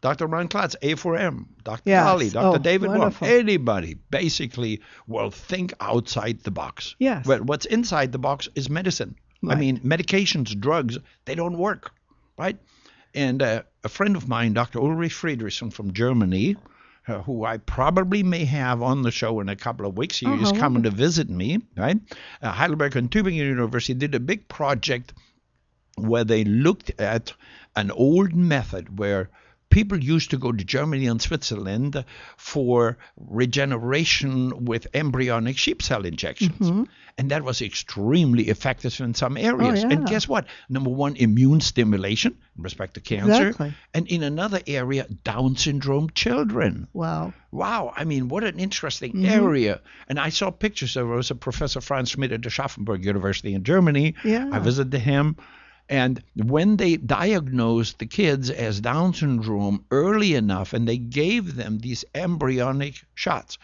[SPEAKER 16] Dr. Ron Klotz, A4M, Dr.
[SPEAKER 3] Yes.
[SPEAKER 16] Dolly, Dr.
[SPEAKER 3] Oh,
[SPEAKER 16] David Wong,
[SPEAKER 3] wonderful.
[SPEAKER 16] anybody, basically, will think outside the box.
[SPEAKER 3] Yes.
[SPEAKER 16] Well, what's inside the box is medicine. I
[SPEAKER 3] Right.
[SPEAKER 16] mean, medications, drugs, they don't work, right? And a friend of mine, Dr. Ulrich Friedrichsen from Germany, who I probably may have on the show in a couple of weeks. He is
[SPEAKER 3] how
[SPEAKER 16] coming to visit me, right? Heidelberg and Tübingen University did a big project where they looked at an old method where people used to go to Germany and Switzerland for regeneration with embryonic sheep cell injections. And that was extremely effective in some areas.
[SPEAKER 3] Oh,
[SPEAKER 16] And
[SPEAKER 3] yeah.
[SPEAKER 16] guess what? Number one, immune stimulation in respect to cancer.
[SPEAKER 3] Exactly.
[SPEAKER 16] And in another area, Down syndrome children.
[SPEAKER 3] Wow.
[SPEAKER 16] Wow. I mean, what an interesting
[SPEAKER 3] Mhm.
[SPEAKER 16] area. And I saw pictures. There was a Professor Franz Schmidt at the Schaffenburg University in Germany.
[SPEAKER 3] Yeah.
[SPEAKER 16] I visited him. And when they diagnosed the kids as Down syndrome early enough and they gave them these embryonic shots,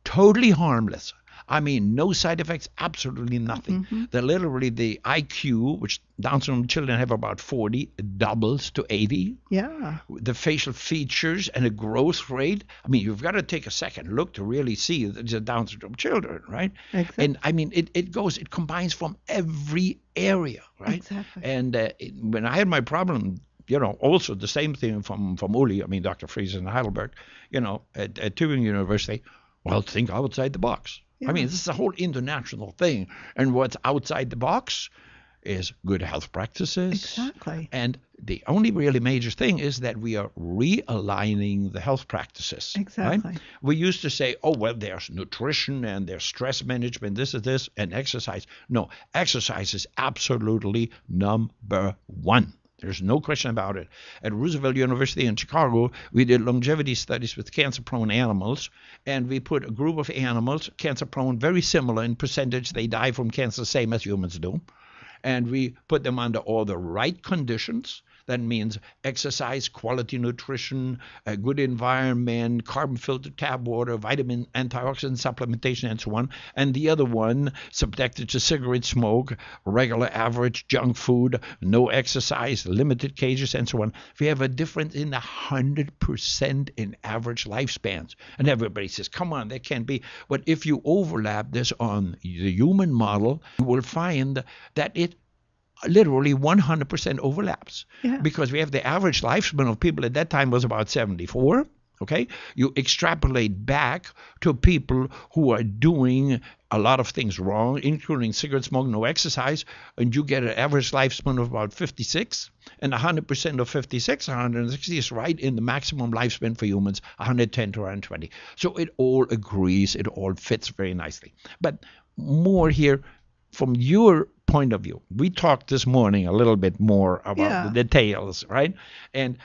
[SPEAKER 16] totally harmless. I mean, no side effects, absolutely nothing. They're literally the IQ, which Down syndrome children have about 40, doubles to 80.
[SPEAKER 3] Yeah.
[SPEAKER 16] The facial features and the growth rate. I mean, you've got to take a second look to really see the Down syndrome children, right?
[SPEAKER 3] Exactly.
[SPEAKER 16] And I mean, it combines from every area, right?
[SPEAKER 3] Exactly.
[SPEAKER 16] And when I had my problem, also the same thing from Uli, I mean, Dr. Fries in Heidelberg, at Tübingen University, well, think outside the box. I mean, this is a whole international thing. And what's outside the box is good health practices.
[SPEAKER 3] Exactly.
[SPEAKER 16] And the only really major thing is that we are realigning the health practices.
[SPEAKER 3] Exactly.
[SPEAKER 16] Right? We used to say, oh, well, there's nutrition and there's stress management, this is this, and exercise. No, exercise is absolutely number one. There's no question about it. At Roosevelt University in Chicago, we did longevity studies with cancer-prone animals, and we put a group of animals, cancer-prone, very similar in percentage. They die from cancer, same as humans do. And we put them under all the right conditions. That means exercise, quality nutrition, a good environment, carbon-filtered tap water, vitamin, antioxidant supplementation, and so on. And the other one, subjected to cigarette smoke, regular average junk food, no exercise, limited cages, and so on. We have a difference in 100% in average lifespans. And everybody says, come on, that can't be. But if you overlap this on the human model, you will find that it literally 100% overlaps.
[SPEAKER 3] Yeah.
[SPEAKER 16] Because we have the average lifespan of people at that time was about 74. Okay, you extrapolate back to people who are doing a lot of things wrong, including cigarette smoke, no exercise, and you get an average lifespan of about 56. And 100% of 56, 160 is right in the maximum lifespan for humans, 110 to 120. So it all agrees, it all fits very nicely. But more here from your point of view. We talked this morning a little bit more about the details, right? And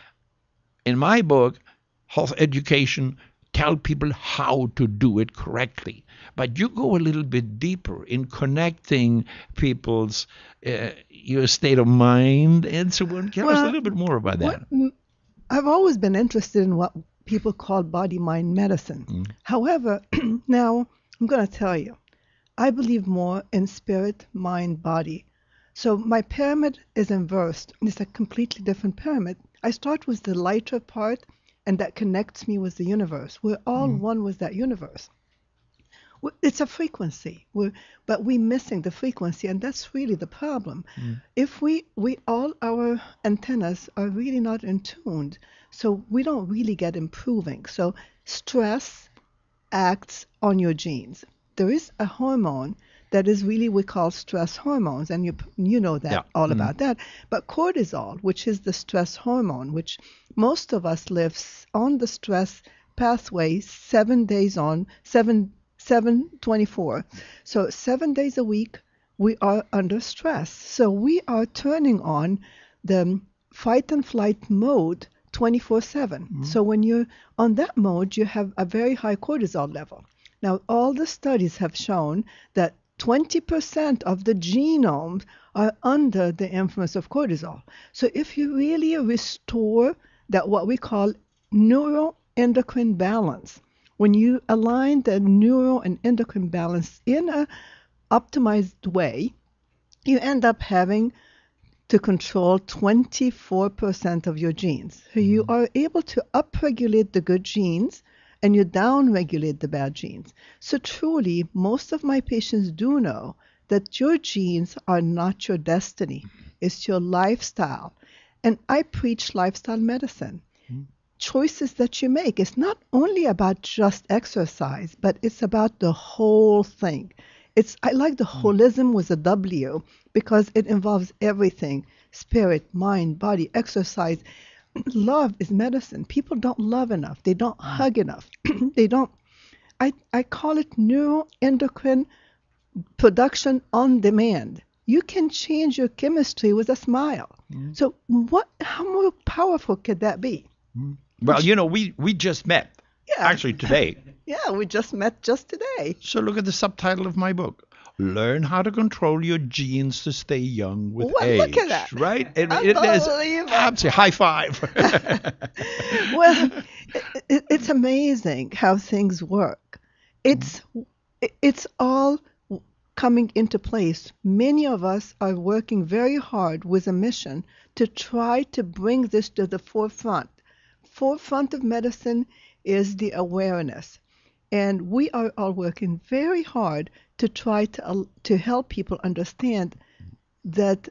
[SPEAKER 16] in my book, Health Education, tell people how to do it correctly. But you go a little bit deeper in connecting people's your state of mind and so on. Tell us a little bit more about that.
[SPEAKER 3] I've always been interested in what people call body-mind medicine. However, now I'm going to tell you, I believe more in spirit, mind, body. So my pyramid is inversed. It's a completely different pyramid. I start with the lighter part, and that connects me with the universe. We're all one with that universe. It's a frequency, but we're missing the frequency, and that's really the problem. If we all our antennas are really not in tuned, so we don't really get improving. So stress acts on your genes. There is a hormone that is really we call stress hormones, and you know that all about that. But cortisol, which is the stress hormone, which most of us lives on the stress pathway 7 days on, 7/24. So 7 days a week, we are under stress. So we are turning on the fight and flight mode 24/7. So when you're on that mode, you have a very high cortisol level. Now, all the studies have shown that 20% of the genomes are under the influence of cortisol. So if you really restore that what we call neuroendocrine balance, when you align the neuro and endocrine balance in a optimized way, you end up having to control 24% of your genes. So you are able to upregulate the good genes and you downregulate the bad genes. So truly, most of my patients do know that your genes are not your destiny. It's your lifestyle. And I preach lifestyle medicine. Choices that you make. It's not only about just exercise, but it's about the whole thing. I like the holism with a W because it involves everything: spirit, mind, body, exercise. Love is medicine. People don't love enough. They don't hug enough. They don't. I call it neuroendocrine production on demand. You can change your chemistry with a smile. So how more powerful could that be?
[SPEAKER 16] Well, we just met.
[SPEAKER 3] Yeah.
[SPEAKER 16] Actually, today.
[SPEAKER 3] Yeah, we just met just today.
[SPEAKER 16] So look at the subtitle of my book. Learn how to control your genes to stay young with age.
[SPEAKER 3] Look at that.
[SPEAKER 16] Right?
[SPEAKER 3] Unbelievable.
[SPEAKER 16] Absolutely. High five.
[SPEAKER 3] Well, it's amazing how things work. It's all coming into place. Many of us are working very hard with a mission to try to bring this to the forefront. Forefront of medicine is the awareness. And we are all working very hard to try to help people understand that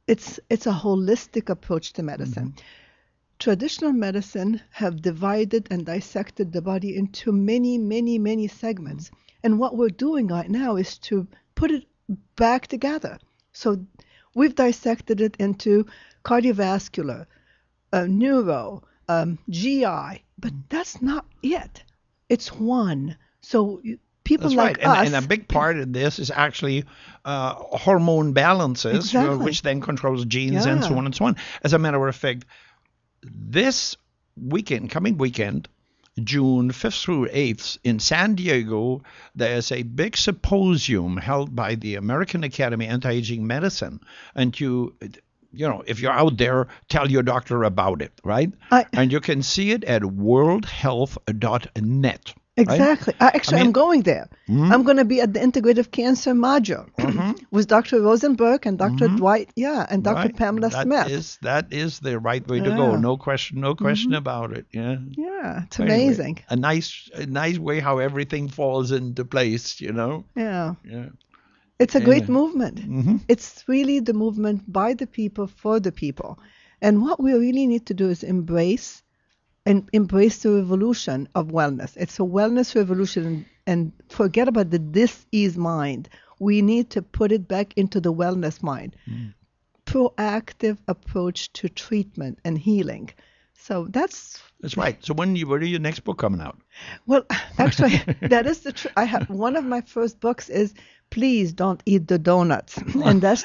[SPEAKER 3] it's a holistic approach to medicine. Traditional medicine have divided and dissected the body into many, many, many segments. And what we're doing right now is to put it back together. So we've dissected it into cardiovascular, neuro, GI, but that's not it. It's one. So people
[SPEAKER 16] That's
[SPEAKER 3] like
[SPEAKER 16] right.
[SPEAKER 3] us.
[SPEAKER 16] And a big part of this is actually hormone balances,
[SPEAKER 3] Exactly.
[SPEAKER 16] which then controls genes and so on and so on. As a matter of fact, this coming weekend, June 5th through 8th in San Diego, there's a big symposium held by the American Academy of Anti-Aging Medicine. And if you're out there, tell your doctor about it, right? And you can see it at worldhealth.net.
[SPEAKER 3] Exactly.
[SPEAKER 16] Right?
[SPEAKER 3] I'm going there. I'm going to be at the Integrative Cancer module with Dr. Rosenberg and Dr. Dwight, and Dr. Pamela Smith.
[SPEAKER 16] That is the right way to go. No question about it. Yeah.
[SPEAKER 3] Yeah, it's
[SPEAKER 16] Anyway,
[SPEAKER 3] amazing.
[SPEAKER 16] a nice way how everything falls into place,
[SPEAKER 3] Yeah.
[SPEAKER 16] Yeah.
[SPEAKER 3] It's a great movement. It's really the movement by the people for the people. And what we really need to do is embrace the revolution of wellness. It's a wellness revolution, and forget about the dis-ease mind. We need to put it back into the wellness mind. Proactive approach to treatment and healing. So that's
[SPEAKER 16] right. So when are your next book coming out?
[SPEAKER 3] Well, actually, that is the truth. I have one of my first books is Please Don't Eat the Donuts, and that's.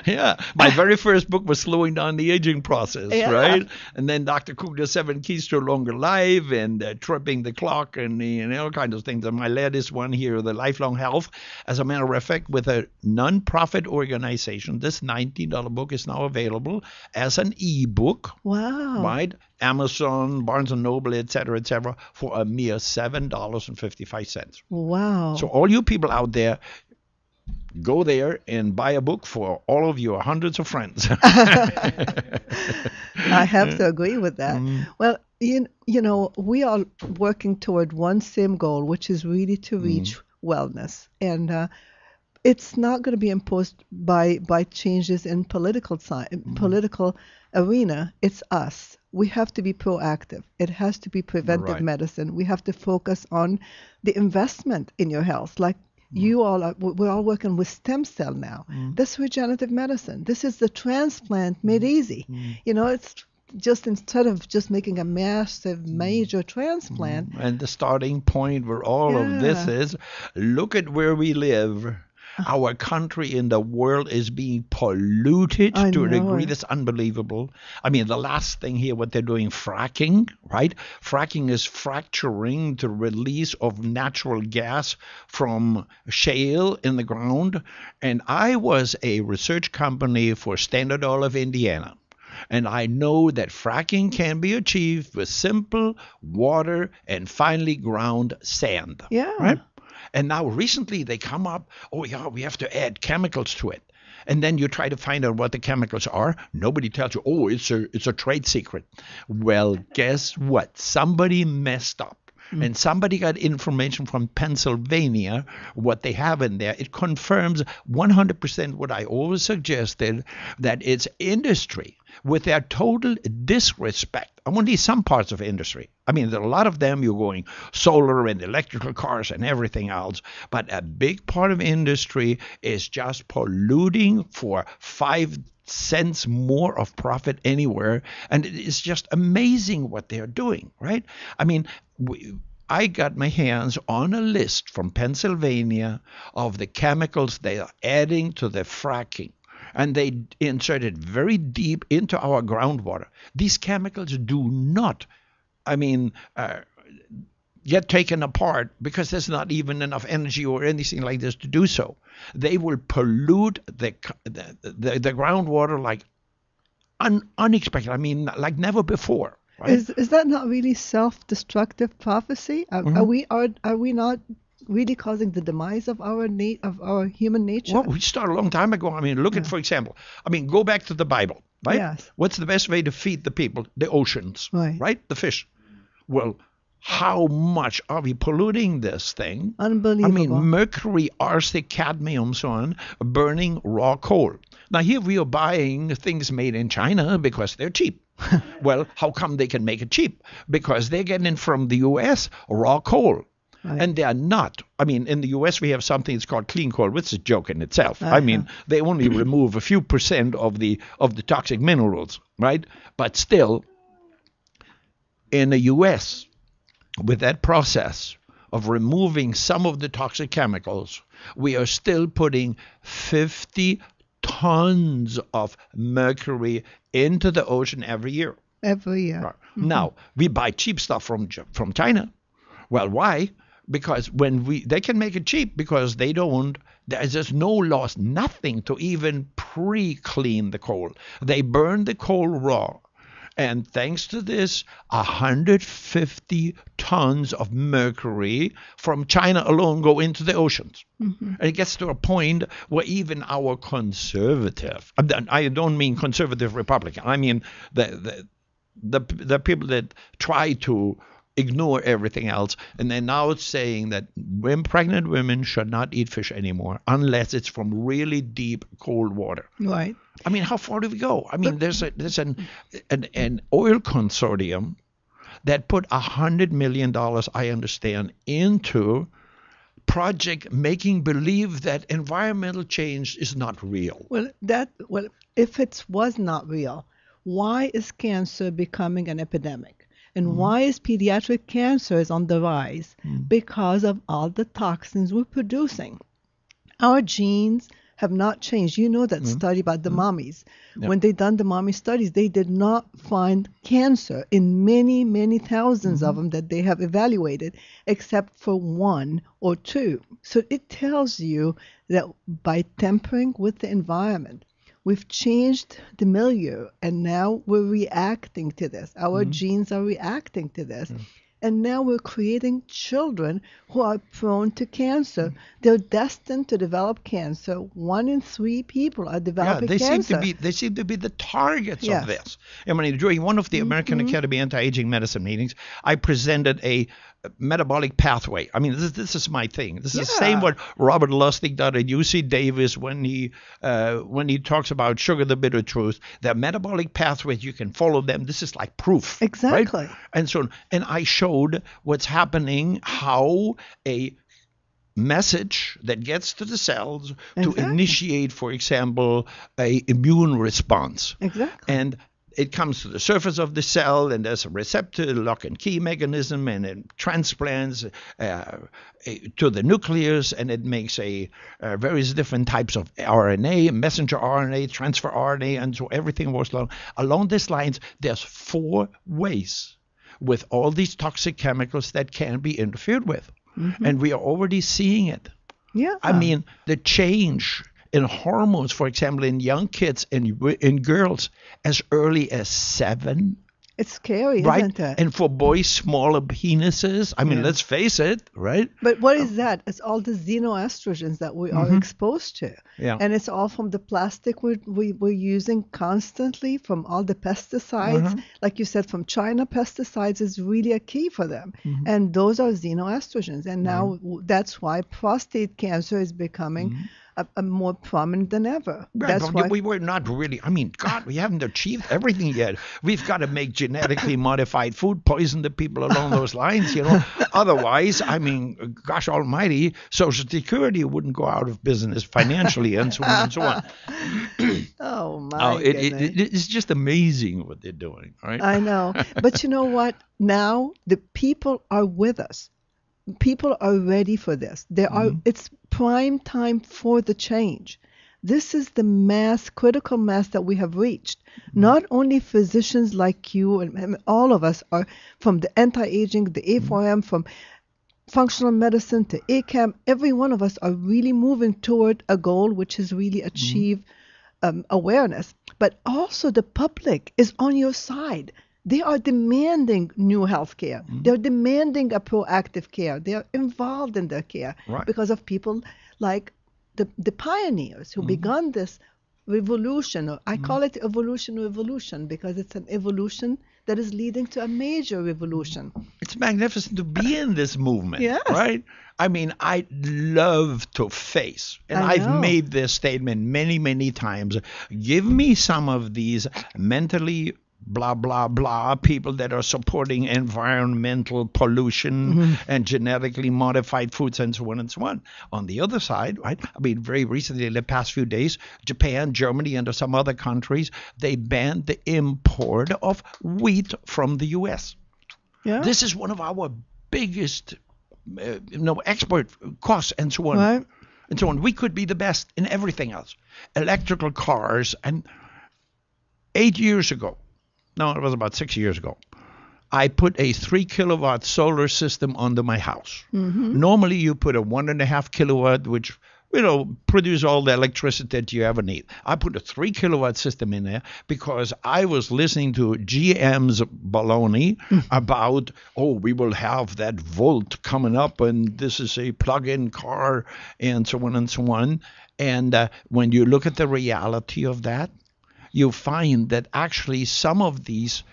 [SPEAKER 16] Yeah, my very first book was Slowing Down the Aging Process, right? And then Dr. Kugler, 7 Keys to a Longer Life, and Tripping the Clock, and all kinds of things. And my latest one here, The Lifelong Health. As a matter of fact, with a non-profit organization, this $19 book is now available as an e-book.
[SPEAKER 3] Wow.
[SPEAKER 16] Right? Amazon, Barnes & Noble, et cetera, for a mere $7.55.
[SPEAKER 3] Wow.
[SPEAKER 16] So all you people out there, go there and buy a book for all of your hundreds of friends.
[SPEAKER 3] I have to agree with that. Well, we are working toward one same goal, which is really to reach wellness. And it's not going to be imposed by changes in political arena. It's us. We have to be proactive. It has to be preventive medicine. We have to focus on the investment in your health. Like we're all working with stem cell now. That's regenerative medicine. This is the transplant made easy. just instead of just making a massive, major transplant.
[SPEAKER 16] And the starting point where all of this is, look at where we live. Our country in the world is being polluted to a degree that's unbelievable. I mean, the last thing here, what they're doing, fracking, right? Fracking is fracturing the release of natural gas from shale in the ground. And I was a research company for Standard Oil of Indiana. And I know that fracking can be achieved with simple water and finely ground sand.
[SPEAKER 3] Yeah.
[SPEAKER 16] Right? And now recently they come up, oh yeah, we have to add chemicals to it. And then you try to find out what the chemicals are. Nobody tells you, oh, it's a trade secret. Well, guess what? Somebody messed up. And somebody got information from Pennsylvania, what they have in there. It confirms 100% what I always suggested, that it's industry with their total disrespect. Only some parts of industry. I mean, there are a lot of them, you're going solar and electrical cars and everything else. But a big part of industry is just polluting for 5 cents more of profit anywhere. And it's just amazing what they're doing, right? I mean, I got my hands on a list from Pennsylvania of the chemicals they are adding to the fracking. And they insert it very deep into our groundwater. These chemicals do not, get taken apart because there's not even enough energy or anything like this to do so. They will pollute the groundwater like unexpected. I mean, like never before. Right?
[SPEAKER 3] Is that not really self-destructive prophecy? Are we not really causing the demise of our human nature?
[SPEAKER 16] Well, we started a long time ago. I mean, look at, for example, go back to the Bible, right?
[SPEAKER 3] Yes.
[SPEAKER 16] What's the best way to feed the people? The oceans, right? The fish. Well, how much are we polluting this thing?
[SPEAKER 3] Unbelievable.
[SPEAKER 16] I mean, mercury, arsenic, cadmium, so on, burning raw coal. Now, here we are buying things made in China because they're cheap. Well, how come they can make it cheap? Because they're getting from the U.S. raw coal. Right. And they are not. I mean, in the U.S. we have something that's called clean coal, which is a joke in itself. I mean, they only remove a few % of the toxic minerals, right? But still, in the U.S., with that process of removing some of the toxic chemicals, we are still putting 50 tons of mercury into the ocean every year.
[SPEAKER 3] Every year.
[SPEAKER 16] Right. Now, we buy cheap stuff from China. Well, why? Because they can make it cheap because there's just no loss, nothing to even pre-clean the coal. They burn the coal raw. And thanks to this, 150 tons of mercury from China alone go into the oceans. And it gets to a point where even our conservative, I don't mean conservative Republican, I mean the people that try to ignore everything else, and they're now saying that pregnant women should not eat fish anymore unless it's from really deep cold water.
[SPEAKER 3] Right.
[SPEAKER 16] I mean, how far do we go? I mean, there's an oil consortium that put $100 million, I understand, into project making believe that environmental change is not real.
[SPEAKER 3] Well, if it was not real, why is cancer becoming an epidemic? And why is pediatric cancer is on the rise? Because of all the toxins we're producing. Our genes have not changed. You know that study about the mummies. Yep. When they done the mummy studies, they did not find cancer in many, many thousands of them that they have evaluated, except for 1 or 2. So it tells you that by tampering with the environment, we've changed the milieu, and now we're reacting to this. Our genes are reacting to this. And now we're creating children who are prone to cancer. They're destined to develop cancer. 1 in 3 people are developing cancer.
[SPEAKER 16] They seem to be the targets of this. I mean, during one of the American Academy Anti-Aging Medicine meetings, I presented a metabolic pathway. I mean, this is my thing. This is the same what Robert Lustig did at UC Davis when he talks about sugar, the bitter truth. The metabolic pathways, you can follow them. This is like proof.
[SPEAKER 3] Exactly.
[SPEAKER 16] Right? And I showed what's happening, how a message that gets to the cells to initiate, for example, a immune response.
[SPEAKER 3] Exactly.
[SPEAKER 16] And it comes to the surface of the cell, and there's a receptor, lock and key mechanism, and it transplants to the nucleus, and it makes various different types of RNA, messenger RNA, transfer RNA, and so everything was along these lines. There's 4 ways with all these toxic chemicals that can be interfered with, and we are already seeing it.
[SPEAKER 3] Yeah.
[SPEAKER 16] I mean, the change in hormones, for example, in young kids and in girls as early as 7.
[SPEAKER 3] It's scary,
[SPEAKER 16] right?
[SPEAKER 3] Isn't it?
[SPEAKER 16] And for boys, smaller penises. I mean, let's face it, right?
[SPEAKER 3] But what is that? It's all the xenoestrogens that we are exposed to.
[SPEAKER 16] Yeah.
[SPEAKER 3] And it's all from the plastic we're using constantly, from all the pesticides. Like you said, from China, pesticides is really a key for them. And those are xenoestrogens. And now that's why prostate cancer is becoming a more prominent than ever.
[SPEAKER 16] Right,
[SPEAKER 3] That's
[SPEAKER 16] but
[SPEAKER 3] why
[SPEAKER 16] we were not really, I mean, God, we haven't achieved everything yet. We've got to make genetically modified food, poison the people along those lines, you know. Otherwise, I mean, gosh almighty, Social Security wouldn't go out of business financially and so on and so on.
[SPEAKER 3] Oh, my goodness.
[SPEAKER 16] It's just amazing what they're doing, right?
[SPEAKER 3] I know. But you know what? Now the people are with us. People are ready for this. It's prime time for the change. This is the critical mass that we have reached. Not only physicians like you and all of us are, from the anti-aging, the A4M, from functional medicine to ACAM, every one of us are really moving toward a goal, which is really achieve awareness. But also the public is on your side. They are demanding new health care. They're demanding a proactive care. They are involved in their care because of people like the pioneers who began this revolution. I call it revolution because it's an evolution that is leading to a major revolution.
[SPEAKER 16] It's magnificent to be in this movement,
[SPEAKER 3] Yes.
[SPEAKER 16] right? I mean, I love to face, and
[SPEAKER 3] I
[SPEAKER 16] I've
[SPEAKER 3] know.
[SPEAKER 16] made this statement many, many times. Give me some of these mentally blah, blah, blah, people that are supporting environmental pollution and genetically modified foods and so on and so on. On the other side, right, I mean, very recently, in the past few days, Japan, Germany, and some other countries, they banned the import of wheat from the U.S.
[SPEAKER 3] Yeah.
[SPEAKER 16] This is one of our biggest export costs and so on.
[SPEAKER 3] Right.
[SPEAKER 16] And so on. We could be the best in everything else. Electrical cars, and 8 years ago, no, it was about 6 years ago, I put a 3 kilowatt solar system under my house. Normally you put a 1.5 kilowatt, which, produce all the electricity that you ever need. I put a 3 kilowatt system in there because I was listening to GM's baloney about, we will have that volt coming up, and this is a plug-in car, and so on and so on. And when you look at the reality of that, you find that actually some of these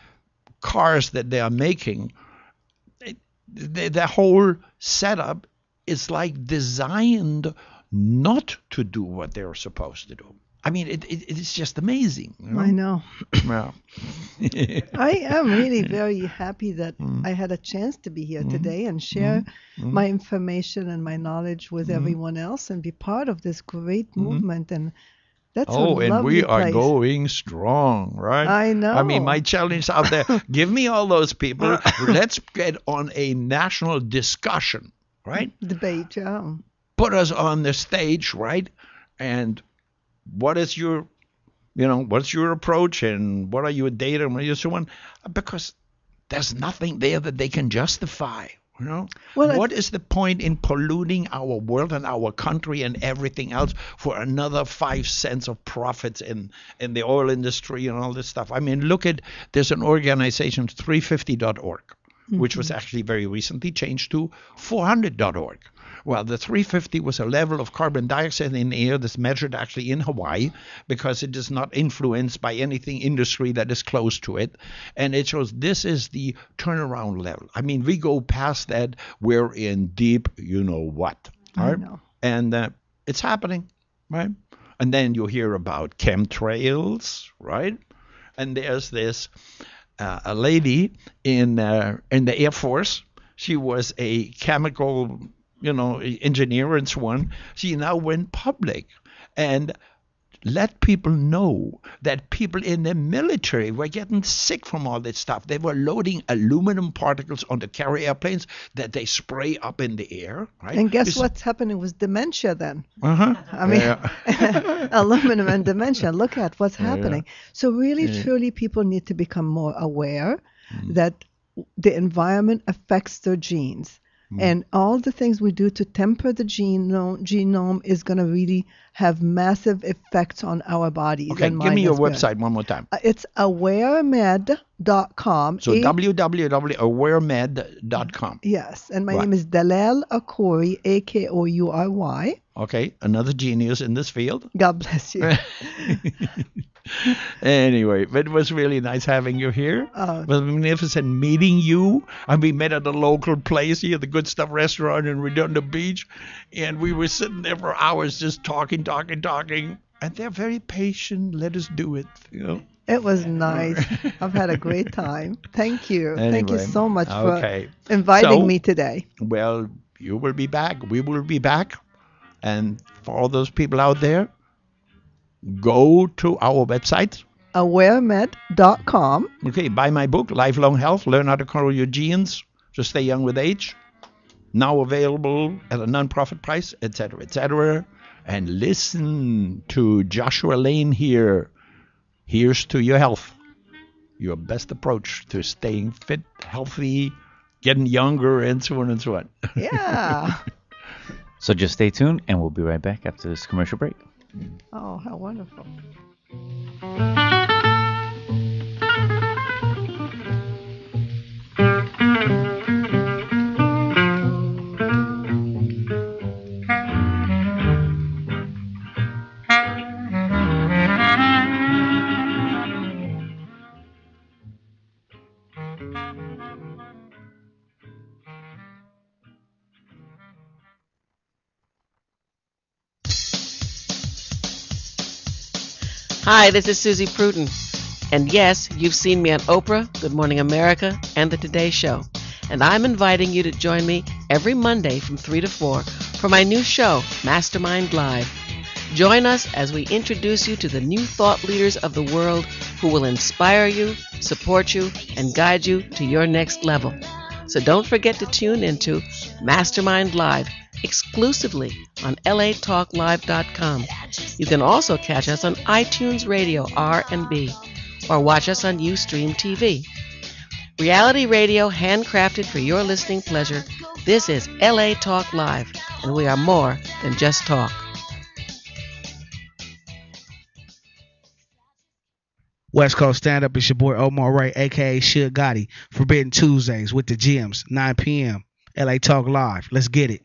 [SPEAKER 16] cars that they are making, the whole setup is like designed not to do what they're supposed to do. I mean, it's just amazing.
[SPEAKER 3] I know.
[SPEAKER 16] Yeah.
[SPEAKER 3] I am really very happy that I had a chance to be here today and share my information and my knowledge with everyone else and be part of this great movement. And that's a lovely
[SPEAKER 16] and we are
[SPEAKER 3] place.
[SPEAKER 16] going strong, right?
[SPEAKER 3] I know.
[SPEAKER 16] I mean, my challenge out there, give me all those people. Let's get on a national discussion, right?
[SPEAKER 3] Debate, yeah.
[SPEAKER 16] Put us on the stage, right? And what is your, what's your approach, and what are your data, and what are your so on? Because there's nothing there that they can justify. Well, what is the point in polluting our world and our country and everything else for another 5 cents of profits in the oil industry and all this stuff? I mean, there's an organization, 350.org, which was actually very recently changed to 400.org. Well, the 350 was a level of carbon dioxide in the air that's measured actually in Hawaii, because it is not influenced by anything industry that is close to it. And it shows this is the turnaround level. I mean, we go past that, we're in deep what. Right?
[SPEAKER 3] I know.
[SPEAKER 16] And it's happening, right? And then you hear about chemtrails, right? And there's this a lady in the Air Force. She was a chemical engineer and so on. She now went public, and let people know that people in the military were getting sick from all this stuff. They were loading aluminum particles on the carrier airplanes that they spray up in the air, right?
[SPEAKER 3] And guess what's happening with dementia then?
[SPEAKER 16] Uh-huh.
[SPEAKER 3] I mean, aluminum and dementia, look at what's happening. So really, truly, people need to become more aware that the environment affects their genes. And all the things we do to temper the genome is going to really have massive effects on our bodies.
[SPEAKER 16] Okay,
[SPEAKER 3] and
[SPEAKER 16] give me your
[SPEAKER 3] mind as well.
[SPEAKER 16] website one more time.
[SPEAKER 3] It's awaremed.com.
[SPEAKER 16] So www.awaremed.com.
[SPEAKER 3] Yes, and my name is Dalal Akoury, Akoury.
[SPEAKER 16] Okay, another genius in this field.
[SPEAKER 3] God bless you.
[SPEAKER 16] Anyway, but it was really nice having you here. It was magnificent meeting you. And we met at a local place here, the Good Stuff restaurant in Redondo Beach. And we were sitting there for hours just talking. And they're very patient. Let us do it, you know.
[SPEAKER 3] It was nice. I've had a great time. Thank you. Thank you
[SPEAKER 16] Anyway,
[SPEAKER 3] so much for
[SPEAKER 16] okay.
[SPEAKER 3] inviting me today.
[SPEAKER 16] Well, you will be back. We will be back. And for all those people out there, go to our website.
[SPEAKER 3] awaremed.com.
[SPEAKER 16] Okay, buy my book, Lifelong Health, Learn How to Control Your Genes to Stay Young with Age. Now available at a non-profit price, etc., etc. And listen to Joshua Lane here. Here's to your health. Your best approach to staying fit, healthy, getting younger, and so on and so on.
[SPEAKER 3] Yeah.
[SPEAKER 9] So just stay tuned, and we'll be right back after this commercial break.
[SPEAKER 3] Oh, how wonderful.
[SPEAKER 14] Hi, this is Susie Pruden. And yes, you've seen me on Oprah, Good Morning America, and The Today Show. And I'm inviting you to join me every Monday from 3 to 4 for my new show, Mastermind Live. Join us as we introduce you to the new thought leaders of the world who will inspire you, support you, and guide you to your next level. So don't forget to tune into Mastermind Live exclusively on latalklive.com. You can also catch us on iTunes Radio R&B or watch us on Ustream TV. Reality radio handcrafted for your listening pleasure. This is LA Talk Live, and we are more than just talk.
[SPEAKER 4] West Coast Stand Up, it's your boy Omar Ray, a.k.a. Suge Gotti. Forbidden Tuesdays with the Gems, 9 p.m. LA Talk Live. Let's get it.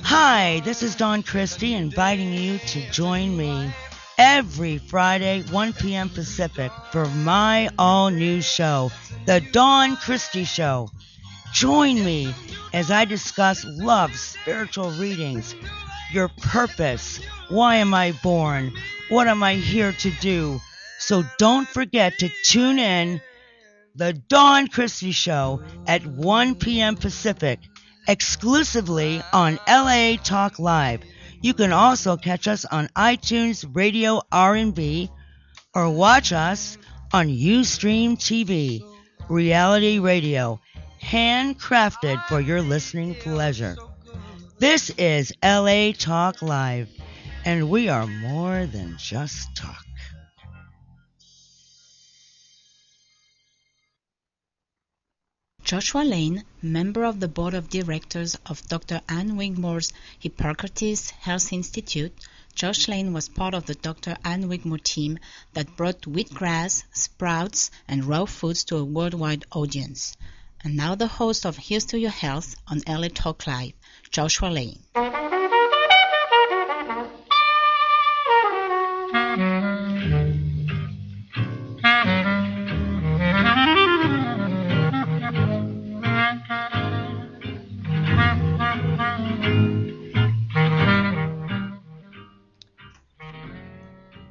[SPEAKER 22] Hi, this is Dawn Christie inviting you to join me every Friday, 1 p.m. Pacific, for my all-new show, The Dawn Christie Show. Join me as I discuss love, spiritual readings, your purpose, why am I born, what am I here to do. So don't forget to tune in The Dawn Christie Show at 1 p.m. Pacific, exclusively on LA Talk Live. You can also catch us on iTunes Radio R&B or watch us on Ustream TV, reality radio, handcrafted for your listening pleasure. This is LA Talk Live, and we are more than just talk.
[SPEAKER 2] Joshua Lane, member of the board of directors of Dr. Ann Wigmore's Hippocrates Health Institute, Josh Lane was part of the Dr. Ann Wigmore team that brought wheatgrass, sprouts, and raw foods to a worldwide audience. And now the host of Here's to Your Health on LA Talk Live, Joshua Lane.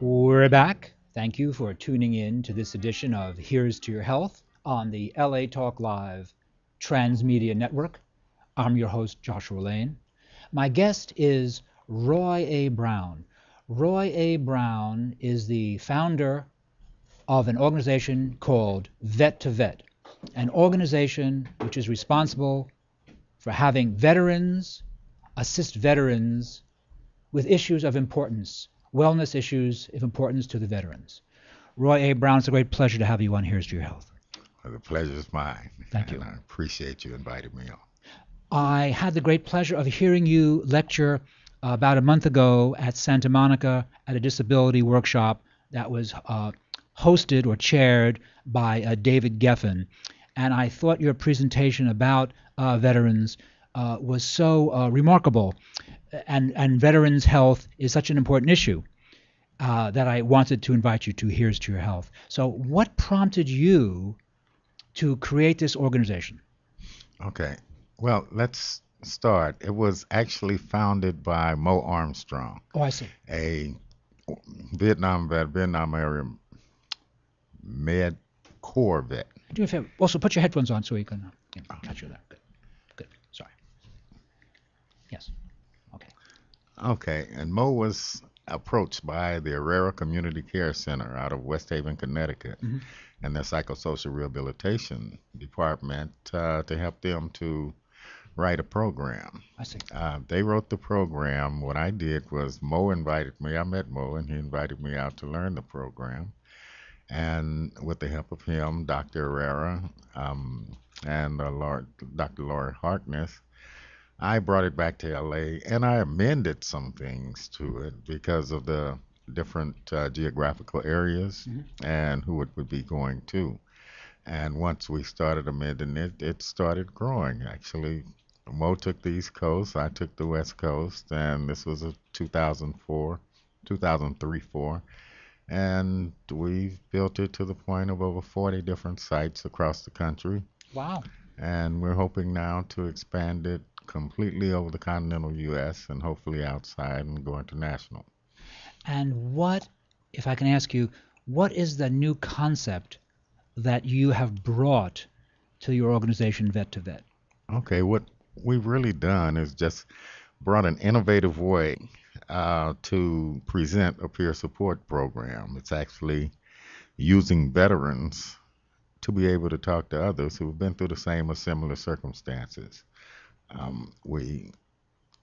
[SPEAKER 1] We're back. Thank you for tuning in to this edition of Here's to Your Health on the LA Talk Live Transmedia Network. I'm your host, Joshua Lane. My guest is Roy A. Brown. Roy A. Brown is the founder of an organization called Vet to Vet, an organization which is responsible for having veterans assist veterans with issues of importance, wellness issues of importance to the veterans. Roy A. Brown, it's a great pleasure to have you on Here's to Your Health.
[SPEAKER 5] Well, the pleasure is mine.
[SPEAKER 1] Thank you.
[SPEAKER 5] And I appreciate you inviting me on.
[SPEAKER 1] I had the great pleasure of hearing you lecture about a month ago at Santa Monica at a disability workshop that was hosted or chaired by David Geffen. And I thought your presentation about veterans was so remarkable. And veterans' health is such an important issue that I wanted to invite you to Here's to Your Health. So what prompted you to create this organization?
[SPEAKER 5] Okay. Well, let's start. It was actually founded by Mo Armstrong.
[SPEAKER 1] Oh, I see.
[SPEAKER 5] A Vietnam vet, Vietnam area Med Corps vet.
[SPEAKER 1] Do me a favor. Also, put your headphones on so you can catch you there. Good. Good. Sorry. Yes.
[SPEAKER 5] Okay, and Mo was approached by the Herrera Community Care Center out of West Haven, Connecticut, and their psychosocial rehabilitation department to help them to write a program.
[SPEAKER 1] I see.
[SPEAKER 5] They wrote the program. What I did was Mo invited me. I met Mo, and he invited me out to learn the program. And with the help of him, Dr. Herrera, and Dr. Laurie Harkness, I brought it back to LA, and I amended some things to it because of the different geographical areas and who it would be going to. And once we started amending it, it started growing. Actually, Mo took the East Coast, I took the West Coast, and this was a 2003-4. And we've built it to the point of over 40 different sites across the country.
[SPEAKER 1] Wow.
[SPEAKER 5] And we're hoping now to expand it completely over the continental U.S. and hopefully outside and go international.
[SPEAKER 1] And what, if I can ask you, what is the new concept that you have brought to your organization, Vet to Vet?
[SPEAKER 5] Okay, what we've really done is just brought an innovative way to present a peer support program. It's actually using veterans to be able to talk to others who have been through the same or similar circumstances. We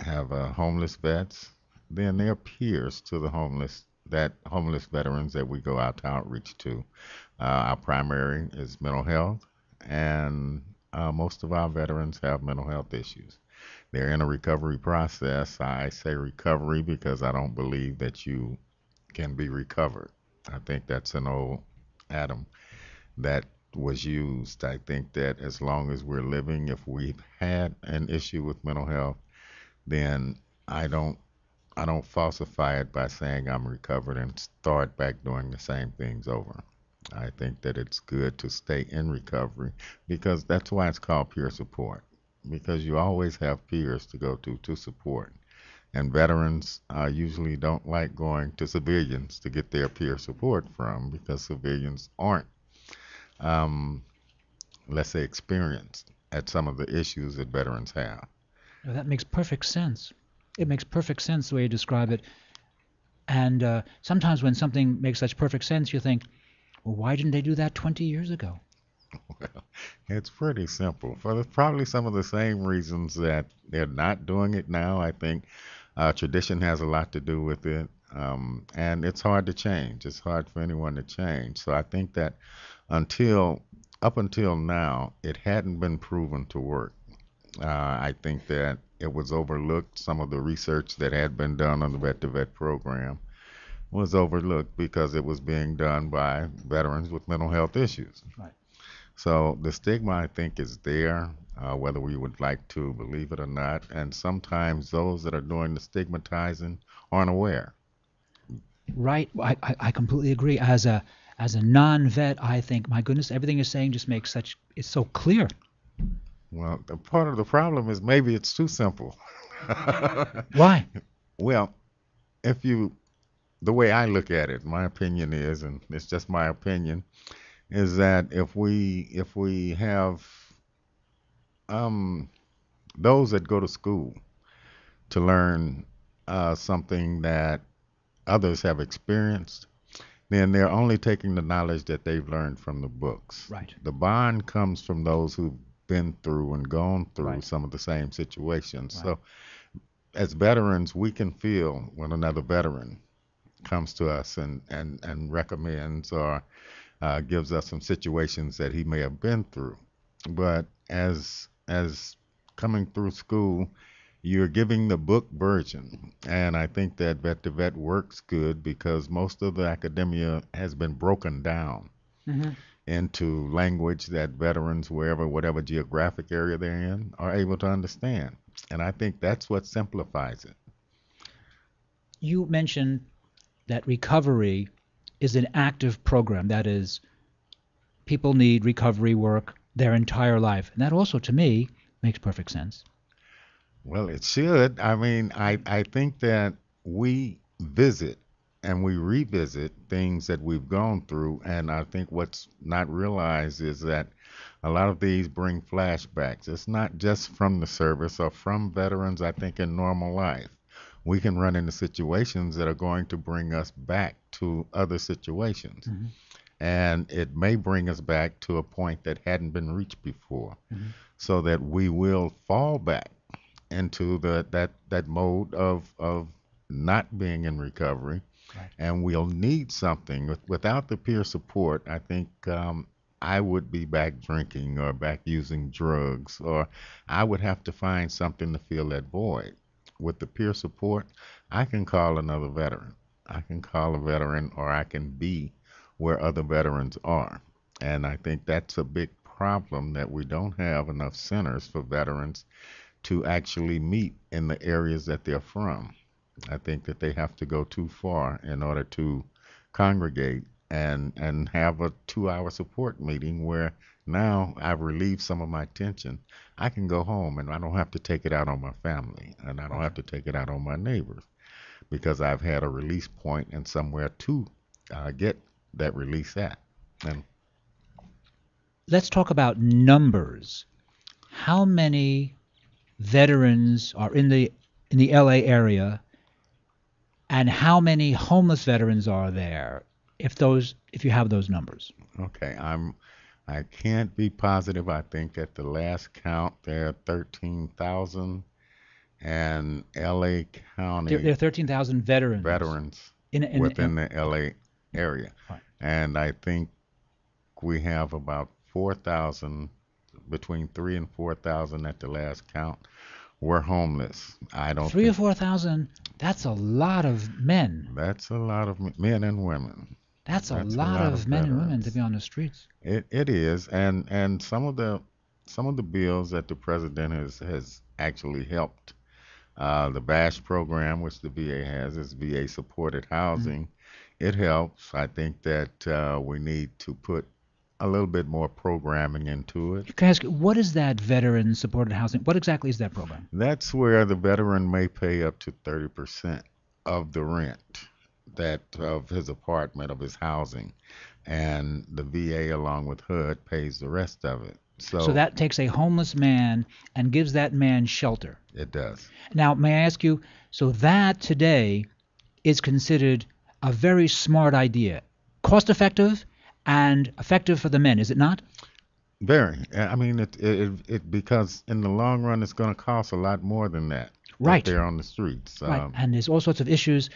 [SPEAKER 5] have homeless vets. Then there are peers to the homeless veterans that we go out to outreach to. Our primary is mental health, and most of our veterans have mental health issues. They're in a recovery process. I say recovery because I don't believe that you can be recovered. I think that's an old Adam that was used. I think that as long as we're living, if we've had an issue with mental health, then I don't falsify it by saying I'm recovered and start back doing the same things over. I think that it's good to stay in recovery because that's why it's called peer support, because you always have peers to go to support. And veterans usually don't like going to civilians to get their peer support from because civilians aren't let's say, experienced at some of the issues that veterans have.
[SPEAKER 1] Well, that makes perfect sense. It makes perfect sense the way you describe it. And sometimes when something makes such perfect sense, you think, well, why didn't they do that 20 years ago?
[SPEAKER 5] Well, it's pretty simple. For probably some of the same reasons that they're not doing it now. I think tradition has a lot to do with it. And it's hard to change. It's hard for anyone to change. So I think that up until now, it hadn't been proven to work. I think that it was overlooked. Some of the research that had been done on the Vet to Vet program was overlooked because it was being done by veterans with mental health issues.
[SPEAKER 1] Right.
[SPEAKER 5] So the stigma, I think, is there, whether we would like to believe it or not. And sometimes those that are doing the stigmatizing aren't aware.
[SPEAKER 1] Right. I completely agree. As a non-vet, I think, my goodness, everything you're saying just makes it's so clear.
[SPEAKER 5] Well, part of the problem is maybe it's too simple.
[SPEAKER 1] Why?
[SPEAKER 5] Well, the way I look at it, my opinion is, and it's just my opinion, is that if we have those that go to school to learn something that others have experienced, then they're only taking the knowledge that they've learned from the books.
[SPEAKER 1] Right.
[SPEAKER 5] The bond comes from those who've been through and gone through
[SPEAKER 1] Right.
[SPEAKER 5] some of the same situations.
[SPEAKER 1] Right.
[SPEAKER 5] So as veterans, we can feel when another veteran comes to us and recommends or gives us some situations that he may have been through. But as coming through school, you're giving the book version, and I think that Vet to Vet works good because most of the academia has been broken down into language that veterans, whatever geographic area they're in, are able to understand. And I think that's what simplifies it.
[SPEAKER 1] You mentioned that recovery is an active program. That is, people need recovery work their entire life. And that also, to me, makes perfect sense.
[SPEAKER 5] Well, it should. I mean, I think that we visit and we revisit things that we've gone through, and I think what's not realized is that a lot of these bring flashbacks. It's not just from the service or from veterans. I think in normal life, we can run into situations that are going to bring us back to other situations. And it may bring us back to a point that hadn't been reached before, so that we will fall back into that mode of not being in recovery.
[SPEAKER 1] Right.
[SPEAKER 5] And we'll need something. Without the peer support, I think I would be back drinking or back using drugs, or I would have to find something to fill that void. With the peer support, I can call another veteran. I can call a veteran, or I can be where other veterans are. And I think that's a big problem, that we don't have enough centers for veterans to actually meet in the areas that they're from. I think that they have to go too far in order to congregate and have a 2-hour support meeting where now I've relieved some of my tension. I can go home and I don't have to take it out on my family, and I don't have to take it out on my neighbors, because I've had a release point and somewhere to get that release at. And
[SPEAKER 1] let's talk about numbers. How many veterans are in the LA area, and how many homeless veterans are there, if you have those numbers?
[SPEAKER 5] Okay, I can't be positive. I think at the last count there are 13,000, and LA County
[SPEAKER 1] There are 13,000 veterans
[SPEAKER 5] within the LA area.
[SPEAKER 1] Right.
[SPEAKER 5] And I think we have about 4,000, between 3,000 and 4,000 at the last count, were homeless. I don't
[SPEAKER 1] 3,000 or 4,000. That's a lot of men.
[SPEAKER 5] That's a lot of men and women.
[SPEAKER 1] That's a lot of men and women to be on the streets.
[SPEAKER 5] It is, and some of the bills that the president has actually helped. The BASH program, which the VA has, is VA supported housing. It helps. I think that we need to put a little bit more programming into it.
[SPEAKER 1] Can I ask, what is that veteran supported housing? What exactly is that program?
[SPEAKER 5] That's where the veteran may pay up to 30% of the rent of his apartment, of his housing, and the VA along with HUD pays the rest of it.
[SPEAKER 1] So that takes a homeless man and gives that man shelter.
[SPEAKER 5] It does.
[SPEAKER 1] Now, may I ask you, so that today is considered a very smart idea, cost effective and effective for the men, is it not?
[SPEAKER 5] Very. I mean, it because in the long run, it's going to cost a lot more than that.
[SPEAKER 1] Right.
[SPEAKER 5] If they're on the streets.
[SPEAKER 1] Right. And there's all sorts of issues.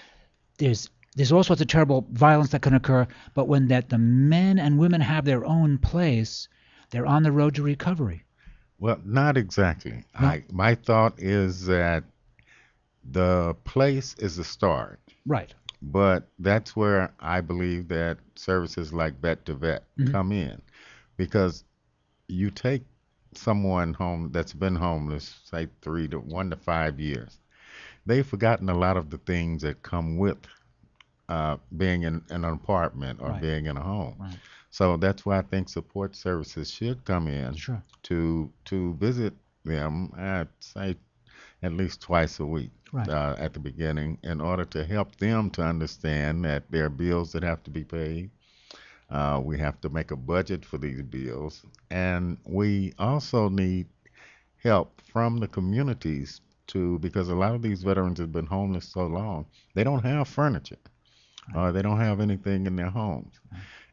[SPEAKER 1] There's all sorts of terrible violence that can occur. But when the men and women have their own place, they're on the road to recovery.
[SPEAKER 5] Well, not exactly.
[SPEAKER 1] No?
[SPEAKER 5] My thought is that the place is the start.
[SPEAKER 1] Right.
[SPEAKER 5] But that's where I believe that services like Vet to Vet come in, because you take someone home that's been homeless, say 1 to 5 years. They've forgotten a lot of the things that come with being in an apartment or being in a home.
[SPEAKER 1] Right.
[SPEAKER 5] So that's why I think support services should come in to visit them, I'd say at least twice a week at the beginning, in order to help them to understand that there are bills that have to be paid. We have to make a budget for these bills, and we also need help from the communities because a lot of these veterans have been homeless so long, they don't have furniture. or they don't have anything in their homes.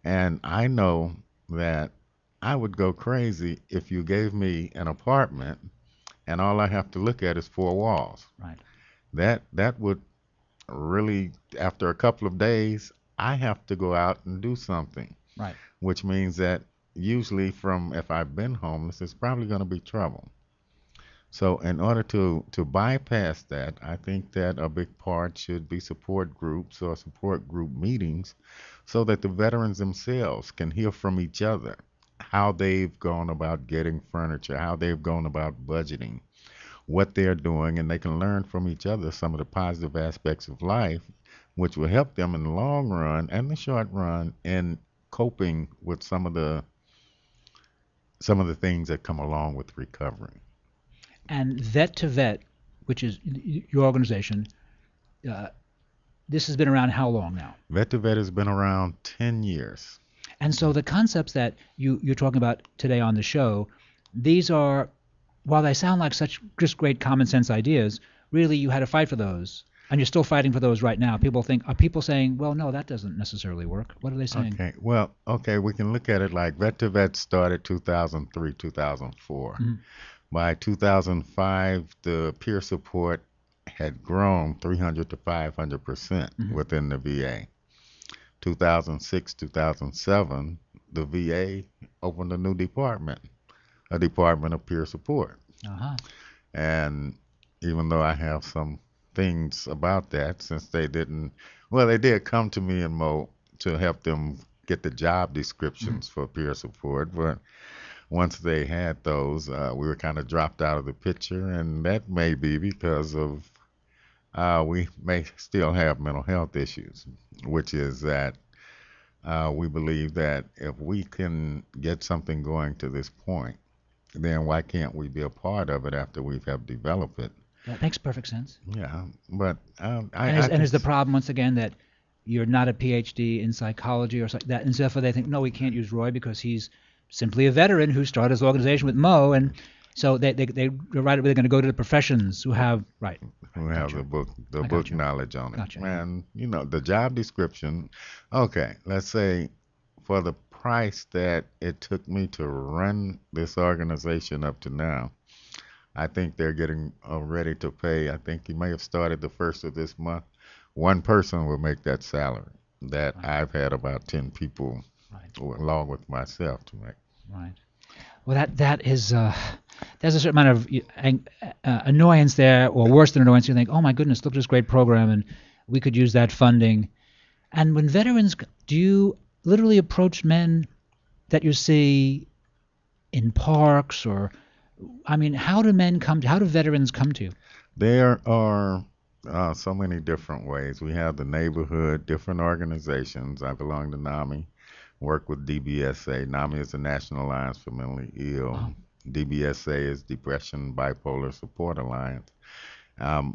[SPEAKER 5] And I know that I would go crazy if you gave me an apartment and all I have to look at is four walls.
[SPEAKER 1] Right.
[SPEAKER 5] That would really, after a couple of days, I have to go out and do something.
[SPEAKER 1] Right.
[SPEAKER 5] Which means that usually from if I've been homeless, it's probably going to be trouble. So in order to bypass that, I think that a big part should be support groups or support group meetings so that the veterans themselves can hear from each other how they've gone about getting furniture, how they've gone about budgeting, what they're doing, and they can learn from each other some of the positive aspects of life, which will help them in the long run and the short run in coping with some of the things that come along with recovery.
[SPEAKER 1] And Vet to Vet, which is your organization, this has been around how long now?
[SPEAKER 5] Vet to Vet has been around 10 years.
[SPEAKER 1] And so the concepts that you're talking about today on the show, these are, while they sound like such just great common sense ideas, really you had to fight for those. And you're still fighting for those right now. Are people saying, well, no, that doesn't necessarily work? What are they saying?
[SPEAKER 5] Okay, we can look at it like Vet to Vet started 2003, 2004. Mm-hmm. By 2005, the peer support had grown 300 to 500% within the VA. 2006, 2007, the VA opened a new department, a department of peer support.
[SPEAKER 1] Uh-huh.
[SPEAKER 5] And even though I have some things about that, since they did come to me and Mo to help them get the job descriptions for peer support, but once they had those, we were kind of dropped out of the picture, and that may be because of we may still have mental health issues, which is that we believe that if we can get something going to this point, then why can't we be a part of it after we have developed it?
[SPEAKER 1] That makes perfect sense.
[SPEAKER 5] Yeah, but
[SPEAKER 1] is the problem once again that you're not a PhD in psychology or something that, and therefore they think, no, we can't use Roy because he's simply a veteran who started his organization with Mo, and so they're going to go to the professions who have
[SPEAKER 5] the book knowledge on it.
[SPEAKER 1] Gotcha.
[SPEAKER 5] And the job description. Okay, let's say for the price that it took me to run this organization up to now, I think they're getting ready to pay. I think he may have started the first of this month. One person will make that salary that I've had about 10 people, along with myself, to make.
[SPEAKER 1] Right. Well, that is there's a certain amount of annoyance there, or worse than annoyance. You think, oh my goodness, look at this great program, and we could use that funding. And when veterans, do you literally approach men that you see in parks, or I mean, how do veterans come to you?
[SPEAKER 5] There are so many different ways. We have the neighborhood, different organizations. I belong to NAMI. Work with DBSA. NAMI is the National Alliance for Mentally Ill. Wow. DBSA is Depression Bipolar Support Alliance.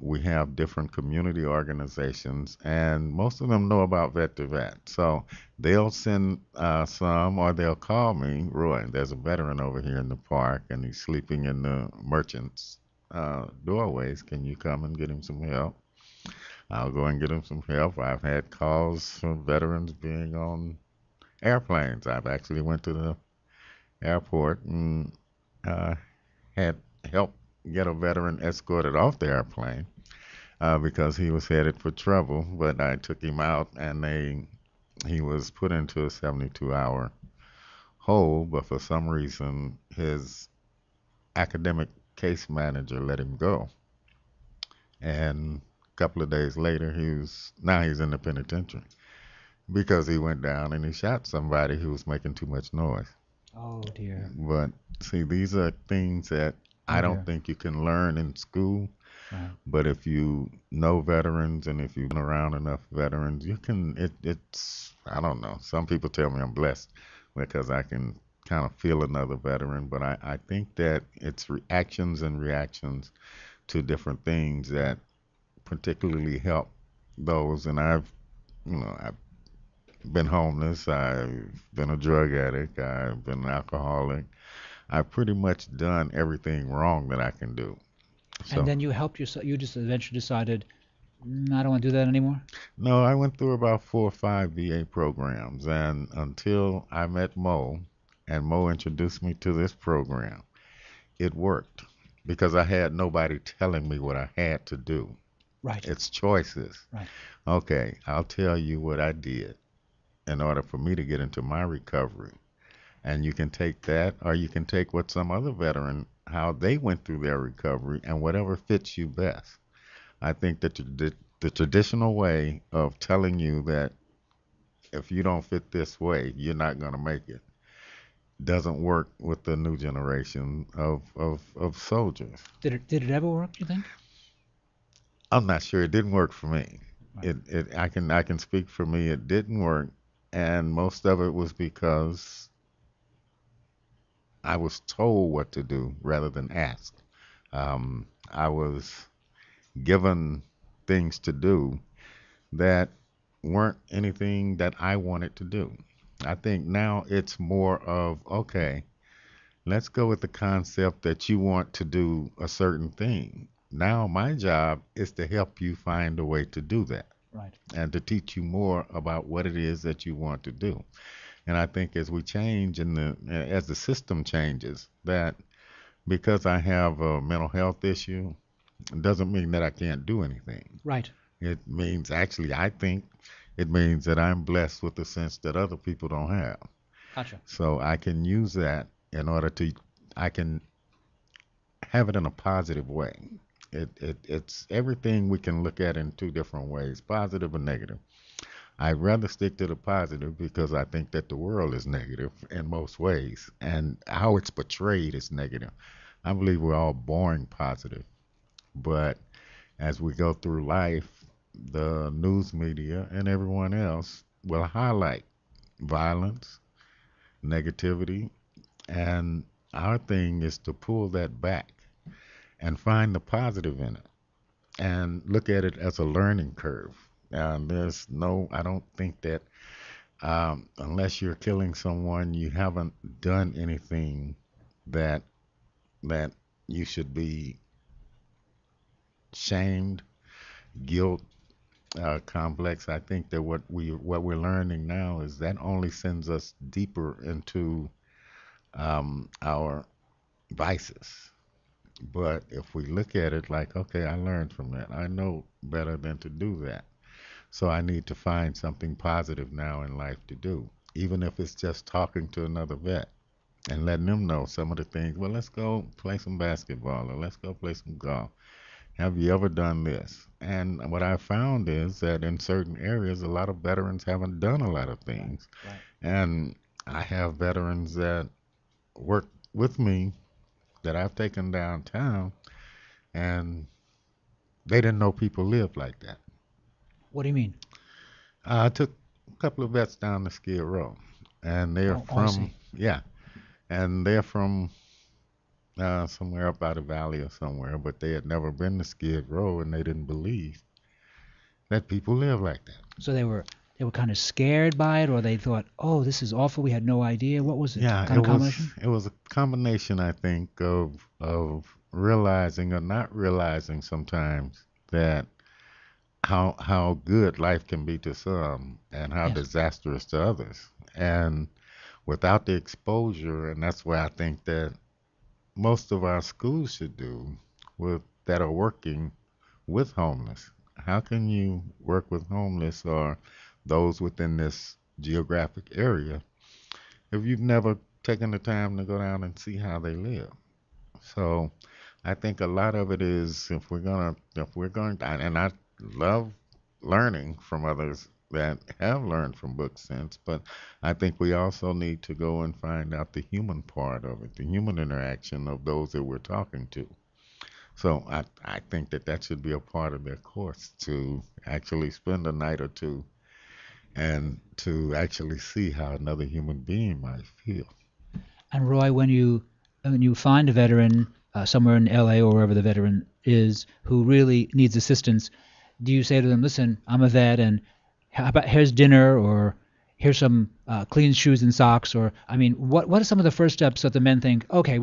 [SPEAKER 5] We have different community organizations, and most of them know about Vet to Vet. So they'll send some, or they'll call me, Roy, there's a veteran over here in the park, and he's sleeping in the merchant's doorways. Can you come and get him some help? I'll go and get him some help. I've had calls from veterans being on airplanes. I've actually went to the airport and had helped get a veteran escorted off the airplane because he was headed for trouble. But I took him out, and he was put into a 72-hour hold. But for some reason, his academic case manager let him go. And a couple of days later, he's in the penitentiary. Because he went down and he shot somebody who was making too much noise.
[SPEAKER 1] Oh, dear.
[SPEAKER 5] But see, these are things that I don't think you can learn in school. Right. But if you know veterans and if you've been around enough veterans, you can, it's, I don't know. Some people tell me I'm blessed because I can kind of feel another veteran. But I think that it's reactions to different things that particularly help those. And I've been homeless, I've been a drug addict, I've been an alcoholic. I've pretty much done everything wrong that I can do. So,
[SPEAKER 1] and then you helped yourself. You just eventually decided, I don't want to do that anymore?
[SPEAKER 5] No, I went through about 4 or 5 VA programs, and until I met Mo, and Mo introduced me to this program, it worked because I had nobody telling me what I had to do.
[SPEAKER 1] Right.
[SPEAKER 5] It's choices.
[SPEAKER 1] Right.
[SPEAKER 5] Okay, I'll tell you what I did in order for me to get into my recovery. And you can take that, or you can take what some other veteran, how they went through their recovery, and whatever fits you best. I think that the traditional way of telling you that if you don't fit this way, you're not going to make it, doesn't work with the new generation of soldiers.
[SPEAKER 1] Did it ever work, you think?
[SPEAKER 5] I'm not sure. It didn't work for me.
[SPEAKER 1] Right.
[SPEAKER 5] I can speak for me. It didn't work, and most of it was because I was told what to do rather than asked. I was given things to do that weren't anything that I wanted to do. I think now it's more of, okay, let's go with the concept that you want to do a certain thing. Now my job is to help you find a way to do that.
[SPEAKER 1] Right.
[SPEAKER 5] And to teach you more about what it is that you want to do. And I think as we change as the system changes, that because I have a mental health issue, it doesn't mean that I can't do anything.
[SPEAKER 1] Right.
[SPEAKER 5] It means, actually, I think it means that I'm blessed with a sense that other people don't have.
[SPEAKER 1] Gotcha.
[SPEAKER 5] So I can use that in order to, I can have it in a positive way. It's everything we can look at in 2 different ways, positive and negative. I'd rather stick to the positive because I think that the world is negative in most ways, and how it's portrayed is negative. I believe we're all born positive, but as we go through life, the news media and everyone else will highlight violence, negativity, and our thing is to pull that back and find the positive in it and look at it as a learning curve. I don't think that unless you're killing someone, you haven't done anything that you should be shamed, guilt, complex. I think that what we're learning now is that only sends us deeper into our vices. But if we look at it like, okay, I learned from that. I know better than to do that. So I need to find something positive now in life to do, even if it's just talking to another vet and letting them know some of the things. Well, let's go play some basketball, or let's go play some golf. Have you ever done this? And what I found is that in certain areas, a lot of veterans haven't done a lot of things.
[SPEAKER 1] Right.
[SPEAKER 5] And I have veterans that work with me that I've taken downtown, and they didn't know people lived like that.
[SPEAKER 1] What do you mean?
[SPEAKER 5] I took a couple of vets down to Skid Row, and they're and they're from somewhere up by the valley or somewhere, but they had never been to Skid Row, and they didn't believe that people live like that.
[SPEAKER 1] So they were kind of scared by it, or they thought, oh, this is awful, we had no idea. What was it?
[SPEAKER 5] Yeah,
[SPEAKER 1] kind of combination?
[SPEAKER 5] It was a combination, I think, of realizing or not realizing sometimes that how good life can be to some and how disastrous to others. And without the exposure, and that's why I think that most of our schools should do that are working with homeless. How can you work with homeless or those within this geographic area if you've never taken the time to go down and see how they live? So I think a lot of it is if we're going to, and I love learning from others that have learned from books since, but I think we also need to go and find out the human part of it, the human interaction of those that we're talking to. So I think that should be a part of their course, to actually spend a night or two and to actually see how another human being might feel.
[SPEAKER 1] And Roy, when you find a veteran somewhere in LA or wherever the veteran is who really needs assistance, do you say to them, listen, I'm a vet, and how about here's dinner, or here's some clean shoes and socks, or I mean, what are some of the first steps that the men think? Okay,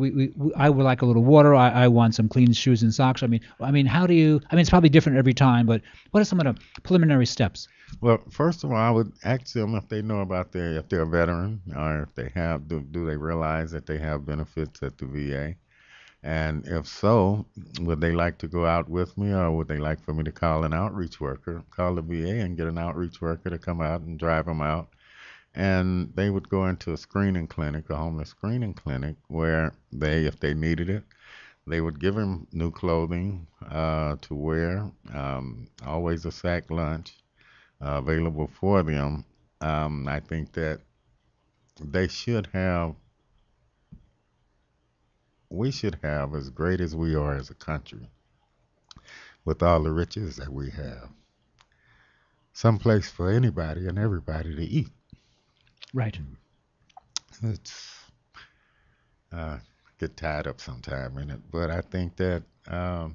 [SPEAKER 1] I would like a little water. I want some clean shoes and socks. I mean, how do you? I mean, it's probably different every time, but what are some of the preliminary steps?
[SPEAKER 5] Well, first of all, I would ask them if they know about if they're a veteran, or if they have, do they realize that they have benefits at the VA? And if so, would they like to go out with me, or would they like for me to call an outreach worker, call the VA and get an outreach worker to come out and drive them out? And they would go into a screening clinic, a homeless screening clinic, where they, if they needed it, they would give them new clothing to wear, always a sack lunch available for them. I think that they should have, we should have, as great as we are as a country, with all the riches that we have, some place for anybody and everybody to eat.
[SPEAKER 1] Right.
[SPEAKER 5] It's get tied up sometime in it, but I think that a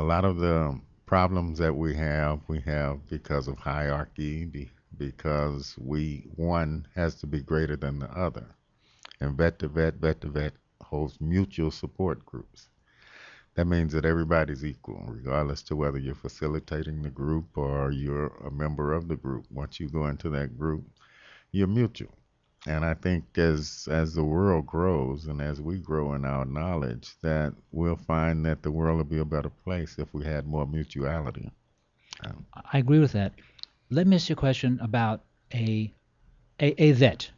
[SPEAKER 5] lot of the problems that we have because of hierarchy, because one has to be greater than the other. And vet to vet holds mutual support groups. That means that everybody's equal, regardless to whether you're facilitating the group or you're a member of the group. Once you go into that group, you're mutual. And I think as the world grows and as we grow in our knowledge, that we'll find that the world will be a better place if we had more mutuality.
[SPEAKER 1] I agree with that. Let me ask you a question about a vet,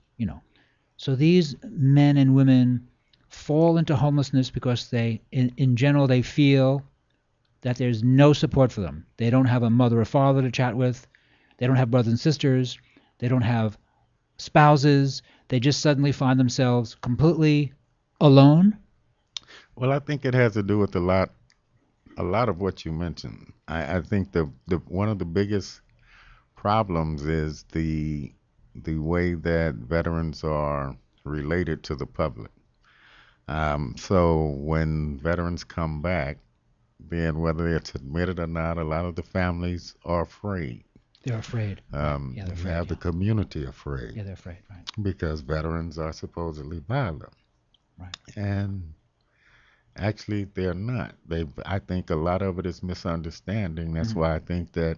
[SPEAKER 1] So these men and women fall into homelessness because they, in general, they feel that there's no support for them. They don't have a mother or father to chat with. They don't have brothers and sisters. They don't have spouses. They just suddenly find themselves completely alone.
[SPEAKER 5] Well, I think it has to do with a lot of what you mentioned. I think the one of the biggest problems is the way that veterans are related to the public. So when veterans come back, then whether it's admitted or not, a lot of the families are afraid.
[SPEAKER 1] They're afraid.
[SPEAKER 5] They're afraid. Have the community afraid.
[SPEAKER 1] Yeah, they're afraid, right.
[SPEAKER 5] Because veterans are supposedly violent.
[SPEAKER 1] Right.
[SPEAKER 5] And actually, they're not. I think a lot of it is misunderstanding. That's why I think that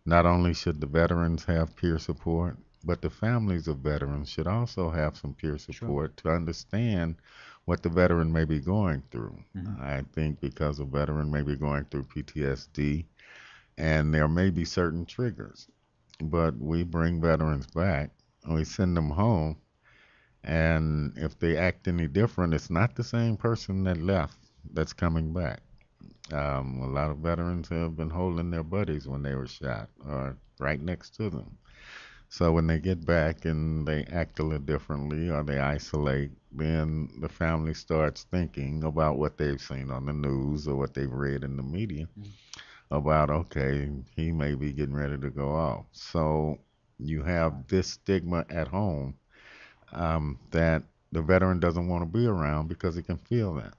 [SPEAKER 5] not only should the veterans have peer support, but the families of veterans should also have some peer support to understand what the veteran may be going through. I think because a veteran may be going through PTSD, and there may be certain triggers, but we bring veterans back and we send them home, and if they act any different, it's not the same person that left that's coming back. A lot of veterans have been holding their buddies when they were shot or right next to them. So when they get back and they act a little differently or they isolate, then the family starts thinking about what they've seen on the news or what they've read in the media about, okay, he may be getting ready to go off. So you have this stigma at home that the veteran doesn't want to be around because he can feel that.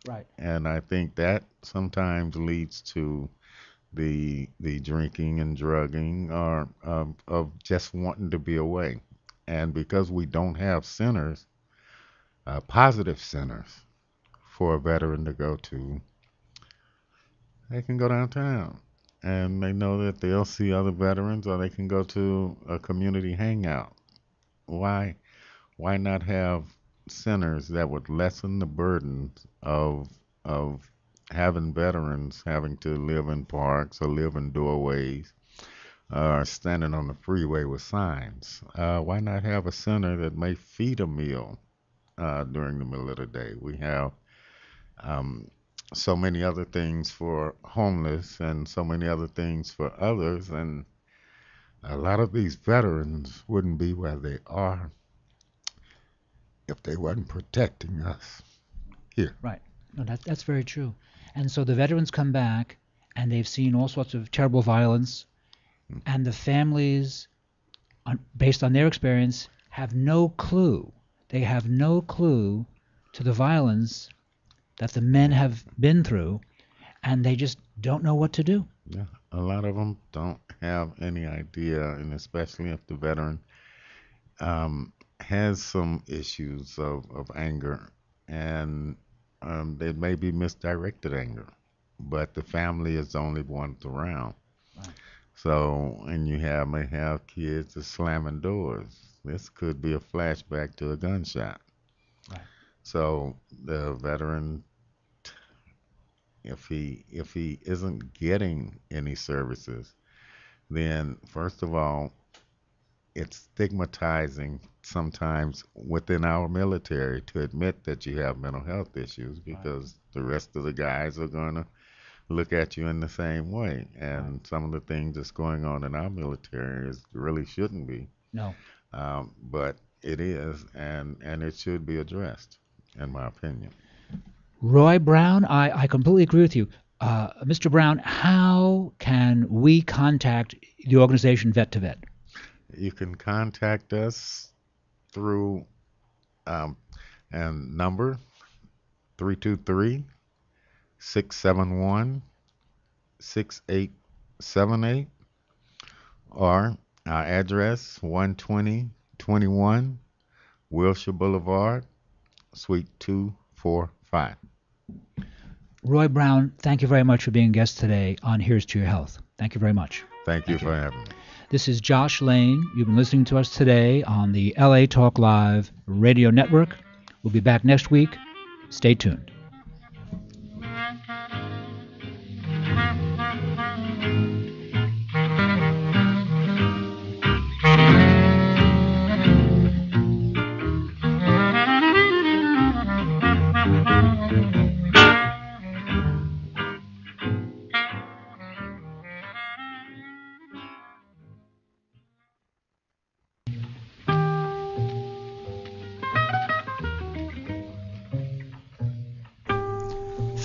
[SPEAKER 1] Right.
[SPEAKER 5] And I think that sometimes leads to the drinking and drugging or of just wanting to be away. And because we don't have centers, positive centers for a veteran to go to, they can go downtown and they know that they'll see other veterans, or they can go to a community hangout. Why not have centers that would lessen the burdens of having veterans having to live in parks or live in doorways or standing on the freeway with signs? Why not have a center that may feed a meal during the middle of the day? We have so many other things for homeless and so many other things for others, and a lot of these veterans wouldn't be where they are if they wasn't protecting us here.
[SPEAKER 1] Right. No, that's very true. And so the veterans come back and they've seen all sorts of terrible violence, and the families, based on their experience, have no clue. They have no clue to the violence that the men have been through, and they just don't know what to do.
[SPEAKER 5] Yeah. a lot of them don't have any idea, and especially if the veteran has some issues of anger, and they may be misdirected anger, but the family is the only one around.
[SPEAKER 1] Right.
[SPEAKER 5] So, and you may have kids that's slamming doors. This could be a flashback to a gunshot.
[SPEAKER 1] Right.
[SPEAKER 5] So the veteran, if he isn't getting any services, then first of all, it's stigmatizing sometimes within our military to admit that you have mental health issues, because the rest of the guys are going to look at you in the same way. And some of the things that's going on in our military really shouldn't be.
[SPEAKER 1] No.
[SPEAKER 5] But it is, and it should be addressed, in my opinion.
[SPEAKER 1] Roy Brown, I completely agree with you. Mr. Brown, how can we contact the organization Vet to Vet?
[SPEAKER 5] You can contact us through and number 323-671-6878, or our address 12021 Wilshire Boulevard, Suite 245.
[SPEAKER 1] Roy Brown, thank you very much for being a guest today on Here's to Your Health. Thank you very much.
[SPEAKER 5] Thank you for having me.
[SPEAKER 1] This is Jossh Lane. You've been listening to us today on the LA Talk Live radio network. We'll be back next week. Stay tuned.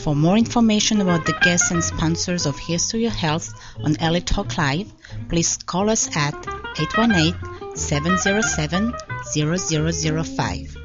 [SPEAKER 2] For more information about the guests and sponsors of Here's to Your Health on LA Talk Live, please call us at 818-707-0005.